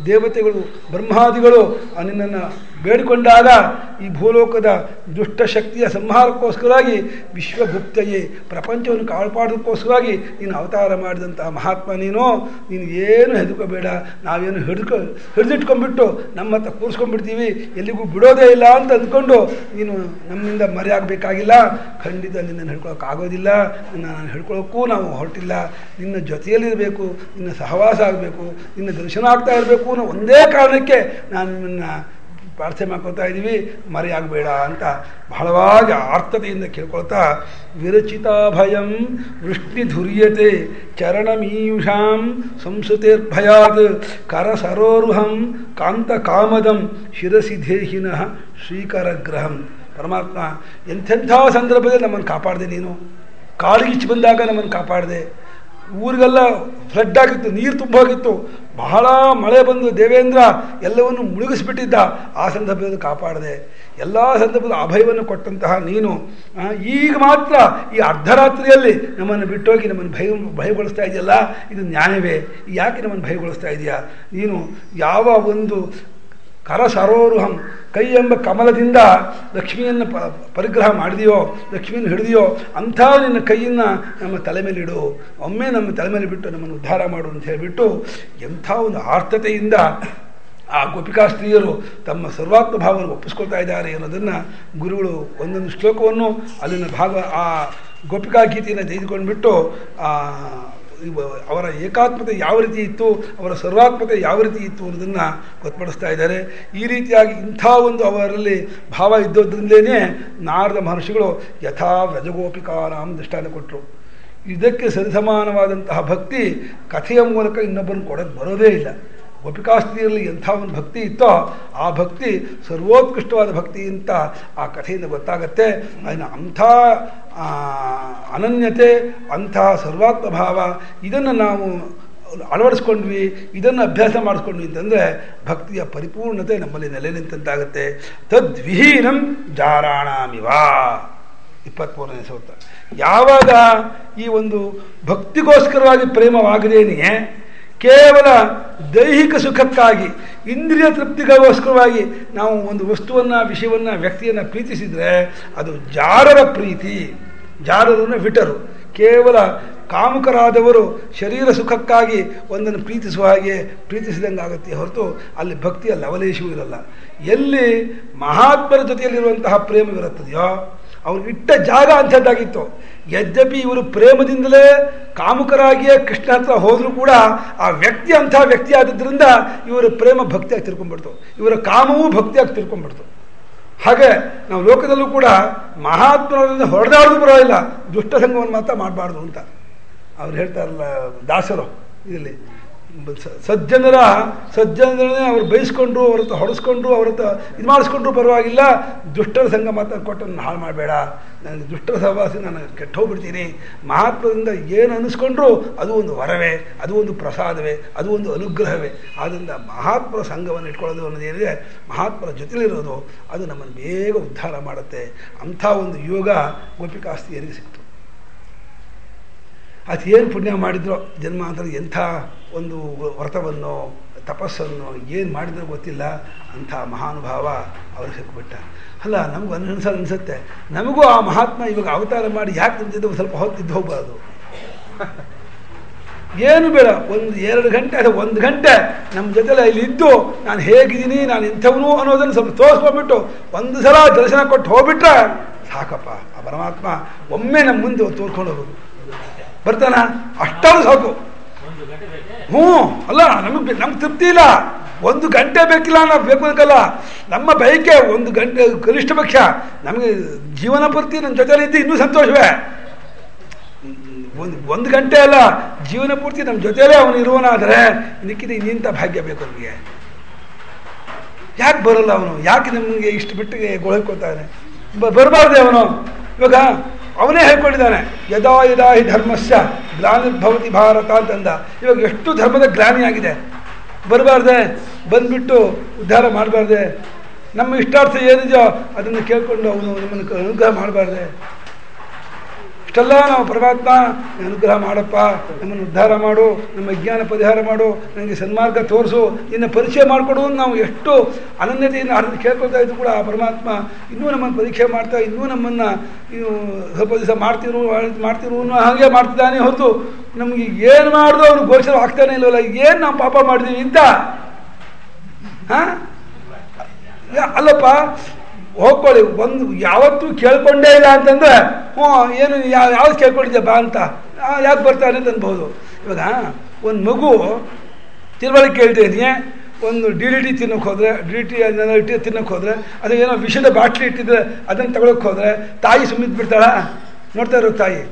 S2: ದೇವತೆಗಳು ಬ್ರಹ್ಮಾದಿಗಳು ನಿನ್ನನ್ನು ಬೇಡಿಕೊಂಡಾಗ ಈ ಭೂಲೋಕದ ದುಷ್ಟಶಕ್ತಿಯ ಸಂಹಾರಕ್ಕೋಸ್ಕರವಾಗಿ ವಿಶ್ವಗುಪ್ತಯೇ, ಪ್ರಪಂಚವನ್ನು ಕಾಪಾಡೋದಕ್ಕೋಸ್ಕರವಾಗಿ ನೀನು ಅವತಾರ ಮಾಡಿದಂತಹ ಮಹಾತ್ಮ ನೀನು ಏನು ಹೆದರ್ಕೋಬೇಡ. ನಾವೇನು ಹಿಡಿದಿಟ್ಕೊಂಡ್ಬಿಟ್ಟು ನಮ್ಮ ಹತ್ರ ಕೂರಿಸ್ಕೊಂಡ್ಬಿಡ್ತೀವಿ, ಎಲ್ಲಿಗೂ ಬಿಡೋದೇ ಇಲ್ಲ ಅಂತ ಅಂದ್ಕೊಂಡು ನೀನು ನಮ್ಮಿಂದ ಮರೆಯಾಗಬೇಕಾಗಿಲ್ಲ. ಖಂಡಿತ ನಿನ್ನನ್ನು ಹಿಡ್ಕೊಳ್ಳೋಕ್ಕಾಗೋದಿಲ್ಲ. ನಾನು ಹಿಡ್ಕೊಳ್ಳೋಕ್ಕೂ ನಾವು ಹೊರಟಿಲ್ಲ. ನಿನ್ನ ಜೊತೆಯಲ್ಲಿರಬೇಕು, ನಿನ್ನ ಸಹವಾಸ ಆಗಬೇಕು, ನಿನ್ನ ದರ್ಶನ ಆಗ್ತಾ ಇರಬೇಕು ಅನ್ನೋ ಒಂದೇ ಕಾರಣಕ್ಕೆ ನಾನು ನಿಮ್ಮನ್ನು ಪ್ರಾರ್ಥನೆ ಮಾಡ್ಕೊಳ್ತಾ ಇದ್ದೀವಿ. ಮರೆಯಾಗಬೇಡ ಅಂತ ಬಹಳವಾಗಿ ಆರ್ತತೆಯಿಂದ ಕೇಳ್ಕೊಳ್ತಾ, ವಿರಚಿತ ಭಯಂ ವೃಷ್ಟಿಧುರ್ಯತೆ ಚರಣಮೀಯುಷಾಂ ಸಂಸುತೇರ್ಭಯಾತ್ ಕರ ಸರೋರುಹಂ ಕಾಂತ ಕಾಮದಂ ಶಿರಸಿ ದೇಹಿನಃ ಶ್ರೀಕರಗ್ರಹಂ. ಪರಮಾತ್ಮ, ಎಂಥೆಂಥ ಸಂದರ್ಭದಲ್ಲಿ ನಮ್ಮನ್ನು ಕಾಪಾಡಿದೆ. ನೀನು ಕಾಡಿಗಿಚ್ಚು ಬಂದಾಗ ನಮ್ಮನ್ನು ಕಾಪಾಡಿದೆ. ಊರಿಗೆಲ್ಲ ಫ್ಲಡ್ ಆಗಿತ್ತು, ನೀರು ತುಂಬೋಗಿತ್ತು, ಬಹಳ ಮಳೆ ಬಂದು ದೇವೇಂದ್ರ ಎಲ್ಲವನ್ನು ಮುಳುಗಿಸ್ಬಿಟ್ಟಿದ್ದ. ಆ ಸಂದರ್ಭದಲ್ಲಿ ಕಾಪಾಡಿದೆ. ಎಲ್ಲ ಸಂದರ್ಭದ ಅಭಯವನ್ನು ಕೊಟ್ಟಂತಹ ನೀನು ಈಗ ಮಾತ್ರ ಈ ಅರ್ಧರಾತ್ರಿಯಲ್ಲಿ ನಮ್ಮನ್ನು ಬಿಟ್ಟೋಗಿ ನಮ್ಮನ್ನು ಭಯಗೊಳಿಸ್ತಾ ಇದೆಯಲ್ಲ, ಇದು ನ್ಯಾಯವೇ? ಯಾಕೆ ನಮ್ಮನ್ನು ಭಯಗೊಳಿಸ್ತಾ ಇದೆಯಾ? ನೀನು ಯಾವ ಒಂದು ಕರ ಸರೋರುಹಂ, ಕೈ ಎಂಬ ಕಮಲದಿಂದ ಲಕ್ಷ್ಮಿಯನ್ನು ಪರಿಗ್ರಹ ಮಾಡಿದೆಯೋ, ಲಕ್ಷ್ಮಿಯನ್ನು ಹಿಡಿದೆಯೋ, ಅಂಥ ನಿನ್ನ ಕೈಯನ್ನು ನಮ್ಮ ತಲೆ ಮೇಲೆ ಇಡು, ಒಮ್ಮೆ ನಮ್ಮ ತಲೆ ಮೇಲೆ ಬಿಟ್ಟು ನಮ್ಮನ್ನು ಉದ್ಧಾರ ಮಾಡು ಅಂತ ಹೇಳಿಬಿಟ್ಟು ಎಂಥ ಒಂದು ಆರ್ತತೆಯಿಂದ ಆ ಗೋಪಿಕಾಸ್ತ್ರೀಯರು ತಮ್ಮ ಸರ್ವಾತ್ಮ ಭಾವವನ್ನು ಒಪ್ಪಿಸ್ಕೊಳ್ತಾ ಇದ್ದಾರೆ ಅನ್ನೋದನ್ನು ಗುರುಗಳು ಒಂದೊಂದು ಶ್ಲೋಕವನ್ನು ಅಲ್ಲಿನ ಭಾಗ ಆ ಗೋಪಿಕಾ ಗೀತೆಯನ್ನು ತೆಗೆದುಕೊಂಡ್ಬಿಟ್ಟು ಅವರ ಏಕಾತ್ಮತೆ ಯಾವ ರೀತಿ ಇತ್ತು, ಅವರ ಸರ್ವಾತ್ಮತೆ ಯಾವ ರೀತಿ ಇತ್ತು ಅನ್ನೋದನ್ನು ಗೊತ್ತುಪಡಿಸ್ತಾ ಇದ್ದಾರೆ. ಈ ರೀತಿಯಾಗಿ ಇಂಥ ಒಂದು ಅವರಲ್ಲಿ ಭಾವ ಇದ್ದೋದ್ರಿಂದಲೇ ನಾರದ ಮಹರ್ಷಿಗಳು ಯಥಾ ವ್ರಜಗೋಪಿಕಾನಾಂ ದೃಷ್ಟಾಂತ ಕೊಟ್ಟರು. ಇದಕ್ಕೆ ಸರಿಸಮಾನವಾದಂತಹ ಭಕ್ತಿ ಕಥೆಯ ಮೂಲಕ ಇನ್ನೊಬ್ಬರನ್ನು ಕೊಡೋಕ್ಕೆ ಬರೋದೇ ಇಲ್ಲ. ಗೋಪಿಕಾಸ್ತ್ರೀಯರಲ್ಲಿ ಎಂಥ ಒಂದು ಭಕ್ತಿ ಇತ್ತೋ ಆ ಭಕ್ತಿ ಸರ್ವೋತ್ಕೃಷ್ಟವಾದ ಭಕ್ತಿ ಅಂತ ಆ ಕಥೆಯಿಂದ ಗೊತ್ತಾಗತ್ತೆ. ಅದನ್ನು ಅಂಥ ಅನನ್ಯತೆ, ಅಂಥ ಸರ್ವಾತ್ಮ ಭಾವ, ಇದನ್ನು ನಾವು ಅಳವಡಿಸ್ಕೊಂಡ್ವಿ, ಇದನ್ನು ಅಭ್ಯಾಸ ಮಾಡಿಸ್ಕೊಂಡ್ವಿ ಅಂತಂದರೆ ಭಕ್ತಿಯ ಪರಿಪೂರ್ಣತೆ ನಮ್ಮಲ್ಲಿ ನೆಲೆ ನಿಂತಂತಾಗುತ್ತೆ. ತದ್ವಿಹೀನಂ ಜಾರಾಣಾಮಿವ. 23ನೇ ಸೂತ್ರ. ಯಾವಾಗ ಈ ಒಂದು ಭಕ್ತಿಗೋಸ್ಕರವಾಗಿ ಪ್ರೇಮವಾಗದೇನೆಯೇ ಕೇವಲ ದೈಹಿಕ ಸುಖಕ್ಕಾಗಿ ಇಂದ್ರಿಯ ತೃಪ್ತಿಗೋಸ್ಕರವಾಗಿ ನಾವು ಒಂದು ವಸ್ತುವನ್ನು, ವಿಷಯವನ್ನು, ವ್ಯಕ್ತಿಯನ್ನು ಪ್ರೀತಿಸಿದರೆ ಅದು ಜಾರರ ಪ್ರೀತಿ. ಜಾರರನ್ನು ವಿಟರು. ಕೇವಲ ಕಾಮುಕರಾದವರು ಶರೀರ ಸುಖಕ್ಕಾಗಿ ಒಂದನ್ನು ಪ್ರೀತಿಸುವ ಹಾಗೆ ಪ್ರೀತಿಸಿದಂಗೆ ಆಗುತ್ತೆ ಹೊರತು ಅಲ್ಲಿ ಭಕ್ತಿಯ ಲವಲೇಶವೂ ಇರಲ್ಲ. ಎಲ್ಲಿ ಮಹಾತ್ಮರ ಜೊತೆಯಲ್ಲಿರುವಂತಹ ಪ್ರೇಮವಿರುತ್ತದೆಯೋ ಅವ್ರು ಇಟ್ಟ ಜಾಗ ಅಂಥದ್ದಾಗಿತ್ತು. ಯದ್ಯಪಿ ಇವರು ಪ್ರೇಮದಿಂದಲೇ ಕಾಮುಕರಾಗಿಯೇ ಕೃಷ್ಣ ಹತ್ರ ಹೋದರೂ ಕೂಡ ಆ ವ್ಯಕ್ತಿ ಅಂಥ ವ್ಯಕ್ತಿ ಆದದ್ರಿಂದ ಇವರ ಪ್ರೇಮ ಭಕ್ತಿಯಾಗಿ ತಿಳ್ಕೊಂಡ್ಬಿಡ್ತು, ಇವರ ಕಾಮವೂ ಭಕ್ತಿಯಾಗಿ ತಿಳ್ಕೊಂಡ್ಬಿಡ್ತು. ಹಾಗೆ ನಾವು ಲೋಕದಲ್ಲೂ ಕೂಡ ಮಹಾತ್ಮರಿಂದ ಹೊಡೆದಾಡೋದು ಬರೋಲ್ಲ, ದುಷ್ಟ ಸಂಘವನ್ನು ಮಾತ್ರ ಮಾಡಬಾರ್ದು ಅಂತ ಅವ್ರು ಹೇಳ್ತಾರಲ್ಲ ದಾಸರು. ಇದರಲ್ಲಿ ಸಜ್ಜನರನ್ನೇ ಅವ್ರು ಬಯಸ್ಕೊಂಡ್ರು, ಅವ್ರ ಹತ್ರ ಹೊಡೆಸ್ಕೊಂಡ್ರು, ಅವ್ರ ಹತ್ರ ಇದು ಮಾಡಿಸ್ಕೊಂಡ್ರು ಪರವಾಗಿಲ್ಲ, ದುಷ್ಟರ ಸಂಘ ಮಾತ್ರ ಕೊಟ್ಟು ಹಾಳು ಮಾಡಬೇಡ. ನನಗೆ ದುಷ್ಟರ ಸಹವಾಸ ನಾನು ಕೆಟ್ಟೋಗ್ಬಿಡ್ತೀನಿ. ಮಹಾತ್ಮದಿಂದ ಏನು ಅನ್ನಿಸ್ಕೊಂಡ್ರೂ ಅದು ಒಂದು ವರವೇ, ಅದು ಒಂದು ಪ್ರಸಾದವೇ, ಅದು ಒಂದು ಅನುಗ್ರಹವೇ. ಆದ್ದರಿಂದ ಮಹಾತ್ಮರ ಸಂಘವನ್ನು ಇಟ್ಕೊಳ್ಳೋದು ಅನ್ನೋದೇನಿದೆ, ಮಹಾತ್ಮರ ಜೊತೆಲಿರೋದು, ಅದು ನಮ್ಮನ್ನು ಬೇಗ ಉದ್ಧಾರ ಮಾಡುತ್ತೆ. ಅಂಥ ಒಂದು ಯೋಗ ಗೋಪಿಕಾಸ್ತ್ರೀಯರಿಗೆ ಸಿಕ್ತು. ಅದೇನು ಪುಣ್ಯ ಮಾಡಿದ್ರೋ ಜನ್ಮಾಂತರ, ಎಂಥ ಒಂದು ವ್ರತವನ್ನು ತಪಸ್ಸನ್ನು ಏನು ಮಾಡಿದ್ರೂ ಗೊತ್ತಿಲ್ಲ, ಅಂಥ ಮಹಾನುಭಾವ ಅವ್ರಿಗೆ ಸಿಕ್ಬಿಟ್ಟ. ಅಲ್ಲ, ನಮಗೂ ಅನಿಸುತ್ತೆ, ನಮಗೂ ಆ ಮಹಾತ್ಮ ಇವಾಗ ಅವತಾರ ಮಾಡಿ ಯಾಕೆ ನಿಂತಿದ್ದು ಸ್ವಲ್ಪ ಹೊತ್ತಿದ್ದು ಹೋಗ್ಬಾರ್ದು. ಏನು ಬೇಡ, 1-2 ಗಂಟೆ ಅಥವಾ 1 ಗಂಟೆ ನಮ್ಮ ಜೊತೆಲಿ ಇಲ್ಲಿ ಇದ್ದು ನಾನು ಹೇಗಿದ್ದೀನಿ, ನಾನು ಇಂಥವನು ಅನ್ನೋದನ್ನು ಸ್ವಲ್ಪ ತೋರಿಸ್ಕೊಂಡ್ಬಿಟ್ಟು ಒಂದು ಸಲ ದರ್ಶನ ಕೊಟ್ಟು ಹೋಗ್ಬಿಟ್ರೆ ಸಾಕಪ್ಪ. ಆ ಪರಮಾತ್ಮ ಒಮ್ಮೆ ನಮ್ಮ ಮುಂದೆ ತೋರ್ಕೊಂಡು ಹೋಗೋದು ಬರ್ತಾನ, ಅಷ್ಟಾದ್ರೂ ಸಾಕು. ಅಲ್ಲ, ನಮಗೆ ತೃಪ್ತಿ ಇಲ್ಲ. 1 ಗಂಟೆ ಬೇಕಿಲ್ಲ, ನಾವು ಬೇಕು ಬೇಕಲ್ಲ. ನಮ್ಮ ಬಯಕೆ 1 ಗಂಟೆ ಕನಿಷ್ಠ ಪಕ್ಷ. ನಮಗೆ ಜೀವನ ಪೂರ್ತಿ ನನ್ನ ಜೊತೆಲಿ ಇದ್ದು ಇನ್ನೂ ಸಂತೋಷವೇ. 1 ಗಂಟೆ ಅಲ್ಲ, ಜೀವನ ಪೂರ್ತಿ ನಮ್ಮ ಜೊತೆಲೇ ಅವನು ಇರುವನಾದರೆ ಇದಕ್ಕಿಂತ ಇನ್ನಿಂಥ ಭಾಗ್ಯ ಬೇಕು ನಮಗೆ. ಯಾಕೆ ಬರಲ್ಲ ಅವನು? ಯಾಕೆ ನಮಗೆ ಇಷ್ಟು ಬಿಟ್ಟಿಗೆ ಗೊಳಕೋತಾನೆ? ಬರಬಾರ್ದೆ ಅವನು. ಇವಾಗ ಅವನೇ ಹೇಳ್ಕೊಂಡಿದ್ದಾನೆ, ಯದಾ ಯದಾ ಹಿ ಧರ್ಮಸ್ಯ ಗ್ಲಾನಿರ್ಭವತಿ ಭಾರತ ಅಂತಂದ. ಇವಾಗ ಎಷ್ಟು ಧರ್ಮದ ಗ್ಲಾನಿಯಾಗಿದೆ. ಬರಬಾರ್ದೆ, ಬಂದ್ಬಿಟ್ಟು ಉದ್ಧಾರ ಮಾಡಬಾರ್ದೆ. ನಮ್ಮ ಇಷ್ಟಾರ್ಥ ಏನಿದೆಯೋ ಅದನ್ನು ಕೇಳ್ಕೊಂಡು ಅವನು ನಮ್ಮನ್ನು ಅನುಗ್ರಹ ಮಾಡಬಾರ್ದೆ. ಇಷ್ಟೆಲ್ಲ ನಾವು ಪರಮಾತ್ಮ ಅನುಗ್ರಹ ಮಾಡಪ್ಪ, ನಮ್ಮನ್ನು ಉದ್ಧಾರ ಮಾಡು, ನಮ್ಮ ಅಜ್ಞಾನ ಪರಿಹಾರ ಮಾಡು, ನನಗೆ ಸನ್ಮಾರ್ಗ ತೋರಿಸು, ನಿನ್ನ ಪರಿಚಯ ಮಾಡಿಕೊಡು. ನಾವು ಎಷ್ಟು ಅನನ್ಯತೆಯಿಂದ ಅದನ್ನು ಕೇಳ್ಕೊಳ್ತಾ ಇದ್ದು ಕೂಡ ಆ ಪರಮಾತ್ಮ ಇನ್ನೂ ನಮ್ಮನ್ನು ಪರೀಕ್ಷೆ ಮಾಡ್ತಾ, ಇನ್ನೂ ನಮ್ಮನ್ನು ಸ್ವಲ್ಪ ದಿವಸ ಮಾಡ್ತಿರು ಹಾಗೆ ಮಾಡ್ತಿದ್ದಾನೆ ಹೊತ್ತು ನಮಗೆ ಏನು ಮಾಡಿದ್ರು ಅವ್ನು ಗೋಚರ ಆಗ್ತಾನೆ ಇಲ್ವಲ್ಲ. ಏನು ನಾವು ಪಾಪ ಮಾಡಿದೀವಿ ಇಂತ. ಅಲ್ಲಪ್ಪ, ಹೋಗ್ಕೊಳ್ಳಿ. ಯಾವತ್ತೂ ಕೇಳ್ಕೊಂಡೇ ಇಲ್ಲ ಅಂತಂದ್ರೆ ಏನು ಯಾವ್ದು ಕೇಳ್ಕೊಂಡಿದ್ದೆ ಬಾ ಅಂತ ಯಾಕೆ ಬರ್ತಾನೆ ಅಂತ ಅನ್ಬೋದು. ಇವಾಗ ಒಂದು ಮಗು ತಿಳುವಳಿಕೆ ಕೇಳ್ತೇನೆ, ಒಂದು DDT ತಿನ್ನೋಕೆ ಹೋದರೆ, DDT ತಿನ್ನೋಕೆ ಹೋದರೆ, ಅದು ಏನೋ ವಿಷದ ಬಾಟ್ಲಿ ಇಟ್ಟಿದ್ರೆ ಅದನ್ನು ತಗೊಳಕ್ಕೆ ಹೋದರೆ ತಾಯಿ ಸುಮ್ಮನೆ ಬಿಡ್ತಾಳ? ನೋಡ್ತಾ ಇರೋ ತಾಯಿ.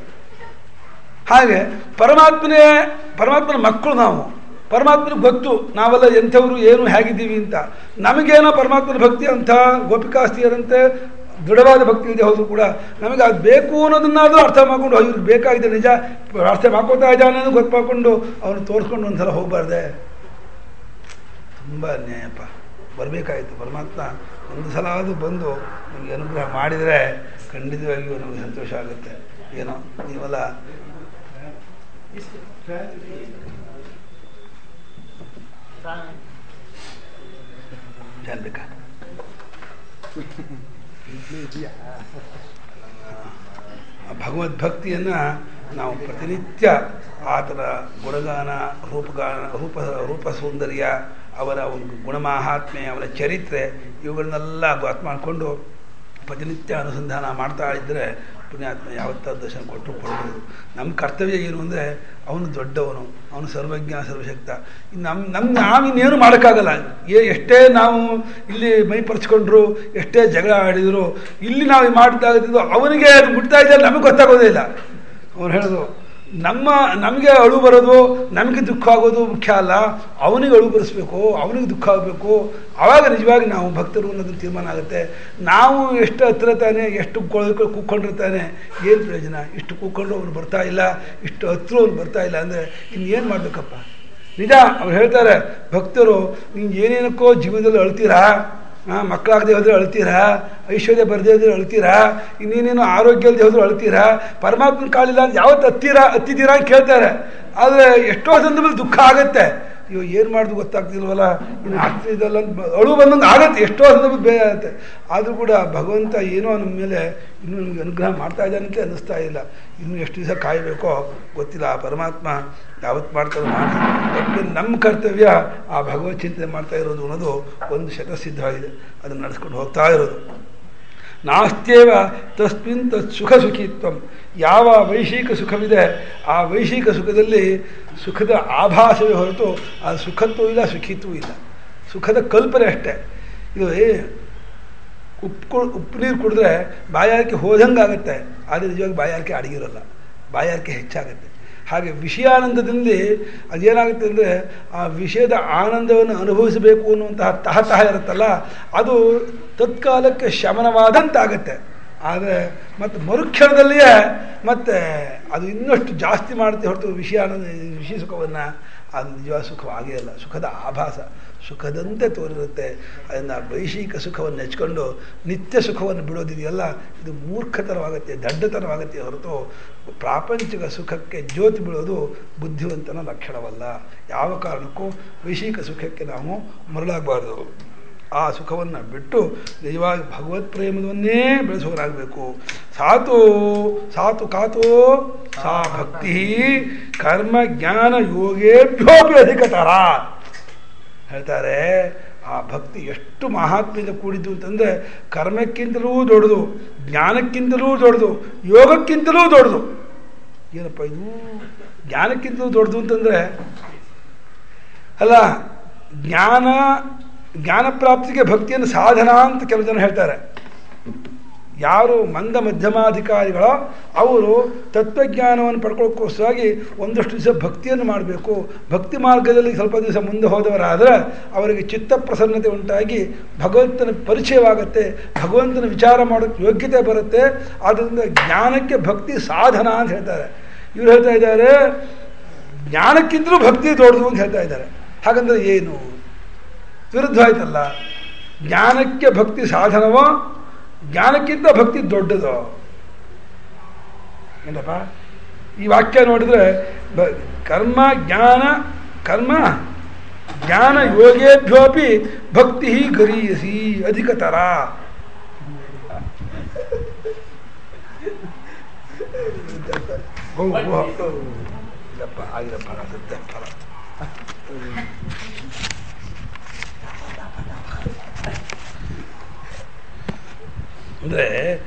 S2: ಹಾಗೆ ಪರಮಾತ್ಮನ ಮಕ್ಕಳು ನಾವು. ಪರಮಾತ್ಮನಿಗೆ ಗೊತ್ತು ನಾವೆಲ್ಲ ಎಂಥವ್ರು, ಏನು ಹೇಗಿದ್ದೀವಿ ಅಂತ. ನಮಗೇನೋ ಪರಮಾತ್ಮನ ಭಕ್ತಿ ಅಂತ ಗೋಪಿಕಾಸ್ತ್ರೀಯರಂತೆ ದೃಢವಾದ ಭಕ್ತಿ ಇದೆ. ಹೌದು ಕೂಡ ನಮಗೆ ಅದು ಬೇಕು ಅನ್ನೋದನ್ನಾದರೂ ಅರ್ಥ ಮಾಡ್ಕೊಂಡು ಇವ್ರಿಗೆ ಬೇಕಾಗಿದೆ ನಿಜ, ಅರ್ಥ ಮಾಡ್ಕೋತಾ ಇದ್ದಾನೆ ಅನ್ನೋದು ಗೊತ್ತು ಮಾಡ್ಕೊಂಡು ಅವನು ತೋರಿಸ್ಕೊಂಡು ಒಂದ್ಸಲ ಹೋಗಬಾರ್ದೆ. ತುಂಬ ಅನ್ಯಾಯಪ್ಪ. ಬರಬೇಕಾಯಿತು ಪರಮಾತ್ಮ ಒಂದು ಸಲ ಆದರೂ ಬಂದು ನಮಗೆ ಅನುಗ್ರಹ ಮಾಡಿದರೆ ಖಂಡಿತವಾಗಿಯೂ ನಮಗೆ ಸಂತೋಷ ಆಗುತ್ತೆ. ಏನೋ ನೀವೆಲ್ಲ ಬೇಕಾ ಭಗವದ್ಭಕ್ತಿಯನ್ನು ನಾವು ಪ್ರತಿನಿತ್ಯ ಆತನ ಗುಣಗಾನ, ರೂಪ ಸೌಂದರ್ಯ, ಅವರ ಒಂದು ಗುಣಮಾಹಾತ್ಮೆ, ಅವರ ಚರಿತ್ರೆ, ಇವುಗಳನ್ನೆಲ್ಲ ಗೊತ್ತು ಮಾಡಿಕೊಂಡು ಪ್ರತಿನಿತ್ಯ ಅನುಸಂಧಾನ ಮಾಡ್ತಾ ಇದ್ದರೆ ಪುಣ್ಯಾತ್ಮ ಯಾವತ್ತಾದ ದರ್ಶನ ಕೊಟ್ಟರು ಕೊಡ್ಬೋದು. ನಮ್ಮ ಕರ್ತವ್ಯ ಏನು ಅಂದರೆ ಅವನು ದೊಡ್ಡವನು, ಅವನು ಸರ್ವಜ್ಞ ಸರ್ವಶಕ್ತ. ನಾವಿನ್ನೇನು ಮಾಡೋಕ್ಕಾಗಲ್ಲ. ಎಷ್ಟೇ ನಾವು ಇಲ್ಲಿ ಮೈ ಪರ್ಚ್ಕೊಂಡ್ರು, ಎಷ್ಟೇ ಜಗಳ ಆಡಿದ್ರು, ಇಲ್ಲಿ ನಾವು ಮಾಡ್ತಾ ಇದ್ದಿದ್ದು ಅವನಿಗೆ ಅದು ಮುಟ್ತಾ ಇದ್ದರೆ ನಮಗೆ ಗೊತ್ತಾಗೋದೇ ಇಲ್ಲ. ಅವ್ರು ಹೇಳೋದು ನಮಗೆ ಅಳು ಬರೋದು, ನಮಗೆ ದುಃಖ ಆಗೋದು ಮುಖ್ಯ ಅಲ್ಲ, ಅವನಿಗೆ ಅಳು ಬರೆಸ್ಬೇಕು, ಅವನಿಗೆ ದುಃಖ ಆಗಬೇಕು. ಆವಾಗ ನಿಜವಾಗಿ ನಾವು ಭಕ್ತರು ಅನ್ನೋದನ್ನು ತೀರ್ಮಾನ ಆಗುತ್ತೆ. ನಾವು ಎಷ್ಟು ಹತ್ತಿರ ತಾನೆ, ಎಷ್ಟು ಕೂತ್ಕೊಂಡಿರ್ತಾನೆ, ಏನು ಪ್ರಯೋಜನ? ಇಷ್ಟು ಕೂತ್ಕೊಂಡು ಅವನು ಬರ್ತಾ ಇಲ್ಲ, ಇಷ್ಟು ಹತ್ತಿರ ಅವನು ಬರ್ತಾ ಇಲ್ಲ ಅಂದರೆ ಇನ್ನೇನು ಮಾಡಬೇಕಪ್ಪ? ನಿಜ ಅವ್ರು ಹೇಳ್ತಾರೆ, ಭಕ್ತರು ನೀವು ಏನೇನಕ್ಕೋ ಜೀವನದಲ್ಲಿ ಅಳ್ತೀರಾ, ಮಕ್ಕಳಾಗದೆ ಹೋದ್ರೆ ಅಳ್ತೀರಾ, ಐಶ್ವರ್ಯ ಬರದೇ ಹೋದ್ರೆ ಅಳ್ತೀರಾ, ಇನ್ನೇನೇನೋ ಆರೋಗ್ಯ ಇಲ್ಲದೆ ಹೋದ್ರೆ ಅಳ್ತೀರಾ, ಪರಮಾತ್ಮನ ಕಾಲಿಲ್ಲ ಅಂತ ಯಾವತ್ತು ಹತ್ತಿದ್ದೀರಾ ಅಂತ ಕೇಳ್ತಾರೆ. ಆದರೆ ಎಷ್ಟೋ ಸಂದರ್ಭದಲ್ಲಿ ದುಃಖ ಆಗತ್ತೆ. ಇವಾಗ ಏನು ಮಾಡೋದು ಗೊತ್ತಾಗ್ತಿಲ್ವಲ್ಲ, ಇನ್ನು ಆಗ್ತಿದ್ದಲ್ಲ ಅಂತ ಅಳು ಬಂದಂಗೆ ಆಗತ್ತೆ, ಎಷ್ಟೋ ಸಂದರ್ಭದಲ್ಲಿ ಬೇರೆ ಆಗುತ್ತೆ. ಆದರೂ ಕೂಡ ಭಗವಂತ ಏನೋ ನಮ್ಮ ಮೇಲೆ ಇನ್ನೂ ನಮಗೆ ಅನುಗ್ರಹ ಮಾಡ್ತಾ ಇದ್ದಾನಂತೆ ಅನ್ನಿಸ್ತಾ ಇಲ್ಲ. ಇನ್ನೂ ಎಷ್ಟು ದಿವಸ ಕಾಯಬೇಕೋ ಗೊತ್ತಿಲ್ಲ. ಆ ಪರಮಾತ್ಮ ಯಾವತ್ತು ಮಾಡ್ತಾರೋ ಮಾಡಿ. ಒಟ್ಟು ನಮ್ಮ ಕರ್ತವ್ಯ ಆ ಭಗವತ್ ಚಿಂತನೆ ಮಾಡ್ತಾ ಇರೋದು ಅನ್ನೋದು ಒಂದು ಶತಸಿದ್ಧವಾಗಿದೆ. ಅದನ್ನು ನಡೆಸ್ಕೊಂಡು ಹೋಗ್ತಾ ಇರೋದು. ನಾಸ್ತ್ಯೇವ ತಸ್ಮಿನ್ ತತ್ ಸುಖ ಸುಖಿತ್ವಂ. ಯಾವ ವೈಷಯಿಕ ಸುಖವಿದೆ ಆ ವೈಷಯಿಕ ಸುಖದಲ್ಲಿ ಸುಖದ ಆಭಾಸವೇ ಹೊರತು ಆ ಸುಖತ್ವೂ ಇಲ್ಲ, ಸುಖಿತ್ವೂ ಇಲ್ಲ. ಸುಖದ ಕಲ್ಪನೆ ಅಷ್ಟೇ. ಇದು ಉಪ್ಪು ನೀರು ಕುಡಿದ್ರೆ ಬಾಯಾರಿಕೆ ಹೋದಂಗೆ ಆಗುತ್ತೆ, ಆದರೆ ನಿಜವಾಗಿ ಬಾಯಾರಿಕೆ ಅಡಗಿರೋಲ್ಲ, ಬಾಯಾರಿಕೆ ಹೆಚ್ಚಾಗುತ್ತೆ. ಹಾಗೆ ವಿಷಯಾನಂದದಲ್ಲಿ ಅದೇನಾಗುತ್ತೆ ಅಂದರೆ ಆ ವಿಷಯದ ಆನಂದವನ್ನು ಅನುಭವಿಸಬೇಕು ಅನ್ನುವಂತಹ ತಹತಃ ಇರುತ್ತಲ್ಲ, ಅದು ತತ್ಕಾಲಕ್ಕೆ ಶಮನವಾದಂತಾಗತ್ತೆ. ಆದರೆ ಮತ್ತು ಮರುಕ್ಷಣದಲ್ಲಿಯೇ ಮತ್ತೆ ಅದು ಇನ್ನಷ್ಟು ಜಾಸ್ತಿ ಮಾಡುತ್ತೆ ಹೊರತು ವಿಷಯ ಸುಖವನ್ನು ಅದು ನಿಜವಾದ ಸುಖವಾಗೇ ಇಲ್ಲ. ಸುಖದ ಆಭಾಸ, ಸುಖದಂತೆ ತೋರಿರುತ್ತೆ. ಅದನ್ನು ವೈಷಯಿಕ ಸುಖವನ್ನು ನೆಚ್ಕೊಂಡು ನಿತ್ಯ ಸುಖವನ್ನು ಬಿಡೋದಿದೆಯಲ್ಲ, ಇದು ಮೂರ್ಖತನವಾಗುತ್ತೆ, ದಡ್ಡತನವಾಗುತ್ತೆ ಹೊರತು ಪ್ರಾಪಂಚಿಕ ಸುಖಕ್ಕೆ ಜ್ಯೋತಿ ಬೀಳೋದು ಬುದ್ಧಿವಂತನ ಲಕ್ಷಣವಲ್ಲ. ಯಾವ ಕಾರಣಕ್ಕೂ ವೈಷಯಿಕ ಸುಖಕ್ಕೆ ನಾವು ಮರಳಾಗಬಾರ್ದು. ಆ ಸುಖವನ್ನು ಬಿಟ್ಟು ನಿಜವಾಗಿ ಭಗವತ್ ಪ್ರೇಮವನ್ನೇ ಬೆಳೆಸೋರಾಗಬೇಕು. ಸಾತು ಸಾತು ಕಾತೋ ಸಾ ಭಕ್ತಿ ಕರ್ಮ ಜ್ಞಾನ ಯೋಗೇಭ್ಯೋಪಿ ಅಧಿಕತರ ಹೇಳ್ತಾರೆ. ಆ ಭಕ್ತಿ ಎಷ್ಟು ಮಹಾತ್ಮ್ಯದ ಕೂಡಿದ್ದು ಅಂತಂದರೆ ಕರ್ಮಕ್ಕಿಂತಲೂ ದೊಡ್ಡದು, ಜ್ಞಾನಕ್ಕಿಂತಲೂ ದೊಡ್ಡದು, ಯೋಗಕ್ಕಿಂತಲೂ ದೊಡ್ಡದು. ಏನಪ್ಪ ಇದು ಜ್ಞಾನಕ್ಕಿಂತಲೂ ದೊಡ್ಡದು ಅಂತಂದರೆ ಅಲ್ಲ, ಜ್ಞಾನ ಪ್ರಾಪ್ತಿಗೆ ಭಕ್ತಿಯನ್ನು ಸಾಧನ ಅಂತ ಕೆಲವು ಜನ ಹೇಳ್ತಾರೆ. ಯಾರು ಮಂದ ಮಧ್ಯಮಾಧಿಕಾರಿಗಳೋ ಅವರು ತತ್ವಜ್ಞಾನವನ್ನು ಪಡ್ಕೊಳ್ಳೋಕ್ಕೋಸ್ಕರವಾಗಿ ಒಂದಷ್ಟು ದಿವಸ ಭಕ್ತಿಯನ್ನು ಮಾಡಬೇಕು. ಭಕ್ತಿ ಮಾರ್ಗದಲ್ಲಿ ಸ್ವಲ್ಪ ದಿವಸ ಮುಂದೆ ಹೋದವರಾದರೆ ಅವರಿಗೆ ಚಿತ್ತ ಪ್ರಸನ್ನತೆ ಉಂಟಾಗಿ ಭಗವಂತನ ಪರಿಚಯವಾಗುತ್ತೆ, ಭಗವಂತನ ವಿಚಾರ ಮಾಡೋಕ್ಕೆ ಯೋಗ್ಯತೆ ಬರುತ್ತೆ. ಆದ್ದರಿಂದ ಜ್ಞಾನಕ್ಕೆ ಭಕ್ತಿ ಸಾಧನ ಅಂತ ಹೇಳ್ತಾರೆ. ಇವರು ಹೇಳ್ತಾ ಇದ್ದಾರೆ ಜ್ಞಾನಕ್ಕಿಂತಲೂ ಭಕ್ತಿ ದೊಡ್ಡದು ಅಂತ ಹೇಳ್ತಾ ಇದ್ದಾರೆ. ಹಾಗಂದ್ರೆ ಏನು? ವಿರುದ್ಧ ಆಯ್ತಲ್ಲ. ಜ್ಞಾನಕ್ಕೆ ಭಕ್ತಿ ಸಾಧನವೋ, ಜ್ಞಾನಕ್ಕಿಂತ ಭಕ್ತಿ ದೊಡ್ಡದೋ? ಏನಪ್ಪ ಈ ವಾಕ್ಯ ನೋಡಿದ್ರೆ ಕರ್ಮ ಜ್ಞಾನ ಯೋಗೇಭ್ಯೋಪಿ ಭಕ್ತಿ ಗರೀಯಸಿ ಅಧಿಕತರ. ಇಲ್ಲಪ್ಪ ಆಗಿರಪ್ಪ ಫಲ ಅಂದರೆ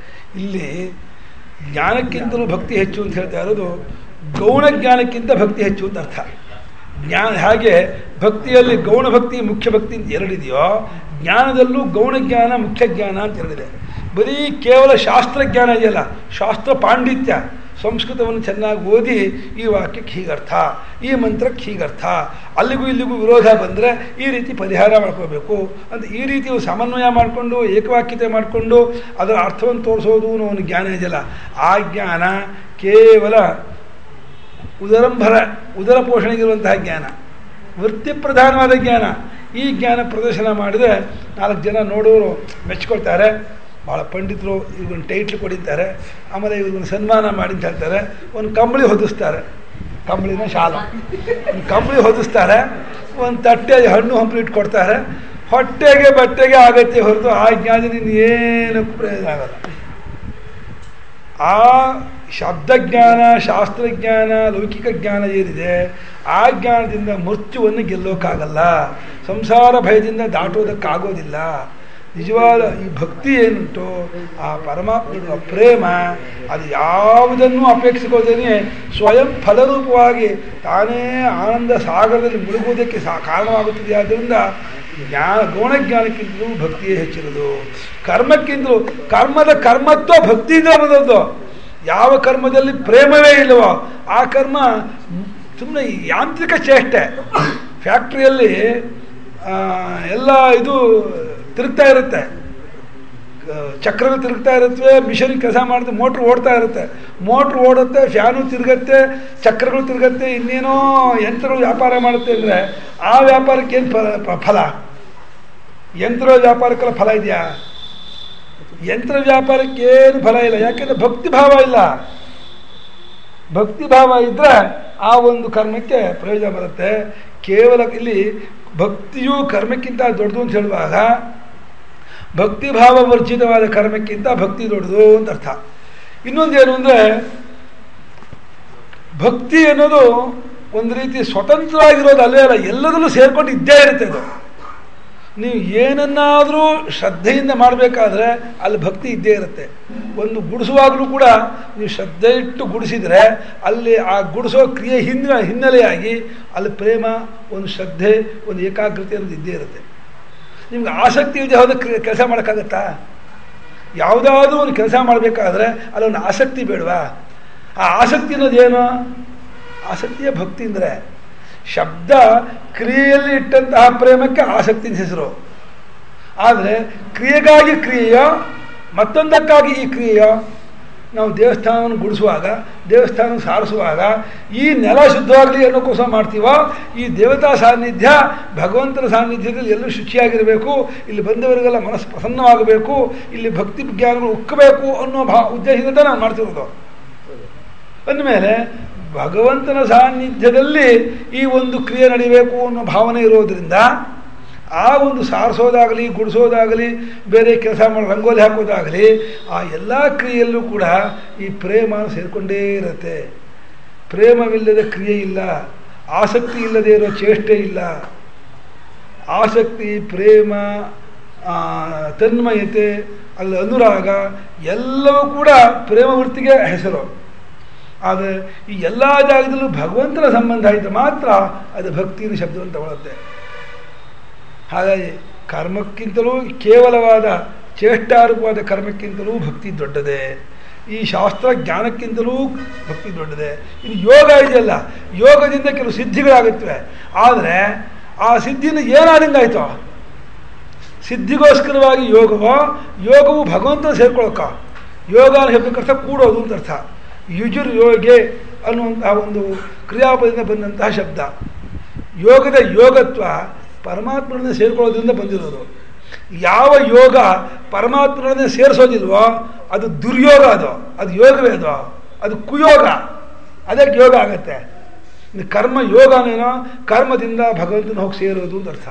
S2: ಇಲ್ಲಿ ಜ್ಞಾನಕ್ಕಿಂತಲೂ ಭಕ್ತಿ ಹೆಚ್ಚು ಅಂತ ಹೇಳ್ತಾ ಇರೋದು ಗೌಣ ಜ್ಞಾನಕ್ಕಿಂತ ಭಕ್ತಿ ಹೆಚ್ಚು ಅಂತ ಅರ್ಥ. ಹಾಗೆ ಭಕ್ತಿಯಲ್ಲಿ ಗೌಣ ಭಕ್ತಿ ಮುಖ್ಯ ಭಕ್ತಿ ಅಂತ ಎರಡಿದೆಯೋ, ಜ್ಞಾನದಲ್ಲೂ ಗೌಣ ಜ್ಞಾನ ಮುಖ್ಯ ಜ್ಞಾನ ಅಂತ ಎರಡಿದೆ. ಬರೀ ಕೇವಲ ಶಾಸ್ತ್ರಜ್ಞಾನ ಇದೆಯಲ್ಲ, ಶಾಸ್ತ್ರ ಪಾಂಡಿತ್ಯ, ಸಂಸ್ಕೃತವನ್ನು ಚೆನ್ನಾಗಿ ಓದಿ ಈ ವಾಕ್ಯಕ್ಕೆ ಹೀಗರ್ಥ, ಈ ಮಂತ್ರಕ್ಕೆ ಹೀಗರ್ಥ, ಅಲ್ಲಿಗೂ ಇಲ್ಲಿಗೂ ವಿರೋಧ ಬಂದರೆ ಈ ರೀತಿ ಪರಿಹಾರ ಮಾಡ್ಕೋಬೇಕು ಅಂತ ಈ ರೀತಿ ಸಮನ್ವಯ ಮಾಡಿಕೊಂಡು ಏಕವಾಕ್ಯತೆ ಮಾಡಿಕೊಂಡು ಅದರ ಅರ್ಥವನ್ನು ತೋರಿಸೋದು ಒಂದು ಜ್ಞಾನ ಇದೆಯಲ್ಲ, ಆ ಜ್ಞಾನ ಕೇವಲ ಉದರ ಪೋಷಣೆಗಿರುವಂತಹ ಜ್ಞಾನ, ವೃತ್ತಿ ಪ್ರಧಾನವಾದ ಜ್ಞಾನ. ಈ ಜ್ಞಾನ ಪ್ರದರ್ಶನ ಮಾಡಿದರೆ 4 ಜನ ನೋಡೋರು ಮೆಚ್ಕೊಳ್ತಾರೆ. ಭಾಳ ಪಂಡಿತರು ಇವ್ರಿಗೊಂದು ಟೈಟ್ಲ್ ಕೊಡಿತಾರೆ, ಆಮೇಲೆ ಇವ್ರಿಗೊಂದು ಸನ್ಮಾನ ಮಾಡಿ ಅಂತ ಹೇಳ್ತಾರೆ. ಒಂದು ಕಂಬಳಿ ಹೊದಿಸ್ತಾರೆ, ಕಂಬಳಿನ ಶಾಲ, ಒಂದು ಕಂಬಳಿ ಹೊದಿಸ್ತಾರೆ, ಒಂದು ತಟ್ಟೆ ಹಣ್ಣು ಹಂಪಲು ಇಟ್ಕೊಡ್ತಾರೆ. ಹೊಟ್ಟೆಗೆ ಬಟ್ಟೆಗೆ ಆಗತ್ತೆ ಹೊರತು ಆ ಜ್ಞಾನದಿಂದ ಏನು ಪ್ರಯೋಜನ ಆಗಲ್ಲ. ಆ ಶಬ್ದಜ್ಞಾನ, ಶಾಸ್ತ್ರಜ್ಞಾನ, ಲೌಕಿಕ ಜ್ಞಾನ ಏನಿದೆ ಆ ಜ್ಞಾನದಿಂದ ಮೃತ್ಯುವನ್ನು ಗೆಲ್ಲೋಕ್ಕಾಗಲ್ಲ, ಸಂಸಾರ ಭಯದಿಂದ ದಾಟೋದಕ್ಕಾಗೋದಿಲ್ಲ. ನಿಜವಾದ ಈ ಭಕ್ತಿ ಏನುಂಟು, ಆ ಪರಮಾತ್ಮನ ಪ್ರೇಮ, ಅದು ಯಾವುದನ್ನು ಅಪೇಕ್ಷಿಸೋದೇನೆ ಸ್ವಯಂ ಫಲರೂಪವಾಗಿ ತಾನೇ ಆನಂದ ಸಾಗರದಲ್ಲಿ ಮುಳುಗುವುದಕ್ಕೆ ಕಾರಣವಾಗುತ್ತದೆ. ಆದ್ದರಿಂದ ಗೌಣಜ್ಞಾನಕ್ಕಿಂತಲೂ ಭಕ್ತಿಯೇ ಹೆಚ್ಚಿರೋದು. ಕರ್ಮಕ್ಕಿಂತಲೂ ಕರ್ಮದ ಕರ್ಮತ್ವ ಭಕ್ತಿಯಿಂದ ಬರೋದು. ಯಾವ ಕರ್ಮದಲ್ಲಿ ಪ್ರೇಮವೇ ಇಲ್ಲವೋ ಆ ಕರ್ಮ ಸುಮ್ಮನೆ ಯಾಂತ್ರಿಕ ಚೇಷ್ಟೆ. ಫ್ಯಾಕ್ಟ್ರಿಯಲ್ಲಿ ಎಲ್ಲ ಇದು ತಿರುಗ್ತಾ ಇರುತ್ತೆ, ಚಕ್ರಗಳು ತಿರುಗ್ತಾ ಇರುತ್ತವೆ, ಮಿಷನ್ ಕೆಲಸ ಮಾಡುತ್ತೆ, ಮೋಟ್ರ್ ಓಡ್ತಾ ಇರುತ್ತೆ, ಮೋಟ್ರ್ ಓಡುತ್ತೆ, ಫ್ಯಾನು ತಿರುಗತ್ತೆ, ಚಕ್ರಗಳು ತಿರುಗತ್ತೆ, ಇನ್ನೇನೋ ಯಂತ್ರಗಳು ವ್ಯಾಪಾರ ಮಾಡುತ್ತೆ. ಅಂದರೆ ಆ ವ್ಯಾಪಾರಕ್ಕೆ ಏನು ಫಲ? ಯಂತ್ರ ವ್ಯಾಪಾರಕ್ಕೆಲ್ಲ ಫಲ ಇದೆಯಾ? ಯಂತ್ರ ವ್ಯಾಪಾರಕ್ಕೆ ಏನು ಫಲ ಇಲ್ಲ. ಯಾಕೆಂದರೆ ಭಕ್ತಿಭಾವ ಇಲ್ಲ. ಭಕ್ತಿಭಾವ ಇದ್ದರೆ ಆ ಒಂದು ಕರ್ಮಕ್ಕೆ ಪ್ರಯೋಜನ ಬರುತ್ತೆ. ಕೇವಲ ಇಲ್ಲಿ ಭಕ್ತಿಯು ಕರ್ಮಕ್ಕಿಂತ ದೊಡ್ಡದು ಅಂತ ಹೇಳುವಾಗ ಭಕ್ತಿಭಾವ ವರ್ಜಿತವಾದ ಕರ್ಮಕ್ಕಿಂತ ಭಕ್ತಿ ದೊಡ್ಡದು ಅಂತ ಅರ್ಥ. ಇನ್ನೊಂದೇನು ಅಂದರೆ ಭಕ್ತಿ ಅನ್ನೋದು ಒಂದು ರೀತಿ ಸ್ವತಂತ್ರವಾಗಿರೋದು ಅಲ್ಲೇ ಅಲ್ಲ, ಎಲ್ಲದರಲ್ಲೂ ಸೇರ್ಕೊಂಡು ಇದ್ದೇ ಇರುತ್ತೆ. ಅದು ನೀವು ಏನನ್ನಾದರೂ ಶ್ರದ್ಧೆಯಿಂದ ಮಾಡಬೇಕಾದ್ರೆ ಅಲ್ಲಿ ಭಕ್ತಿ ಇದ್ದೇ ಇರುತ್ತೆ. ಒಂದು ಗುಡಿಸುವಾಗಲೂ ಕೂಡ ನೀವು ಶ್ರದ್ಧೆ ಇಟ್ಟು ಗುಡಿಸಿದರೆ ಅಲ್ಲಿ ಆ ಗುಡಿಸೋ ಕ್ರಿಯೆ ಹಿನ್ನೆಲೆಯಾಗಿ ಅಲ್ಲಿ ಪ್ರೇಮ, ಒಂದು ಶ್ರದ್ಧೆ, ಒಂದು ಏಕಾಗ್ರತೆ ಅನ್ನೋದು ಇದ್ದೇ ಇರುತ್ತೆ. ನಿಮ್ಗೆ ಆಸಕ್ತಿ ಇಲ್ಲದೆ ಹೋದ ಕೆಲಸ ಮಾಡೋಕ್ಕಾಗತ್ತಾ? ಯಾವುದಾದ್ರೂ ಒಂದು ಕೆಲಸ ಮಾಡಬೇಕಾದ್ರೆ ಅಲ್ಲೊಂದು ಆಸಕ್ತಿ ಬೇಡವಾ? ಆ ಆಸಕ್ತಿ ಅನ್ನೋದೇನು? ಆಸಕ್ತಿಯ ಭಕ್ತಿ ಅಂದರೆ ಶಬ್ದ ಕ್ರಿಯೆಯಲ್ಲಿ ಇಟ್ಟಂತಹ ಪ್ರೇಮಕ್ಕೆ ಆಸಕ್ತಿ ಹೆಸರು. ಆದರೆ ಕ್ರಿಯೆಗಾಗಿ ಕ್ರಿಯೆಯೋ ಮತ್ತೊಂದಕ್ಕಾಗಿ ಈ ಕ್ರಿಯೆಯೋ ನಾವು ದೇವಸ್ಥಾನವನ್ನು ಗುಡಿಸುವಾಗ ದೇವಸ್ಥಾನ ಸಾರಿಸುವಾಗ ಈ ನೆಲ ಶುದ್ಧವಾಗಲಿ ಅನ್ನೋಕ್ಕೋಸ್ಕರ ಮಾಡ್ತೀವೋ ಈ ದೇವತಾ ಸಾನ್ನಿಧ್ಯ ಭಗವಂತನ ಸಾನ್ನಿಧ್ಯದಲ್ಲಿ ಎಲ್ಲರೂ ಶುಚಿಯಾಗಿರಬೇಕು, ಇಲ್ಲಿ ಬಂದವರಿಗೆಲ್ಲ ಮನಸ್ಸು ಪ್ರಸನ್ನವಾಗಬೇಕು, ಇಲ್ಲಿ ಭಕ್ತಿ ಜ್ಞಾನಗಳು ಉಕ್ಕಬೇಕು ಅನ್ನೋ ಉದ್ದೇಶದಿಂದ ನಾವು ಮಾಡ್ತಿರೋದು. ಅಂದಮೇಲೆ ಭಗವಂತನ ಸಾನ್ನಿಧ್ಯದಲ್ಲಿ ಈ ಒಂದು ಕ್ರಿಯೆ ನಡೀಬೇಕು ಅನ್ನೋ ಭಾವನೆ ಇರೋದರಿಂದ ಆ ಒಂದು ಸಾರಿಸೋದಾಗಲಿ ಗುಡಿಸೋದಾಗಲಿ ಬೇರೆ ಕೆಲಸ ಮಾಡಿ ರಂಗೋಲಿ ಹಾಕೋದಾಗಲಿ ಆ ಎಲ್ಲ ಕ್ರಿಯೆಯಲ್ಲೂ ಕೂಡ ಈ ಪ್ರೇಮ ಸೇರಿಕೊಂಡೇ ಇರುತ್ತೆ. ಪ್ರೇಮವಿಲ್ಲದ ಕ್ರಿಯೆ ಇಲ್ಲ, ಆಸಕ್ತಿ ಇಲ್ಲದೆ ಇರೋ ಚೇಷ್ಟೆ ಇಲ್ಲ. ಆಸಕ್ತಿ, ಪ್ರೇಮ, ತನ್ಮಯತೆ, ಅಲ್ಲಿ ಅನುರಾಗ ಎಲ್ಲವೂ ಕೂಡ ಪ್ರೇಮ ವೃತ್ತಿಗೆ ಹೆಸರು. ಆದರೆ ಈ ಎಲ್ಲ ಜಾಗದಲ್ಲೂ ಭಗವಂತನ ಸಂಬಂಧ ಇದ್ದರೆ ಮಾತ್ರ ಅದು ಭಕ್ತಿಯ ಶಬ್ದವನ್ನು ತಗೊಳ್ಳುತ್ತೆ. ಹಾಗಾಗಿ ಕರ್ಮಕ್ಕಿಂತಲೂ ಕೇವಲವಾದ ಚೇಷ್ಟಾರೂಪವಾದ ಕರ್ಮಕ್ಕಿಂತಲೂ ಭಕ್ತಿ ದೊಡ್ಡದೆ, ಈ ಶಾಸ್ತ್ರ ಜ್ಞಾನಕ್ಕಿಂತಲೂ ಭಕ್ತಿ ದೊಡ್ಡದೆ. ಇನ್ನು ಯೋಗ ಇದೆಯಲ್ಲ, ಯೋಗದಿಂದ ಕೆಲವು ಸಿದ್ಧಿಗಳಾಗುತ್ತವೆ. ಆದರೆ ಆ ಸಿದ್ಧಿಯಿಂದ ಏನಾದಂಗಾಯ್ತು? ಸಿದ್ಧಿಗೋಸ್ಕರವಾಗಿ ಯೋಗವು ಭಗವಂತನ ಸೇರ್ಕೊಳಕ. ಯೋಗ ಅನ್ನೋ ಶಬ್ದಕ್ಕರ್ಥ ಕೂಡೋದು ಅಂತ ಅರ್ಥ. ಯುಜುರ್ ಯೋಗೆ ಅನ್ನುವಂತಹ ಒಂದು ಕ್ರಿಯಾಪದದಿಂದ ಬಂದಂತಹ ಶಬ್ದ. ಯೋಗದ ಯೋಗತ್ವ ಪರಮಾತ್ಮನನ್ನೇ ಸೇರ್ಕೊಳ್ಳೋದ್ರಿಂದ ಬಂದಿರೋದು. ಯಾವ ಯೋಗ ಪರಮಾತ್ಮನನ್ನೇ ಸೇರಿಸೋದಿಲ್ವೋ ಅದು ದುರ್ಯೋಗ, ಅದು ಯೋಗವೇ, ಅದು ಕುಯೋಗ. ಅದಕ್ಕೆ ಯೋಗ ಆಗತ್ತೆ. ಕರ್ಮ ಯೋಗ ಅಂದ್ರೇನೋ ಕರ್ಮದಿಂದ ಭಗವಂತನ ಹೋಗಿ ಸೇರೋದು ಅಂತ ಅರ್ಥ.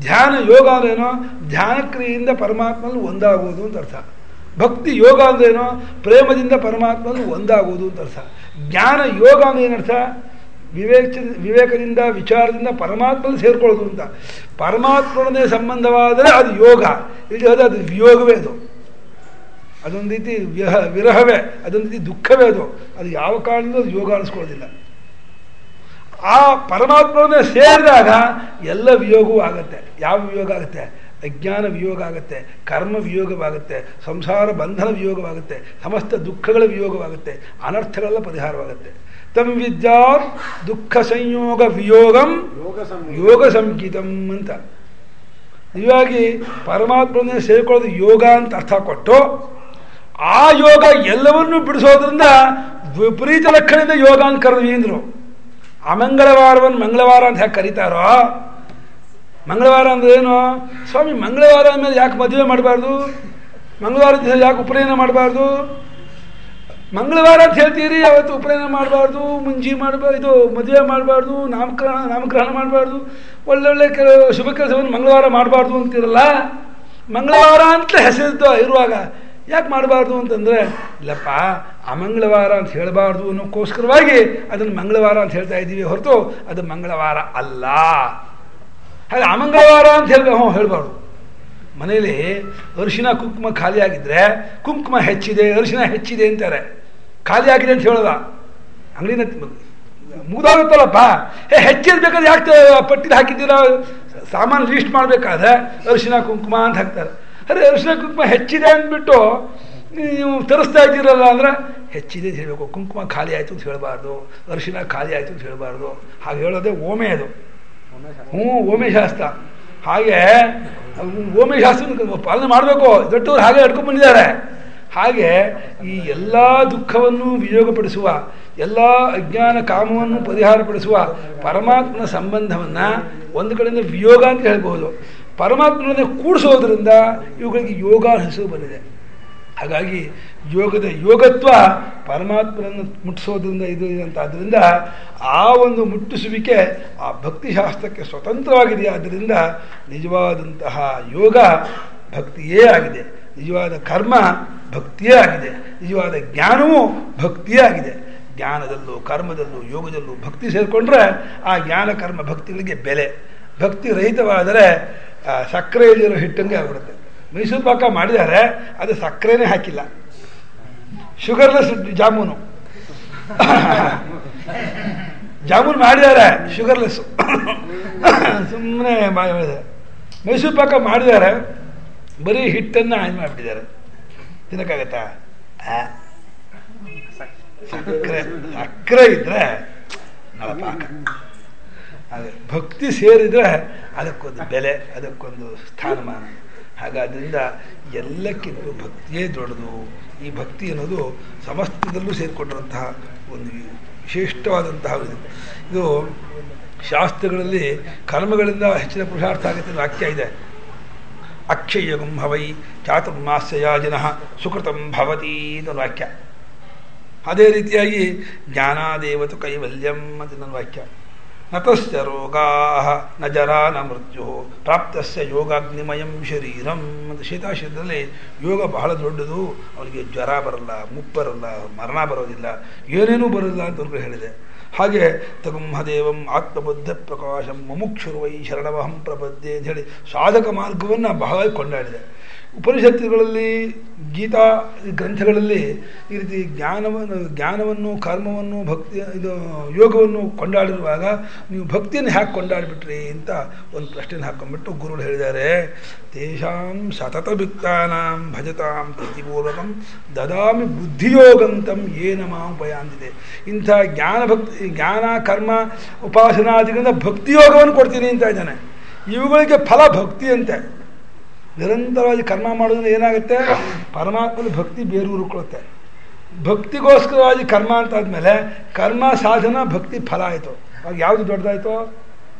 S2: ಧ್ಯಾನ ಯೋಗ ಅಂದ್ರೇನೋ ಧ್ಯಾನ ಕ್ರಿಯೆಯಿಂದ ಪರಮಾತ್ಮನಲ್ಲಿ ಒಂದಾಗುವುದು ಅಂತ ಅರ್ಥ. ಭಕ್ತಿ ಯೋಗ ಅಂದ್ರೇನೋ ಪ್ರೇಮದಿಂದ ಪರಮಾತ್ಮನಲ್ಲಿ ಒಂದಾಗುವುದು ಅಂತ ಅರ್ಥ. ಜ್ಞಾನ ಯೋಗ ಅಂದ್ರೆ ಏನರ್ಥ? ವಿವೇಕದಿಂದ ವಿಚಾರದಿಂದ ಪರಮಾತ್ಮನಲ್ಲಿ ಸೇರ್ಕೊಳ್ಳೋದು ಅಂತ. ಪರಮಾತ್ಮನೇ ಸಂಬಂಧವಾದರೆ ಅದು ಯೋಗ, ಇಲ್ಲಿ ಅದು ವಿಯೋಗವೇ. ಅದೊಂದು ರೀತಿ ವಿರಹವೇ, ಅದೊಂದು ರೀತಿ ದುಃಖವೇ. ಅದು ಯಾವ ಕಾರಣದಿಂದ ಅದು ಯೋಗ ಅನಿಸ್ಕೊಳ್ಳೋದಿಲ್ಲ. ಆ ಪರಮಾತ್ಮನೇ ಸೇರಿದಾಗ ಎಲ್ಲ ವಿಯೋಗವೂ ಆಗತ್ತೆ. ಯಾವ ವಿಯೋಗ ಆಗುತ್ತೆ? ಅಜ್ಞಾನ ವಿಯೋಗ ಆಗುತ್ತೆ, ಕರ್ಮ ವಿಯೋಗವಾಗುತ್ತೆ, ಸಂಸಾರ ಬಂಧನ ವಿಯೋಗವಾಗುತ್ತೆ, ಸಮಸ್ತ ದುಃಖಗಳ ವಿಯೋಗವಾಗುತ್ತೆ, ಅನರ್ಥಗಳೆಲ್ಲ ಪರಿಹಾರವಾಗುತ್ತೆ. ತಂ ವಿದ್ಯಾತ್ ದುಃಖ ಸಂಯೋಗ ವಿಯೋಗಂ ಯೋಗ ಸಂಗೀತಂ ಅಂತ. ನಿಜವಾಗಿ ಪರಮಾತ್ಮನೇ ಸೇರಿಕೊಳ್ಳೋದು ಯೋಗ ಅಂತ ಅರ್ಥ ಕೊಟ್ಟು ಆ ಯೋಗ ಎಲ್ಲವನ್ನೂ ಬಿಡಿಸೋದ್ರಿಂದ ವಿಪರೀತ ಲಕ್ಷಣದಿಂದ ಯೋಗ ಅಂತ ಕರೆದ್ವಿ ಅಂದರು. ಅಮಂಗಳವಾರವನ್ನು ಮಂಗಳವಾರ ಅಂತ ಯಾಕೆ ಕರೀತಾರೋ? ಮಂಗಳವಾರ ಅಂದ್ರೆ ಏನು? ಸ್ವಾಮಿ ಮಂಗಳವಾರ ಅಂದಮೇಲೆ ಯಾಕೆ ಮದುವೆ ಮಾಡಬಾರ್ದು? ಮಂಗಳವಾರ ದಿವಸ ಯಾಕೆ ಉಪನಯನ ಮಾಡಬಾರ್ದು? ಮಂಗಳವಾರ ಅಂತ ಹೇಳ್ತೀರಿ, ಅವತ್ತು ಉಪನಯನ ಮಾಡಬಾರ್ದು, ಮುಂಜಿ ಮಾಡಬಾರ್ದು, ಇದು ಮದುವೆ ಮಾಡಬಾರ್ದು, ನಾಮಕರಣ ಮಾಡಬಾರ್ದು, ಒಳ್ಳೊಳ್ಳೆ ಶುಭ ಕೆಲಸವನ್ನು ಮಂಗಳವಾರ ಮಾಡಬಾರ್ದು ಅಂತಿರಲ್ಲ. ಮಂಗಳವಾರ ಅಂತ ಹೆಸರಿದ್ದು ಇರುವಾಗ ಯಾಕೆ ಮಾಡಬಾರ್ದು ಅಂತಂದರೆ, ಇಲ್ಲಪ್ಪ ಅಮಂಗಳವಾರ ಅಂತ ಹೇಳಬಾರ್ದು ಅನ್ನೋಕ್ಕೋಸ್ಕರವಾಗಿ ಅದನ್ನು ಮಂಗಳವಾರ ಅಂತ ಹೇಳ್ತಾ ಇದ್ದೀವಿ ಹೊರತು ಅದು ಮಂಗಳವಾರ ಅಲ್ಲ. ಹಾಗೆ ಅಮಂಗಳವಾರ ಅಂತ ಹೇಳಬಾರ್ದು. ಮನೇಲಿ ಅರಿಶಿನ ಕುಂಕುಮ ಖಾಲಿಯಾಗಿದ್ದರೆ ಕುಂಕುಮ ಹೆಚ್ಚಿದೆ, ಅರಿಶಿನ ಹೆಚ್ಚಿದೆ ಅಂತಾರೆ. ಖಾಲಿ ಆಗಿದೆ ಅಂತ ಹೇಳೋದ? ಅಂಗಡಿನ ಮುಗ್ದಾಗುತ್ತಲ್ಲಪ್ಪ, ಹೆಚ್ಚಿದ ಬೇಕಾದ್ರೆ ಯಾಕೆ ಪಟ್ಟಿಗೆ ಹಾಕಿದ್ದೀರಾ? ಸಾಮಾನು ಲೀಸ್ಟ್ ಮಾಡಬೇಕಾದ್ರೆ ಅರಿಶಿನ ಕುಂಕುಮ ಅಂತ ಹಾಕ್ತಾರೆ. ಅರೆ ಅರಿಶಿನ ಕುಂಕುಮ ಹೆಚ್ಚಿದೆ ಅಂದ್ಬಿಟ್ಟು ನೀವು ತರಿಸ್ತಾ ಇದ್ದೀರಲ್ಲ ಅಂದರೆ ಹೆಚ್ಚಿದೆ ಅಂತ ಹೇಳಬೇಕು. ಕುಂಕುಮ ಖಾಲಿ ಆಯಿತು ಅಂತ ಹೇಳಬಾರ್ದು, ಅರಿಶಿನ ಖಾಲಿ ಆಯಿತು ಅಂತ ಹೇಳಬಾರ್ದು. ಹಾಗೆ ಹೇಳೋದೇ ಓಮೆ. ಅದು ಓಮೆ ಶಾಸ್ತ್ರ. ಹಾಗೆ ಓಮೆ ಶಾಸ್ತ್ರ ಪಾಲನೆ ಮಾಡಬೇಕು. ದೊಡ್ಡವರು ಹಾಗೆ ಹಿಡ್ಕೊಂಡು ಬಂದಿದ್ದಾರೆ. ಹಾಗೆ ಈ ಎಲ್ಲ ದುಃಖವನ್ನು ವಿಯೋಗಪಡಿಸುವ, ಎಲ್ಲ ಅಜ್ಞಾನ ಕಾಮವನ್ನು ಪರಿಹಾರಪಡಿಸುವ ಪರಮಾತ್ಮನ ಸಂಬಂಧವನ್ನು ಒಂದು ಕಡೆಯಿಂದ ವಿಯೋಗ ಅಂತ ಹೇಳ್ಬೋದು. ಪರಮಾತ್ಮನನ್ನೇ ಕೂಡಿಸೋದ್ರಿಂದ ಇವುಗಳಿಗೆ ಯೋಗ ಹೆಸರು ಬಂದಿದೆ. ಹಾಗಾಗಿ ಯೋಗದ ಯೋಗತ್ವ ಪರಮಾತ್ಮನನ್ನು ಮುಟ್ಟಿಸೋದ್ರಿಂದ ಇದು ಅಂತಾದ್ದರಿಂದ ಆ ಒಂದು ಮುಟ್ಟಿಸುವಿಕೆ ಆ ಭಕ್ತಿಶಾಸ್ತ್ರಕ್ಕೆ ಸ್ವತಂತ್ರವಾಗಿದೆ. ಆದ್ದರಿಂದ ನಿಜವಾದಂತಹ ಯೋಗ ಭಕ್ತಿಯೇ ಆಗಿದೆ, ನಿಜವಾದ ಕರ್ಮ ಭಕ್ತಿಯೇ ಆಗಿದೆ, ನಿಜವಾದ ಜ್ಞಾನವೂ ಭಕ್ತಿಯೇ ಆಗಿದೆ. ಜ್ಞಾನದಲ್ಲೂ ಕರ್ಮದಲ್ಲೂ ಯೋಗದಲ್ಲೂ ಭಕ್ತಿ ಸೇರಿಕೊಂಡ್ರೆ ಆ ಜ್ಞಾನ ಕರ್ಮ ಭಕ್ತಿಗಳಿಗೆ ಬೆಲೆ. ಭಕ್ತಿ ರಹಿತವಾದರೆ ಸಕ್ಕರೆಯಲ್ಲಿರೋ ಹಿಟ್ಟಂಗೆ ಆಗಿಬಿಡುತ್ತೆ. ಮೈಸೂರು ಪಾಕ ಮಾಡಿದ್ದಾರೆ, ಅದು ಸಕ್ಕರೆನೇ ಹಾಕಿಲ್ಲ, ಶುಗರ್ಲೆಸ್ ಜಾಮೂನು ಮಾಡಿದ್ದಾರೆ, ಶುಗರ್ಲೆಸ್ ಸುಮ್ಮನೆ ಮಾಡಿದ್ದಾರೆ. ಮೈಸೂರು ಪಾಕ ಮಾಡಿದ್ದಾರೆ, ಬರೀ ಹಿಟ್ಟನ್ನು ಆಯ್ಕೆ ಮಾಡಿಬಿಟ್ಟಿದ್ದಾರೆ. ತಿನ್ನಕ್ಕಾಗತ್ತಾ? ಸಕ್ಕರೆ ಇದ್ರೆ ಪಾಕ. ಅದೇ ಭಕ್ತಿ ಸೇರಿದ್ರೆ ಅದಕ್ಕೊಂದು ಬೆಲೆ, ಅದಕ್ಕೊಂದು ಸ್ಥಾನಮಾನ. ಹಾಗಾದ್ದರಿಂದ ಎಲ್ಲಕ್ಕಿಂತ ಭಕ್ತಿಯೇ ದೊಡ್ಡದು. ಈ ಭಕ್ತಿ ಅನ್ನೋದು ಸಮಸ್ತದಲ್ಲೂ ಸೇರಿಕೊಂಡಿರುವಂತಹ ಒಂದು ವಿಶಿಷ್ಟವಾದಂತಹ ಇದು ಶಾಸ್ತ್ರಗಳಲ್ಲಿ ಕರ್ಮಗಳಿಂದ ಹೆಚ್ಚಿನ ಪುರುಷಾರ್ಥ ಆಗುತ್ತೆ ವಾಕ್ಯ ಇದೆ. ಅಕ್ಷಯಗಂ ಹವೈ ಚಾತುರ್ಮಾಸ್ಯಯಾಜಿನ ಸುಕೃತಂ ಭವತಿ ಅಂತ ವಾಕ್ಯ. ಅದೇ ರೀತಿಯಾಗಿ ಜ್ಞಾನಾದೇವತು ಕೈವಲ್ಯಂ ಅಂತ ನನ್ನ ವಾಕ್ಯ. ನತಸ್ಯ ರೋಗಾ ನ ಜರಾ ನ ಮೃತ್ಯು ಪ್ರಾಪ್ತಸ್ಯ ಯೋಗಾಗ್ನಿಮಯಂ ಶರೀರಂ ಅಂತ ಶೀತಾಶಯದಲ್ಲಿ ಯೋಗ ಬಹಳ ದೊಡ್ಡದು. ಅವನಿಗೆ ಜ್ವರ ಬರಲ್ಲ, ಮುಪ್ಪು ಬರಲ್ಲ, ಮರಣ ಬರೋದಿಲ್ಲ, ಏನೇನೂ ಬರೋದಿಲ್ಲ ಅಂತ ಅವ್ರಿಗೆ ಹೇಳಿದೆ. ಹಾಗೆ ತಗುಂಹದೇವಂ ಆತ್ಮಬುದ್ಧ ಪ್ರಕಾಶಂ ಮುಮುಕ್ಷುರ್ವೈ ಶರಣವಹಂ ಪ್ರಪದ್ಯೆ ಅಂತ ಹೇಳಿ ಸಾಧಕ ಮಾರ್ಗವನ್ನು ಬಹಳ ಕೊಂಡಾಡಿದೆ. ಉಪನಿಷತ್ತುಗಳಲ್ಲಿ ಗೀತಾ ಗ್ರಂಥಗಳಲ್ಲಿ ಈ ರೀತಿ ಜ್ಞಾನವನ್ನು ಕರ್ಮವನ್ನು ಭಕ್ತಿ ಯೋಗವನ್ನು ಕೊಂಡಾಡಿರುವಾಗ ನೀವು ಭಕ್ತಿಯನ್ನು ಹ್ಯಾಕೆ ಕೊಂಡಾಡಿಬಿಟ್ರಿ ಅಂತ ಒಂದು ಪ್ರಶ್ನೆಯನ್ನು ಹಾಕೊಂಡ್ಬಿಟ್ಟು ಗುರುಗಳು ಹೇಳಿದ್ದಾರೆ. ತೇಷಾಂ ಸತತ ಭಕ್ತಾನಾಂ ಭಜತಾಂ ಪ್ರತಿಪೂರ್ವಕಂ ದದಾಮಿ ಬುದ್ಧಿಯೋಗಂತಂ ಏನ ಮಾಂಪಯಾಂತಿದೆ. ಇಂಥ ಜ್ಞಾನ ಕರ್ಮ ಉಪಾಸನಾದಿಗಳಿಂದ ಭಕ್ತಿಯೋಗವನ್ನು ಕೊಡ್ತೀನಿ ಅಂತ ಇದ್ದಾನೆ. ಇವುಗಳಿಗೆ ಫಲ ಭಕ್ತಿ ಅಂತೆ. ನಿರಂತರವಾಗಿ ಕರ್ಮ ಮಾಡೋದ್ರಿಂದ ಏನಾಗುತ್ತೆ, ಪರಮಾತ್ಮನ ಭಕ್ತಿ ಬೇರೂರುಕೊಳ್ಳುತ್ತೆ. ಭಕ್ತಿಗೋಸ್ಕರವಾಗಿ ಕರ್ಮ ಅಂತಾದ್ಮೇಲೆ ಕರ್ಮ ಸಾಧನ ಭಕ್ತಿ ಫಲ ಆಯಿತು. ಆಗ ಯಾವುದು ದೊಡ್ಡದಾಯಿತು?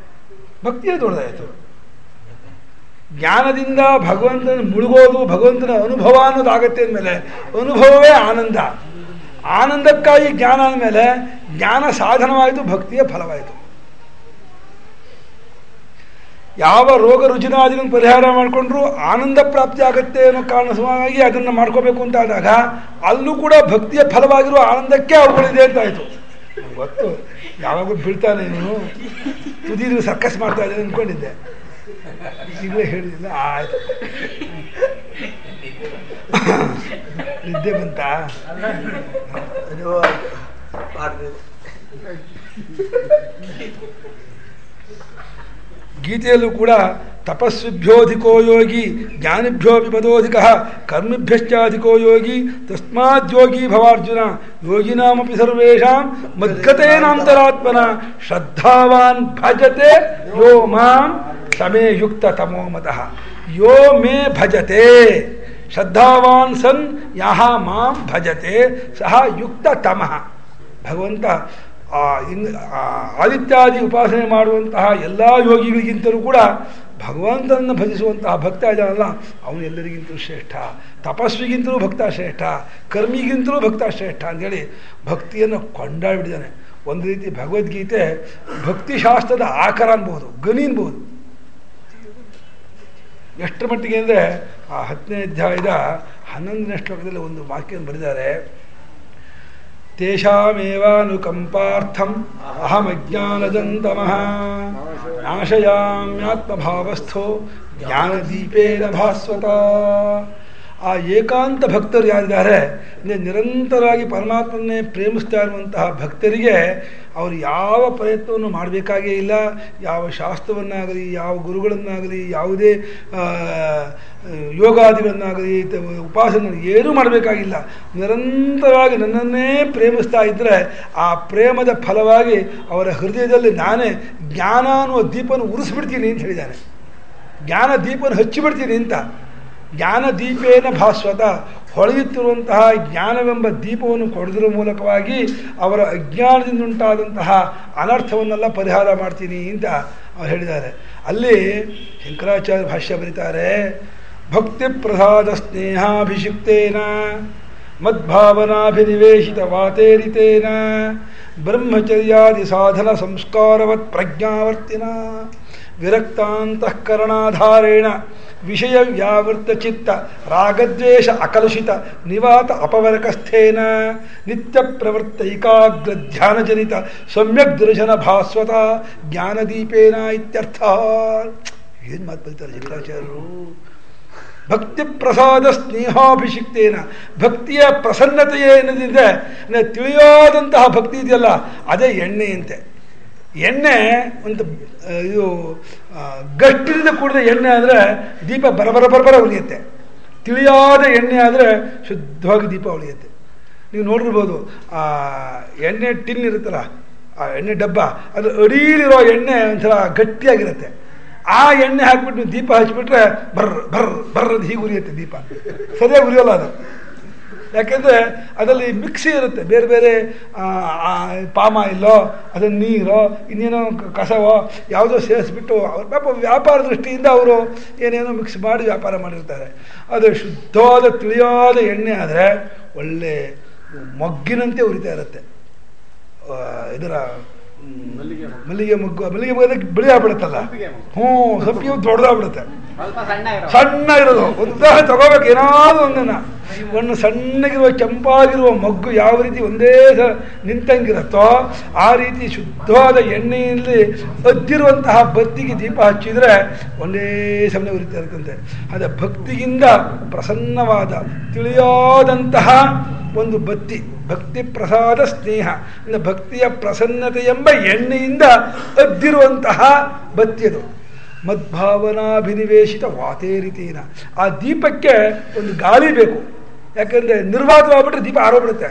S2: ಭಕ್ತಿಯೇ ದೊಡ್ಡದಾಯಿತು. ಜ್ಞಾನದಿಂದ ಭಗವಂತನ ಮುಳುಗೋದು, ಭಗವಂತನ ಅನುಭವ ಅನ್ನೋದಾಗತ್ತೆ ಅಂದಮೇಲೆ ಅನುಭವವೇ ಆನಂದ. ಆನಂದಕ್ಕಾಗಿ ಜ್ಞಾನ ಅಂದಮೇಲೆ ಜ್ಞಾನ ಸಾಧನವಾಯಿತು, ಭಕ್ತಿಯ ಫಲವಾಯಿತು. ಯಾವ ರೋಗ ರುಜಿನಾದಿಗಳನ್ನು ಪರಿಹಾರ ಮಾಡಿಕೊಂಡ್ರು ಆನಂದ ಪ್ರಾಪ್ತಿ ಆಗುತ್ತೆ ಅನ್ನೋ ಕಾರಣವಾಗಿ ಅದನ್ನು ಮಾಡ್ಕೋಬೇಕು ಅಂತ ಆದಾಗ ಅಲ್ಲೂ ಕೂಡ ಭಕ್ತಿಯ ಫಲವಾಗಿರುವ ಆನಂದಕ್ಕೆ ಅವುಗಳಿದೆ ಅಂತ ಆಯಿತು. ಗೊತ್ತು, ಯಾವಾಗಲೂ ಬೀಳ್ತಾನೆ ನೀನು ತುದಿದು ಸರ್ಕಸ್ ಮಾಡ್ತಾ ಇದ್ದೆ ಅಂದ್ಕೊಂಡಿದ್ದೆ, ಈಗಲೇ ಹೇಳಿದಿಲ್ಲ. ಆಯ್ತು, ನಿದ್ದೆ ಬಂತ? ಗೀತೆಯಲ್ಲೂ ಕೂಡ ತಪಸ್ವಿಭ್ಯೋಧಿಕೋ ಯೋಗಿ ಜ್ಞಾನಿಭ್ಯೋ ವಿಪದೋಧಿಕ ಕರ್ಮಿಭ್ಯಶ್ಚಾಧಿಕೋ ಯೋಗಿ ತಸ್ಮಾದ್ಯೋಗಿ ಭವಾರ್ಜುನ ಯೋಗಿನಾಮಪಿ ಸರ್ವೇಷಾಂ ಮದ್ಗತೇನಾಂತರಾತ್ಮನ ಶ್ರದ್ಧಾವಾನ್ ಭಜತೆ ಯೋ ಮಾಂ ಸಮೇ ಯುಕ್ತ ತಮೋ ಮತಃ. ಯೋ ಮೇ ಭಜತೆ ಶ್ರದ್ಧಾವಾನ್ ಸನ್ ಯಹ ಮಾಂ ಭಜತೆ ಸಹ ಯುಕ್ತ ತಮಃ. ಭಗವಂತ ಆದಿತ್ಯಾದಿ ಉಪಾಸನೆ ಮಾಡುವಂತಹ ಎಲ್ಲ ಯೋಗಿಗಳಿಗಿಂತಲೂ ಕೂಡ ಭಗವಂತನನ್ನು ಭಜಿಸುವಂತಹ ಭಕ್ತ ಇದಲ್ಲ ಅವನು ಎಲ್ಲರಿಗಿಂತಲೂ ಶ್ರೇಷ್ಠ. ತಪಸ್ವಿಗಿಂತಲೂ ಭಕ್ತ ಶ್ರೇಷ್ಠ, ಕರ್ಮಿಗಿಂತಲೂ ಭಕ್ತ ಶ್ರೇಷ್ಠ ಅಂಥೇಳಿ ಭಕ್ತಿಯನ್ನು ಕೊಂಡಾಡಿಬಿಟ್ಟಿದ್ದಾನೆ. ಒಂದು ರೀತಿ ಭಗವದ್ಗೀತೆ ಭಕ್ತಿಶಾಸ್ತ್ರದ ಆಕಾರ ಅನ್ಬೋದು, ಗನಿ ಅನ್ಬೋದು. ಎಷ್ಟರ ಮಟ್ಟಿಗೆ ಅಂದರೆ ಆ 10ನೇ ಅಧ್ಯಾಯದ 11ನೇ ಶ್ಲೋಕದಲ್ಲಿ ಒಂದು ವಾಕ್ಯವನ್ನು ಬರೆದಿದ್ದಾರೆ. ತೇಷಾಮೇವಾನುಕಂಪಾರ್ಥಂ ಅಹಮಜ್ಞಾನದಂತಮಃ ನಾಶಯಾಮ್ಯಾತ್ಮಭಾವಸ್ಥೋ ಜ್ಞಾನದೀಪೇನ ಭಾಸ್ವತ. ಆ ಏಕಾಂತ ಭಕ್ತರು ಯಾರಿದ್ದಾರೆ ಅಂದರೆ ನಿರಂತರವಾಗಿ ಪರಮಾತ್ಮನ್ನೇ ಪ್ರೇಮಿಸ್ತಾ ಇರುವಂತಹ ಭಕ್ತರಿಗೆ ಅವರು ಯಾವ ಪ್ರಯತ್ನವನ್ನು ಮಾಡಬೇಕಾಗೇ ಇಲ್ಲ. ಯಾವ ಶಾಸ್ತ್ರವನ್ನಾಗಲಿ, ಯಾವ ಗುರುಗಳನ್ನಾಗಲಿ, ಯಾವುದೇ ಯೋಗಾದಿಗಳನ್ನಾಗಲಿ, ಉಪಾಸನೆ ಏನೂ ಮಾಡಬೇಕಾಗಿಲ್ಲ. ನಿರಂತರವಾಗಿ ನನ್ನನ್ನೇ ಪ್ರೇಮಿಸ್ತಾ ಇದ್ದರೆ ಆ ಪ್ರೇಮದ ಫಲವಾಗಿ ಅವರ ಹೃದಯದಲ್ಲಿ ನಾನೇ ಜ್ಞಾನ ಅನ್ನುವ ದೀಪವನ್ನು ಉರಿಸ್ಬಿಡ್ತೀನಿ ಅಂತ ಹೇಳಿದ್ದಾನೆ. ಜ್ಞಾನ ದೀಪವನ್ನು ಹಚ್ಚಿಬಿಡ್ತೀನಿ ಅಂತ. ಜ್ಞಾನ ದೀಪೇನ ಭಾಸ್ವತ, ಹೊಳೆಯುತ್ತಿರುವಂತಹ ಜ್ಞಾನವೆಂಬ ದೀಪವನ್ನು ಕೊಡೋದ್ರ ಮೂಲಕವಾಗಿ ಅವರ ಅಜ್ಞಾನದಿಂದ ಉಂಟಾದಂತಹ ಅನರ್ಥವನ್ನೆಲ್ಲ ಪರಿಹಾರ ಮಾಡ್ತೀನಿ ಅಂತ ಅವ್ರು ಹೇಳಿದ್ದಾರೆ. ಅಲ್ಲಿ ಶಂಕರಾಚಾರ್ಯ ಭಾಷ್ಯ ಬರೀತಾರೆ. ಭಕ್ತಿ ಪ್ರಸಾದ ಸ್ನೇಹಾಭಿಷಿಕ್ತೇನ ಮದ್ಭಾವನಾಭಿನಿವೇಶಿತ ವಾತೇರಿತೇನ ಬ್ರಹ್ಮಚರ್ಯಾದಿ ಸಾಧನ ಸಂಸ್ಕಾರವತ್ ಪ್ರಜ್ಞಾವರ್ತಿನ ವಿರಕ್ತಾಂತಃಕರಣಾಧಾರೇಣ ವಿಷಯ ವ್ಯಾವೃತ್ತ ಚಿತ್ತ ರಾಗದ್ವೇಷ ಅಕಲುಷಿತ ನಿವಾತ ಅಪವರಕಸ್ಥೇನ ನಿತ್ಯ ಪ್ರವೃತ್ತೈಕಾಗ್ರ ಧ್ಯಾನಜನಿತ ಸಮ್ಯಕ್ ದರ್ಶನ ಭಾಸ್ವತ ಜ್ಞಾನದೀಪೇನ ಇತ್ಯರ್ಥ. ಏನು ಮಾತು ಬರೀತಾರೆ ಶಂಕರಾಚಾರ್ಯರು. ಭಕ್ತಿ ಪ್ರಸಾದ ಸ್ನೇಹಾಭಿಷಿಕ್ತೇನ, ಭಕ್ತಿಯ ಪ್ರಸನ್ನತೆಯೇ ಏನದಿದೆ ತಿಳಿಯಾದಂತಹ ಭಕ್ತಿ ಇದೆಯಲ್ಲ ಅದೇ ಎಣ್ಣೆಯಂತೆ. ಎಣ್ಣೆ ಒಂದು ಇದು ಗಟ್ಟಿನಿಂದ ಕೂಡಿದ ಎಣ್ಣೆ ಆದರೆ ದೀಪ ಬರಬರ ಉಳಿಯುತ್ತೆ. ತಿಳಿಯಾದ ಎಣ್ಣೆ ಆದರೆ ಶುದ್ಧವಾಗಿ ದೀಪ ಉಳಿಯುತ್ತೆ. ನೀವು ನೋಡಿರ್ಬೋದು ಆ ಎಣ್ಣೆ ಟಿನ್ ಇರುತ್ತಲ್ಲ, ಆ ಎಣ್ಣೆ ಡಬ್ಬ, ಅದು ಅಡಿಲಿರೋ ಎಣ್ಣೆ ಒಂಥರ ಗಟ್ಟಿಯಾಗಿರುತ್ತೆ. ಆ ಎಣ್ಣೆ ಹಾಕ್ಬಿಟ್ಟು ನೀವು ದೀಪ ಹಚ್ಬಿಟ್ರೆ ಬರ್ರ ಅಂತ ಹೀಗೆ ಉರಿಯುತ್ತೆ ದೀಪ, ಸರಿಯಾಗಿ ಉರಿಯೋಲ್ಲ ಅದು. ಯಾಕೆಂದರೆ ಅದರಲ್ಲಿ ಮಿಕ್ಸಿ ಇರುತ್ತೆ, ಬೇರೆ ಬೇರೆ ಪಾಮ ಇಲ್ಲೋ ಅದನ್ನು ನೀರೋ ಇನ್ನೇನೋ ಕಸವೋ ಯಾವುದೋ ಸೇರಿಸ್ಬಿಟ್ಟು ಅವ್ರ ಪಾಪ ವ್ಯಾಪಾರ ದೃಷ್ಟಿಯಿಂದ ಅವರು ಏನೇನೋ ಮಿಕ್ಸ್ ಮಾಡಿ ವ್ಯಾಪಾರ ಮಾಡಿರ್ತಾರೆ. ಅದು ಶುದ್ಧವಾದ ತಿಳಿಯಾದ ಎಣ್ಣೆ ಆದರೆ ಒಳ್ಳೆ ಮೊಗ್ಗಿನಂತೆ ಉರಿತಾ ಇರುತ್ತೆ. ಇದರ ಮಲ್ಲಿಗೆ ಮೊಗ್ಗು ಬಿಳಿ ಆಗ್ಬಿಡುತ್ತಲ್ಲ, ಸಂಪಿಗೆ ದೊಡ್ಡದಾಗ್ಬಿಡುತ್ತೆ, ಸಣ್ಣ ಇರೋದು. ಉದಾಹರಣೆ ತಗೋಬೇಕು, ಏನಾದ್ರು ಒಂದು ಸಣ್ಣಗಿರುವ ಕೆಂಪಾಗಿರುವ ಮೊಗ್ಗು ಯಾವ ರೀತಿ ಒಂದೇ ನಿಂತಂಗಿರುತ್ತೋ ಆ ರೀತಿ ಶುದ್ಧವಾದ ಎಣ್ಣೆಯಲ್ಲಿ ಅದ್ದಿರುವಂತಹ ಬತ್ತಿಗೆ ದೀಪ ಹಚ್ಚಿದ್ರೆ ಒಂದೇ ಸಮಯ ಉರಿತಾ ಇರುತ್ತಂತೆ. ಅದೇ ಭಕ್ತಿಯಿಂದ ಪ್ರಸನ್ನವಾದ ತಿಳಿಯಾದಂತಹ ಒಂದು ಬತ್ತಿ, ಭಕ್ತಿ ಪ್ರಸಾದ ಸ್ನೇಹ, ಭಕ್ತಿಯ ಪ್ರಸನ್ನತೆ ಎಂಬ ಎಣ್ಣೆಯಿಂದ ಅದ್ದಿರುವಂತಹ ಬತ್ತಿ ಅದು. ಮದ್ಭಾವನಾಭಿನಿವೇಶಿತ ವಾತೇರಿತೀನ. ಆ ದೀಪಕ್ಕೆ ಒಂದು ಗಾಳಿ ಬೇಕು, ಯಾಕಂದರೆ ನಿರ್ವಾತವಾಗ್ಬಿಟ್ರೆ ದೀಪ ಆರೋಗ್ಬಿಡುತ್ತೆ.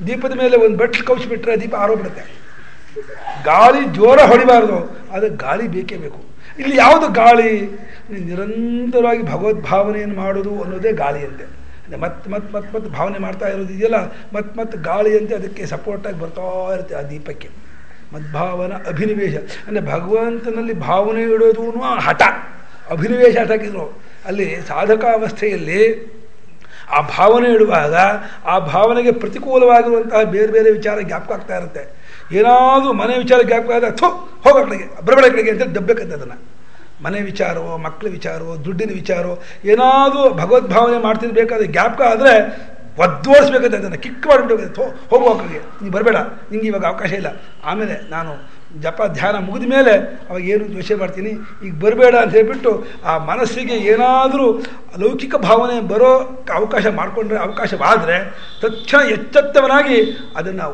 S2: ದೀಪದ ಮೇಲೆ ಒಂದು ಬಟ್ಲು ಕೌಚಿಬಿಟ್ರೆ ದೀಪ ಆರೋಗ್ಬಿಡುತ್ತೆ. ಗಾಳಿ ಜೋರ ಹೊಡಿಬಾರ್ದು, ಆದರೆ ಗಾಳಿ ಬೇಕೇ ಬೇಕು. ಇಲ್ಲಿ ಯಾವುದು ಗಾಳಿ? ನಿರಂತರವಾಗಿ ಭಗವದ್ಭಾವನೆಯನ್ನು ಮಾಡೋದು ಅನ್ನೋದೇ ಗಾಳಿ ಅಂತೆ. ಮತ್ತೆ ಭಾವನೆ ಮಾಡ್ತಾ ಇರೋದು ಇದೆಯಲ್ಲ, ಮತ್ತೆ ಗಾಳಿ ಅಂತೆ ಅದಕ್ಕೆ ಸಪೋರ್ಟಾಗಿ ಬರ್ತಾ ಇರುತ್ತೆ ಆ ದೀಪಕ್ಕೆ. ಮದ್ಭಾವನ ಅಭಿನಿವೇಶ ಅಂದರೆ ಭಗವಂತನಲ್ಲಿ ಭಾವನೆ ಇಡೋದು ಹಠ, ಅಭಿನಿವೇಶ ಹಠಕ್ಕಿದ್ರು. ಅಲ್ಲಿ ಸಾಧಕಾವಸ್ಥೆಯಲ್ಲಿ ಆ ಭಾವನೆ ಇಡುವಾಗ ಆ ಭಾವನೆಗೆ ಪ್ರತಿಕೂಲವಾಗಿರುವಂತಹ ಬೇರೆ ಬೇರೆ ವಿಚಾರ ಜ್ಞಾಪಕ ಆಗ್ತಾ ಇರುತ್ತೆ. ಏನಾದರೂ ಮನೆ ವಿಚಾರ ಜ್ಞಾಪಕ ಆದಾಗ ಹೋಗೋ ಕಡೆಗೆ ಬರಬೇಡ ಕಡೆಗೆ ಅಂತೇಳಿ ದಬ್ಬಬೇಕಂತೆ. ಅದನ್ನು ಮನೆ ವಿಚಾರವೋ ಮಕ್ಕಳ ವಿಚಾರವೋ ದುಡ್ಡಿನ ವಿಚಾರವೋ ಏನಾದರೂ ಭಗವದ್ಭಾವನೆ ಮಾಡ್ತಿರ್ಬೇಕಾದ್ರೆ ಜ್ಞಾಪಕ ಆದರೆ ಒದ್ದೋಡಿಸ್ಬೇಕಂತೆ, ಅದನ್ನು ಕಿಕ್ ಮಾಡಿಬಿಡ್ಬೇಕಂತೆ. ಹೋಗುವ ಕಡೆಗೆ ನೀನು ಬರಬೇಡ, ನಿಂಗೆ ಇವಾಗ ಅವಕಾಶ ಇಲ್ಲ, ಆಮೇಲೆ ನಾನು ಜಪ ಧ್ಯಾನ ಮುಗಿದ ಮೇಲೆ ಅವಾಗ ಏನು ಯೋಚನೆ ಮಾಡ್ತೀನಿ, ಈಗ ಬರಬೇಡ ಅಂತ ಹೇಳ್ಬಿಟ್ಟು ಆ ಮನಸ್ಸಿಗೆ ಏನಾದರೂ ಲೌಕಿಕ ಭಾವನೆ ಬರೋ ಅವಕಾಶ ಮಾಡಿಕೊಂಡ್ರೆ, ಅವಕಾಶವಾದರೆ ತಕ್ಷಣ ಎಚ್ಚೆತ್ತವನಾಗಿ ಅದನ್ನು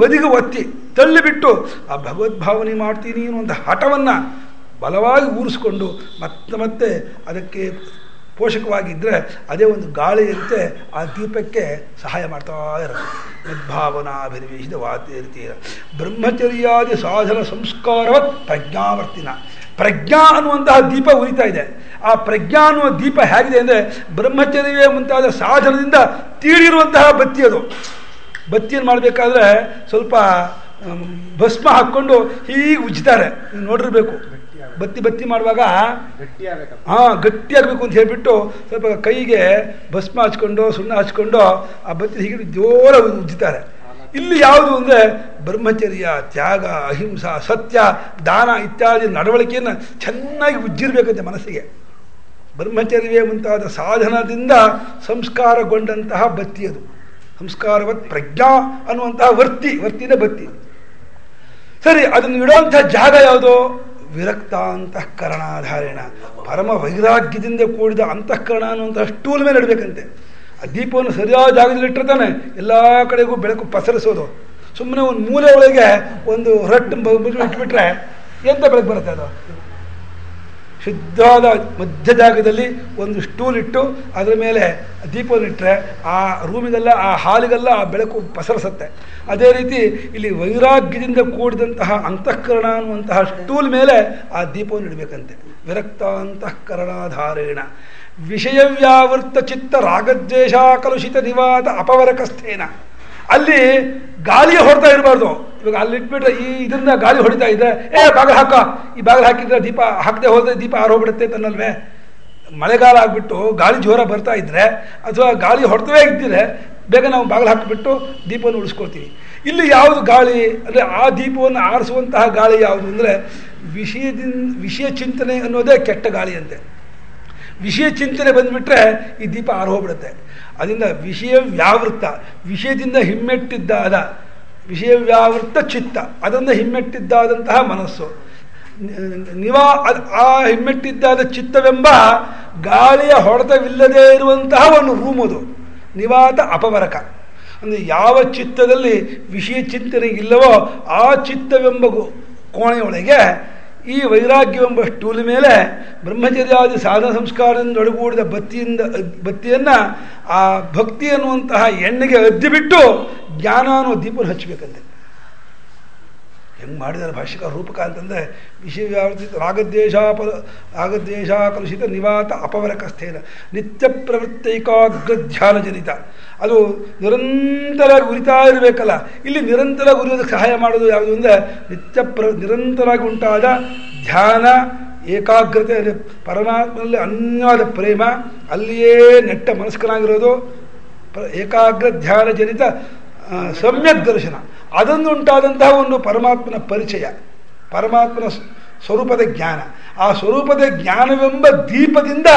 S2: ಬದಿಗೆ ಒತ್ತಿ ತಳ್ಳಿಬಿಟ್ಟು ಆ ಭಗವದ್ಭಾವನೆ ಮಾಡ್ತೀನಿ ಅನ್ನೋ ಒಂದು ಹಠವನ್ನು ಬಲವಾಗಿ ಊರಿಸ್ಕೊಂಡು ಮತ್ತೆ ಅದಕ್ಕೆ ಪೋಷಕವಾಗಿದ್ದರೆ ಅದೇ ಒಂದು ಗಾಳಿಯಂತೆ ಆ ದೀಪಕ್ಕೆ ಸಹಾಯ ಮಾಡ್ತಾ ಇರುತ್ತೆ. ಮದ್ಭಾವನಾಭಿನಿವೇಶಿತ ವಾತೇರ್ತೀರ ಬ್ರಹ್ಮಚರ್ಯಾದಿ ಸಾಧನ ಸಂಸ್ಕಾರವತ್ ಪ್ರಜ್ಞಾವರ್ತಿನ. ಪ್ರಜ್ಞಾ ಅನ್ನುವಂತಹ ದೀಪ ಉರಿತಾ ಇದೆ. ಆ ಪ್ರಜ್ಞಾ ಅನ್ನುವ ದೀಪ ಹೇಗಿದೆ ಅಂದರೆ ಬ್ರಹ್ಮಚರ್ಯವೇ ಮುಂತಾದ ಸಾಧನದಿಂದ ತೀಡಿರುವಂತಹ ಬತ್ತಿ ಅದು. ಬತ್ತಿಯನ್ನು ಮಾಡಬೇಕಾದ್ರೆ ಸ್ವಲ್ಪ ಭಸ್ಮ ಹಾಕ್ಕೊಂಡು ಹೀಗೆ ಉಜ್ತಾರೆ, ನೀವು ನೋಡಿರ್ಬೇಕು. ಬತ್ತಿ ಮಾಡುವಾಗ ಗಟ್ಟಿಯಾಗಬೇಕು ಅಂತ ಹೇಳ್ಬಿಟ್ಟು ಸ್ವಲ್ಪ ಕೈಗೆ ಭಸ್ಮ ಹಚ್ಕೊಂಡು ಸುಣ್ಣ ಹಚ್ಕೊಂಡು ಆ ಬತ್ತಿ ಹೀಗೆ ಜೋರ ಉಜ್ಜುತ್ತಾರೆ. ಇಲ್ಲಿ ಯಾವುದು ಅಂದರೆ ಬ್ರಹ್ಮಚರ್ಯ, ತ್ಯಾಗ, ಅಹಿಂಸಾ, ಸತ್ಯ, ದಾನ ಇತ್ಯಾದಿ ನಡವಳಿಕೆಯನ್ನು ಚೆನ್ನಾಗಿ ಉಜ್ಜಿರ್ಬೇಕಂತೆ ಮನಸ್ಸಿಗೆ. ಬ್ರಹ್ಮಚರ್ಯವೇ ಮುಂತಾದ ಸಾಧನದಿಂದ ಸಂಸ್ಕಾರಗೊಂಡಂತಹ ಬತ್ತಿ ಅದು. ಸಂಸ್ಕಾರವತ್ ಪ್ರಜ್ಞಾ ಅನ್ನುವಂತಹ ವರ್ತಿನ ಬತ್ತಿ. ಸರಿ, ಅದನ್ನು ಇಡುವಂತಹ ಜಾಗ ಯಾವುದು? ವಿರಕ್ತ ಅಂತಃಕರಣಾಧಾರೇಣ, ಪರಮ ವೈರಾಗ್ಯದಿಂದ ಕೂಡಿದ ಅಂತಃಕರಣ ಅನ್ನುವಂತಹ ಸ್ಟೂಲ್ ಮೇಲೆ ಇಡಬೇಕಂತೆ. ಆ ದೀಪವನ್ನು ಸರಿಯಾದ ಜಾಗದಲ್ಲಿ ಇಟ್ಟಿರ್ತಾನೆ, ಎಲ್ಲ ಕಡೆಗೂ ಬೆಳಕು ಪಸರಿಸೋದು. ಸುಮ್ಮನೆ ಒಂದು ಮೂಲೆ ಒಳಗೆ ಒಂದು ರಟ್ಟು ಇಟ್ಬಿಟ್ರೆ ಎಂತ ಬೆಳಕು ಬರುತ್ತೆ? ಅದು ಶುದ್ಧವಾದ ಮಧ್ಯ ಜಾಗದಲ್ಲಿ ಒಂದು ಸ್ಟೂಲ್ ಇಟ್ಟು ಅದರ ಮೇಲೆ ದೀಪವನ್ನು ಇಟ್ಟರೆ ಆ ರೂಮಿಗೆಲ್ಲ, ಆ ಹಾಲಿಗೆಲ್ಲ ಆ ಬೆಳಕು ಪಸರಿಸುತ್ತೆ. ಅದೇ ರೀತಿ ಇಲ್ಲಿ ವೈರಾಗ್ಯದಿಂದ ಕೂಡಿದಂತಹ ಅಂತಃಕರಣ ಅನ್ನುವಂತಹ ಸ್ಟೂಲ್ ಮೇಲೆ ಆ ದೀಪವನ್ನು ಇಡಬೇಕಂತೆ. ವಿರಕ್ತ ಅಂತಃಕರಣಾಧಾರೇಣ ವಿಷಯವ್ಯಾವೃತ್ತ ಚಿತ್ತ ರಾಗದ್ವೇಷ ಕಲುಷಿತ ನಿವಾತ ಅಪವರಕಸ್ಥೇನ. ಅಲ್ಲಿ ಗಾಳಿಗೆ ಹೊಡ್ತಾ ಇರಬಾರ್ದು. ಇವಾಗ ಅಲ್ಲಿ ಇಟ್ಬಿಟ್ರೆ ಇದರಿಂದ ಗಾಳಿ ಹೊಡಿತಾ ಇದ್ದರೆ ಬಾಗಿಲು ಹಾಕ, ಈ ಬಾಗಿಲು ಹಾಕಿದ್ರೆ ದೀಪ ಹಾಕದೆ ಹೋದರೆ ದೀಪ ಆರೋಗ್ಬಿಡುತ್ತೆ ಅಂತನಲ್ವೇ. ಮಳೆಗಾಲ ಆಗಿಬಿಟ್ಟು ಗಾಳಿ ಜೋರ ಬರ್ತಾ ಇದ್ದರೆ ಅಥವಾ ಗಾಳಿ ಹೊಡ್ತವೇ ಇದ್ದರೆ ಬೇಗ ನಾವು ಬಾಗಿಲು ಹಾಕಿಬಿಟ್ಟು ದೀಪವನ್ನು ಉಳಿಸ್ಕೊಳ್ತೀವಿ. ಇಲ್ಲಿ ಯಾವುದು ಗಾಳಿ ಅಂದರೆ ಆ ದೀಪವನ್ನು ಆರಿಸುವಂತಹ ಗಾಳಿ ಯಾವುದು ಅಂದರೆ ವಿಷಯ ಚಿಂತನೆ ಅನ್ನೋದೇ ಕೆಟ್ಟ ಗಾಳಿ ಅಂತೆ. ವಿಷಯ ಚಿಂತನೆ ಬಂದುಬಿಟ್ರೆ ಈ ದೀಪ ಆರೋಗ್ಬಿಡುತ್ತೆ. ಅದರಿಂದ ವಿಷಯ ವ್ಯಾವೃತ್ತ, ವಿಷಯದಿಂದ ಹಿಮ್ಮೆಟ್ಟಿದ್ದಾದ ವಿಷಯ ವ್ಯಾವೃತ್ತ ಚಿತ್ತ, ಅದರಿಂದ ಹಿಮ್ಮೆಟ್ಟಿದ್ದಾದಂತಹ ಮನಸ್ಸು. ಆ ಹಿಮ್ಮೆಟ್ಟಿದ್ದಾದ ಚಿತ್ತವೆಂಬ ಗಾಳಿಯ ಹೊಡೆತವಿಲ್ಲದೇ ಇರುವಂತಹ ಒಂದು ರೂಮ್ ಅದು. ನಿವಾತ ಅಪವರಕ ಅಂದರೆ ಯಾವ ಚಿತ್ತದಲ್ಲಿ ವಿಷಯ ಚಿಂತನೆ ಇಲ್ಲವೋ ಆ ಚಿತ್ತವೆಂಬ ಕೋಣೆಯೊಳಗೆ ಈ ವೈರಾಗ್ಯವೆಂಬ ಸ್ಟೂಲ್ ಮೇಲೆ ಬ್ರಹ್ಮಚರ್ಯಾದಿ ಸಾಧನ ಸಂಸ್ಕಾರದಿಂದ ಒಳಗೂಡಿದ ಬತ್ತಿಯನ್ನು ಆ ಭಕ್ತಿ ಅನ್ನುವಂತಹ ಎಣ್ಣೆಗೆ ಅದ್ದಿಬಿಟ್ಟು ಜ್ಞಾನ ಅನ್ನೋ ದೀಪವನ್ನು ಹಚ್ಚಬೇಕಂತೆ. ಹೆಂಗೆ ಮಾಡಿದ್ದಾರೆ ಭಾಷ್ಯಕಾರ ರೂಪಕ ಅಂತಂದರೆ ವಿಷಯಾವರ್ತಿತ ರಾಗದ್ವೇಷ ಕಲುಷಿತ ನಿವಾತ ಅಪವರಕಸ್ಥೇನ ನಿತ್ಯ ಪ್ರವೃತ್ತೈಕಾಗ್ರ ಧ್ಯಾನ ಜನಿತ. ಅದು ನಿರಂತರವಾಗಿ ಉರಿತಾ ಇರಬೇಕಲ್ಲ. ಇಲ್ಲಿ ನಿರಂತರವಾಗಿ ಉರಿಯೋದಕ್ಕೆ ಸಹಾಯ ಮಾಡೋದು ಯಾವುದು ಅಂದರೆ ನಿರಂತರವಾಗಿ ಉಂಟಾದ ಧ್ಯಾನ, ಏಕಾಗ್ರತೆ, ಪರಮಾತ್ಮನಲ್ಲಿ ಅನ್ಯವಾದ ಪ್ರೇಮ, ಅಲ್ಲಿಯೇ ನೆಟ್ಟ ಮನಸ್ಕನಾಗಿರೋದು, ಏಕಾಗ್ರ ಧ್ಯಾನ ಜನಿತ ಸಮ್ಯಕ್ ದರ್ಶನ. ಅದನ್ನು ಉಂಟಾದಂತಹ ಒಂದು ಪರಮಾತ್ಮನ ಪರಿಚಯ, ಪರಮಾತ್ಮನ ಸ್ವರೂಪದ ಜ್ಞಾನ. ಆ ಸ್ವರೂಪದ ಜ್ಞಾನವೆಂಬ ದೀಪದಿಂದ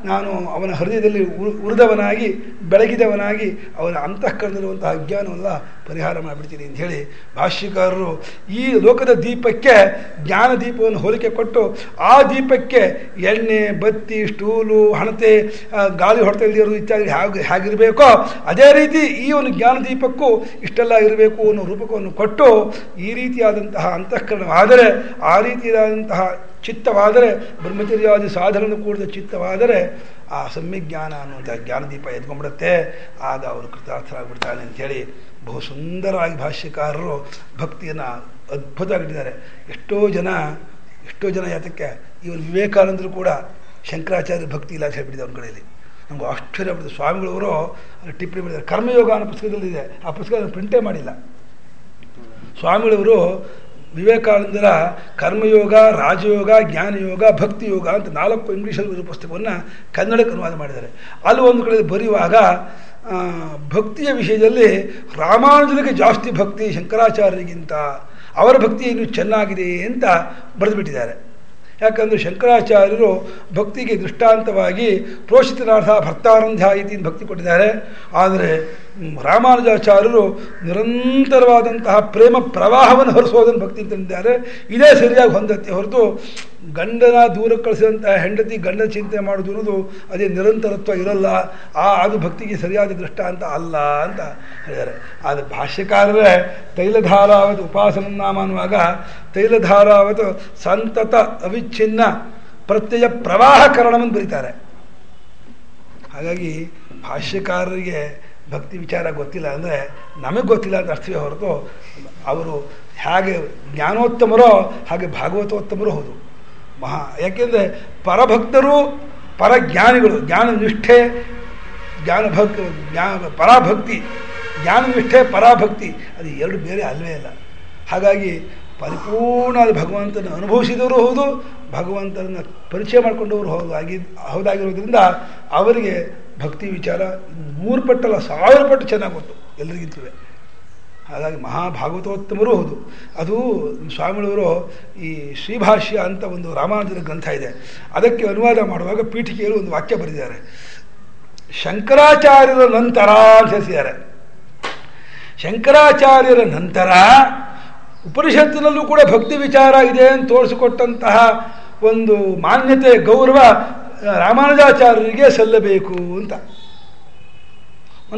S2: ನಾನು ಅವನ ಹೃದಯದಲ್ಲಿ ಉರಿದವನಾಗಿ ಬೆಳಗಿದವನಾಗಿ ಅವನ ಅಂತಃಕರಣದಲ್ಲಿರುವಂತಹ ಅಜ್ಞಾನವೆಲ್ಲ ಪರಿಹಾರ ಮಾಡಿಬಿಡ್ತೀನಿ ಅಂತ ಹೇಳಿ ಭಾಷ್ಯಕಾರರು ಈ ಲೋಕದ ದೀಪಕ್ಕೆ ಜ್ಞಾನ ದೀಪವನ್ನು ಹೋಲಿಕೆ ಕೊಟ್ಟು, ಆ ದೀಪಕ್ಕೆ ಎಣ್ಣೆ, ಬತ್ತಿ, ಸ್ಟೂಲು, ಹಣತೆ, ಗಾಳಿ ಹೊಡೆತ ಇಲ್ದಿರೋದು ಇತ್ಯಾದಿ ಹೇಗಿರಬೇಕೋ ಅದೇ ರೀತಿ ಈ ಒಂದು ಜ್ಞಾನ ದೀಪಕ್ಕೂ ಇಷ್ಟೆಲ್ಲ ಇರಬೇಕು ಅನ್ನೋ ರೂಪಕವನ್ನು ಕೊಟ್ಟು, ಈ ರೀತಿಯಾದಂತಹ ಅಂತಃಕರಣವಾದರೆ, ಆ ರೀತಿಯಾದಂತಹ ಚಿತ್ತವಾದರೆ, ಬ್ರಹ್ಮಚರ್ಯಾದಿ ಸಾಧನವನ್ನು ಕೂಡಿದ ಚಿತ್ತವಾದರೆ ಆ ಸಮ್ಯಜ್ಞಾನ ಅನ್ನುವಂಥ ಜ್ಞಾನದೀಪ ಎದ್ಕೊಂಡ್ಬಿಡುತ್ತೆ. ಆಗ ಅವರು ಕೃತಾರ್ಥರಾಗ್ಬಿಡ್ತಾನೆ ಅಂಥೇಳಿ ಬಹು ಸುಂದರವಾಗಿ ಭಾಷ್ಯಕಾರರು ಭಕ್ತಿಯನ್ನು ಅದ್ಭುತವಾಗಿಟ್ಟಿದ್ದಾರೆ. ಎಷ್ಟೋ ಜನ ಯಾತಕ್ಕೆ ಇವನು ವಿವೇಕಾನಂದರು ಕೂಡ ಶಂಕರಾಚಾರ್ಯ ಭಕ್ತಿ ಇಲ್ಲ ಅಂತ ಹೇಳ್ಬಿಟ್ಟಿದೆ ಅವ್ರ ಕಡೆಯಲ್ಲಿ. ನಮಗೂ ಆಶ್ಚರ್ಯ ಆಗ್ಬಿಟ್ಟಿದೆ. ಸ್ವಾಮಿಗಳವರು ಟಿಪ್ಪಣಿ ಮಾಡಿದ್ದಾರೆ. ಕರ್ಮಯೋಗ ಅನ್ನೋ ಪುಸ್ತಕದಲ್ಲಿದೆ. ಆ ಪುಸ್ತಕ ಪ್ರಿಂಟೇ ಮಾಡಿಲ್ಲ. ಸ್ವಾಮಿಗಳವರು ವಿವೇಕಾನಂದರ ಕರ್ಮಯೋಗ, ರಾಜಯೋಗ, ಜ್ಞಾನಯೋಗ, ಭಕ್ತಿಯೋಗ ಅಂತ 4 ಇಂಗ್ಲೀಷಲ್ಲಿ ಪುಸ್ತಕವನ್ನು ಕನ್ನಡಕ್ಕೆ ಅನುವಾದ ಮಾಡಿದ್ದಾರೆ. ಅಲ್ಲಿ ಒಂದು ಕಡೆ ಬರೆಯುವಾಗ ಭಕ್ತಿಯ ವಿಷಯದಲ್ಲಿ ರಾಮಾನುಜನಿಗೆ ಜಾಸ್ತಿ ಭಕ್ತಿ ಶಂಕರಾಚಾರ್ಯರಿಗಿಂತ, ಅವರ ಭಕ್ತಿ ಇನ್ನೂ ಚೆನ್ನಾಗಿದೆ ಅಂತ ಬರೆದುಬಿಟ್ಟಿದ್ದಾರೆ. ಯಾಕಂದರೆ ಶಂಕರಾಚಾರ್ಯರು ಭಕ್ತಿಗೆ ದೃಷ್ಟಾಂತವಾಗಿ ಪ್ರೋಷಿತನಾರ್ಥ ಭರ್ತಾರಂಧ್ಯ ಇತಿ ಭಕ್ತಿ ಕೊಟ್ಟಿದ್ದಾರೆ. ಆದರೆ ರಾಮಾನುಜಾಚಾರ್ಯರು ನಿರಂತರವಾದಂತಹ ಪ್ರೇಮ ಪ್ರವಾಹವನ್ನು ಹರಿಸೋದನ್ನು ಭಕ್ತಿ ಅಂತಂದಿದ್ದಾರೆ. ಇದೇ ಸರಿಯಾಗಿ ಹೊಂದತ್ತೆ ಹೊರತು ಗಂಡನ ದೂರ ಕಳಿಸಿದಂತಹ ಹೆಂಡತಿ ಗಂಡ ಚಿಂತೆ ಮಾಡೋದು ಅನ್ನೋದು ಅದೇ ನಿರಂತರತ್ವ ಇರಲ್ಲ. ಅದು ಭಕ್ತಿಗೆ ಸರಿಯಾದ ದೃಷ್ಟಾಂತ ಅಲ್ಲ ಅಂತ ಹೇಳಿದ್ದಾರೆ. ಆದರೆ ಭಾಷ್ಯಕಾರರೇ ತೈಲಧಾರಾವತ್ ಉಪಾಸನ ನಾಮ ಅನ್ನುವಾಗ ತೈಲಧಾರಾವತ್ ಸಂತತ ಅವಿಚ್ಛಿನ್ನ ಪ್ರತ್ಯಯ ಪ್ರವಾಹಕರಣವನ್ನು ಬರೀತಾರೆ. ಹಾಗಾಗಿ ಭಾಷ್ಯಕಾರರಿಗೆ ಭಕ್ತಿ ವಿಚಾರ ಗೊತ್ತಿಲ್ಲ ಅಂದರೆ ನಮಗೆ ಗೊತ್ತಿಲ್ಲ ಅಂತ ಅರ್ಥವೇ ಹೊರತು ಅವರು ಹೇಗೆ ಜ್ಞಾನೋತ್ತಮರೋ ಹಾಗೆ ಭಾಗವತೋತ್ತಮರೂ ಹೌದು. ಯಾಕೆಂದರೆ ಪರಭಕ್ತರು ಪರಜ್ಞಾನಿಗಳು, ಜ್ಞಾನನಿಷ್ಠೆ ಪರಾಭಕ್ತಿ, ಜ್ಞಾನನಿಷ್ಠೆ ಪರಾಭಕ್ತಿ ಅದು ಎರಡು ಬೇರೆ ಅಲ್ವೇ ಇಲ್ಲ. ಹಾಗಾಗಿ ಪರಿಪೂರ್ಣವಾದ ಭಗವಂತನ ಅನುಭವಿಸಿದವರು ಹೌದು, ಭಗವಂತನ ಪರಿಚಯ ಮಾಡಿಕೊಂಡವರು ಹೌದಾಗಿರೋದ್ರಿಂದ ಅವರಿಗೆ ಭಕ್ತಿ ವಿಚಾರ 100 ಪಟ್ಟಲ್ಲ 1000 ಪಟ್ಟು ಚೆನ್ನಾಗಿ ಗೊತ್ತು ಎಲ್ಲರಿಗಿಂತಲೂ. ಹಾಗಾಗಿ ಮಹಾಭಾಗವತೋತ್ತಮರೂ ಹೌದು. ಅದು ಸ್ವಾಮಿಗಳವರು ಈ ಶ್ರೀಭಾಷ್ಯ ಅಂತ ಒಂದು ರಾಮಾನುಜನ ಗ್ರಂಥ ಇದೆ, ಅದಕ್ಕೆ ಅನುವಾದ ಮಾಡುವಾಗ ಪೀಠಿಕೆಯಲ್ಲಿ ಒಂದು ವಾಕ್ಯ ಬರೆದಿದ್ದಾರೆ. ಶಂಕರಾಚಾರ್ಯರ ನಂತರ ಅಂತ ಹೇಳಿದ್ದಾರೆ. ಶಂಕರಾಚಾರ್ಯರ ನಂತರ ಉಪನಿಷತ್ತಿನಲ್ಲೂ ಕೂಡ ಭಕ್ತಿ ವಿಚಾರ ಇದೆ ಅಂತ ತೋರಿಸಿಕೊಟ್ಟಂತಹ ಒಂದು ಮಾನ್ಯತೆ, ಗೌರವ ರಾಮಾನುಜಾಚಾರ್ಯರಿಗೆ ಸಲ್ಲಬೇಕು ಅಂತ.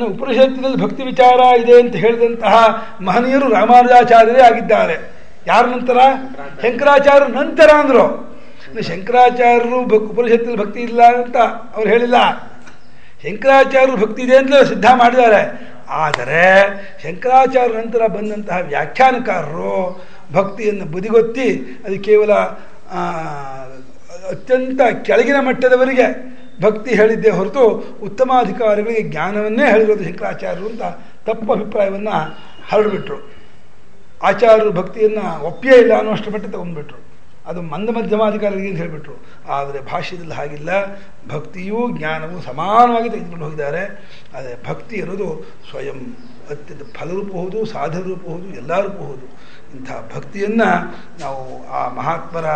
S2: ಉಪನಿಷತ್ತಿನಲ್ಲಿ ಭಕ್ತಿ ವಿಚಾರ ಇದೆ ಅಂತ ಹೇಳಿದಂತಹ ಮಹನೀಯರು ರಾಮಾನುಜಾಚಾರ್ಯರೇ ಆಗಿದ್ದಾರೆ. ಯಾರ ನಂತರ? ಶಂಕರಾಚಾರ್ಯರ ನಂತರ ಅಂದರು. ಶಂಕರಾಚಾರ್ಯರು ಉಪನಿಷತ್ತಿನಲ್ಲಿ ಭಕ್ತಿ ಇಲ್ಲ ಅಂತ ಅವ್ರು ಹೇಳಿಲ್ಲ. ಶಂಕರಾಚಾರ್ಯರು ಭಕ್ತಿ ಇದೆ ಅಂತಲೇ ಸಿದ್ಧ ಮಾಡಿದ್ದಾರೆ. ಆದರೆ ಶಂಕರಾಚಾರ್ಯ ನಂತರ ಬಂದಂತಹ ವ್ಯಾಖ್ಯಾನಕಾರರು ಭಕ್ತಿಯನ್ನು ಬದಿಗೊತ್ತಿ ಅದು ಕೇವಲ ಅತ್ಯಂತ ಕೆಳಗಿನ ಮಟ್ಟದವರಿಗೆ ಭಕ್ತಿ ಹೇಳಿದ್ದೇ ಹೊರತು ಉತ್ತಮಾಧಿಕಾರಿಗಳಿಗೆ ಜ್ಞಾನವನ್ನೇ ಹೇಳಿರೋದು ಶಂಕರಾಚಾರ್ಯರು ಅಂತ ತಪ್ಪು ಅಭಿಪ್ರಾಯವನ್ನು ಹರಡಿಬಿಟ್ರು. ಆಚಾರ್ಯರು ಭಕ್ತಿಯನ್ನು ಒಪ್ಪಿಯೇ ಇಲ್ಲ ಅನ್ನೋಷ್ಟು ಮಟ್ಟ ತಗೊಂಡ್ಬಿಟ್ರು. ಅದು ಮಧ್ಯಮಾಧಿಕಾರಿಗೆ ಅಂತ ಹೇಳಿಬಿಟ್ರು. ಆದರೆ ಭಾಷ್ಯದಲ್ಲಿ ಹಾಗಿಲ್ಲ. ಭಕ್ತಿಯೂ ಜ್ಞಾನವೂ ಸಮಾನವಾಗಿ ತೆಗೆದುಕೊಂಡು ಹೋಗಿದ್ದಾರೆ. ಆದರೆ ಭಕ್ತಿ ಇರೋದು ಸ್ವಯಂ ಅತ್ಯಂತ ಫಲರೂಪ ಹೌದು, ಸಾಧನ ರೂಪ ಹೌದು, ಎಲ್ಲ ರೂಪ ಹೌದು. ಇಂಥ ಭಕ್ತಿಯನ್ನು ನಾವು ಆ ಮಹಾತ್ಮರ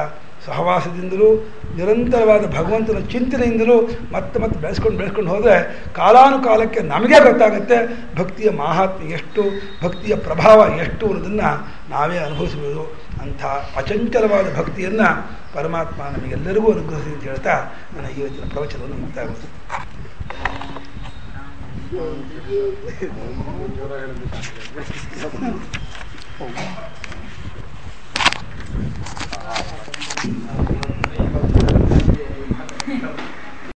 S2: ಸಹವಾಸದಿಂದಲೂ ನಿರಂತರವಾದ ಭಗವಂತನ ಚಿಂತನೆಯಿಂದಲೂ ಮತ್ತೆ ಬೆಳೆಸ್ಕೊಂಡು ಹೋದರೆ ಕಾಲಾನುಕಾಲಕ್ಕೆ ನಮಗೆ ಗೊತ್ತಾಗುತ್ತೆ ಭಕ್ತಿಯ ಮಹಾತ್ಮೆ ಎಷ್ಟು, ಭಕ್ತಿಯ ಪ್ರಭಾವ ಎಷ್ಟು ಅನ್ನೋದನ್ನು ನಾವೇ ಅನುಭವಿಸಬಹುದು. ಅಂಥ ಅಚಂಚಲವಾದ ಭಕ್ತಿಯನ್ನು ಪರಮಾತ್ಮ ನಮಗೆಲ್ಲರಿಗೂ ಅನುಗ್ರಹಿಸಿ ಅಂತ ಹೇಳ್ತಾ ನನ್ನ ಇವತ್ತಿನ ಪ್ರವಚನವನ್ನು ಮುಕ್ತಾಯಗೊಳಿಸಿ. Oh.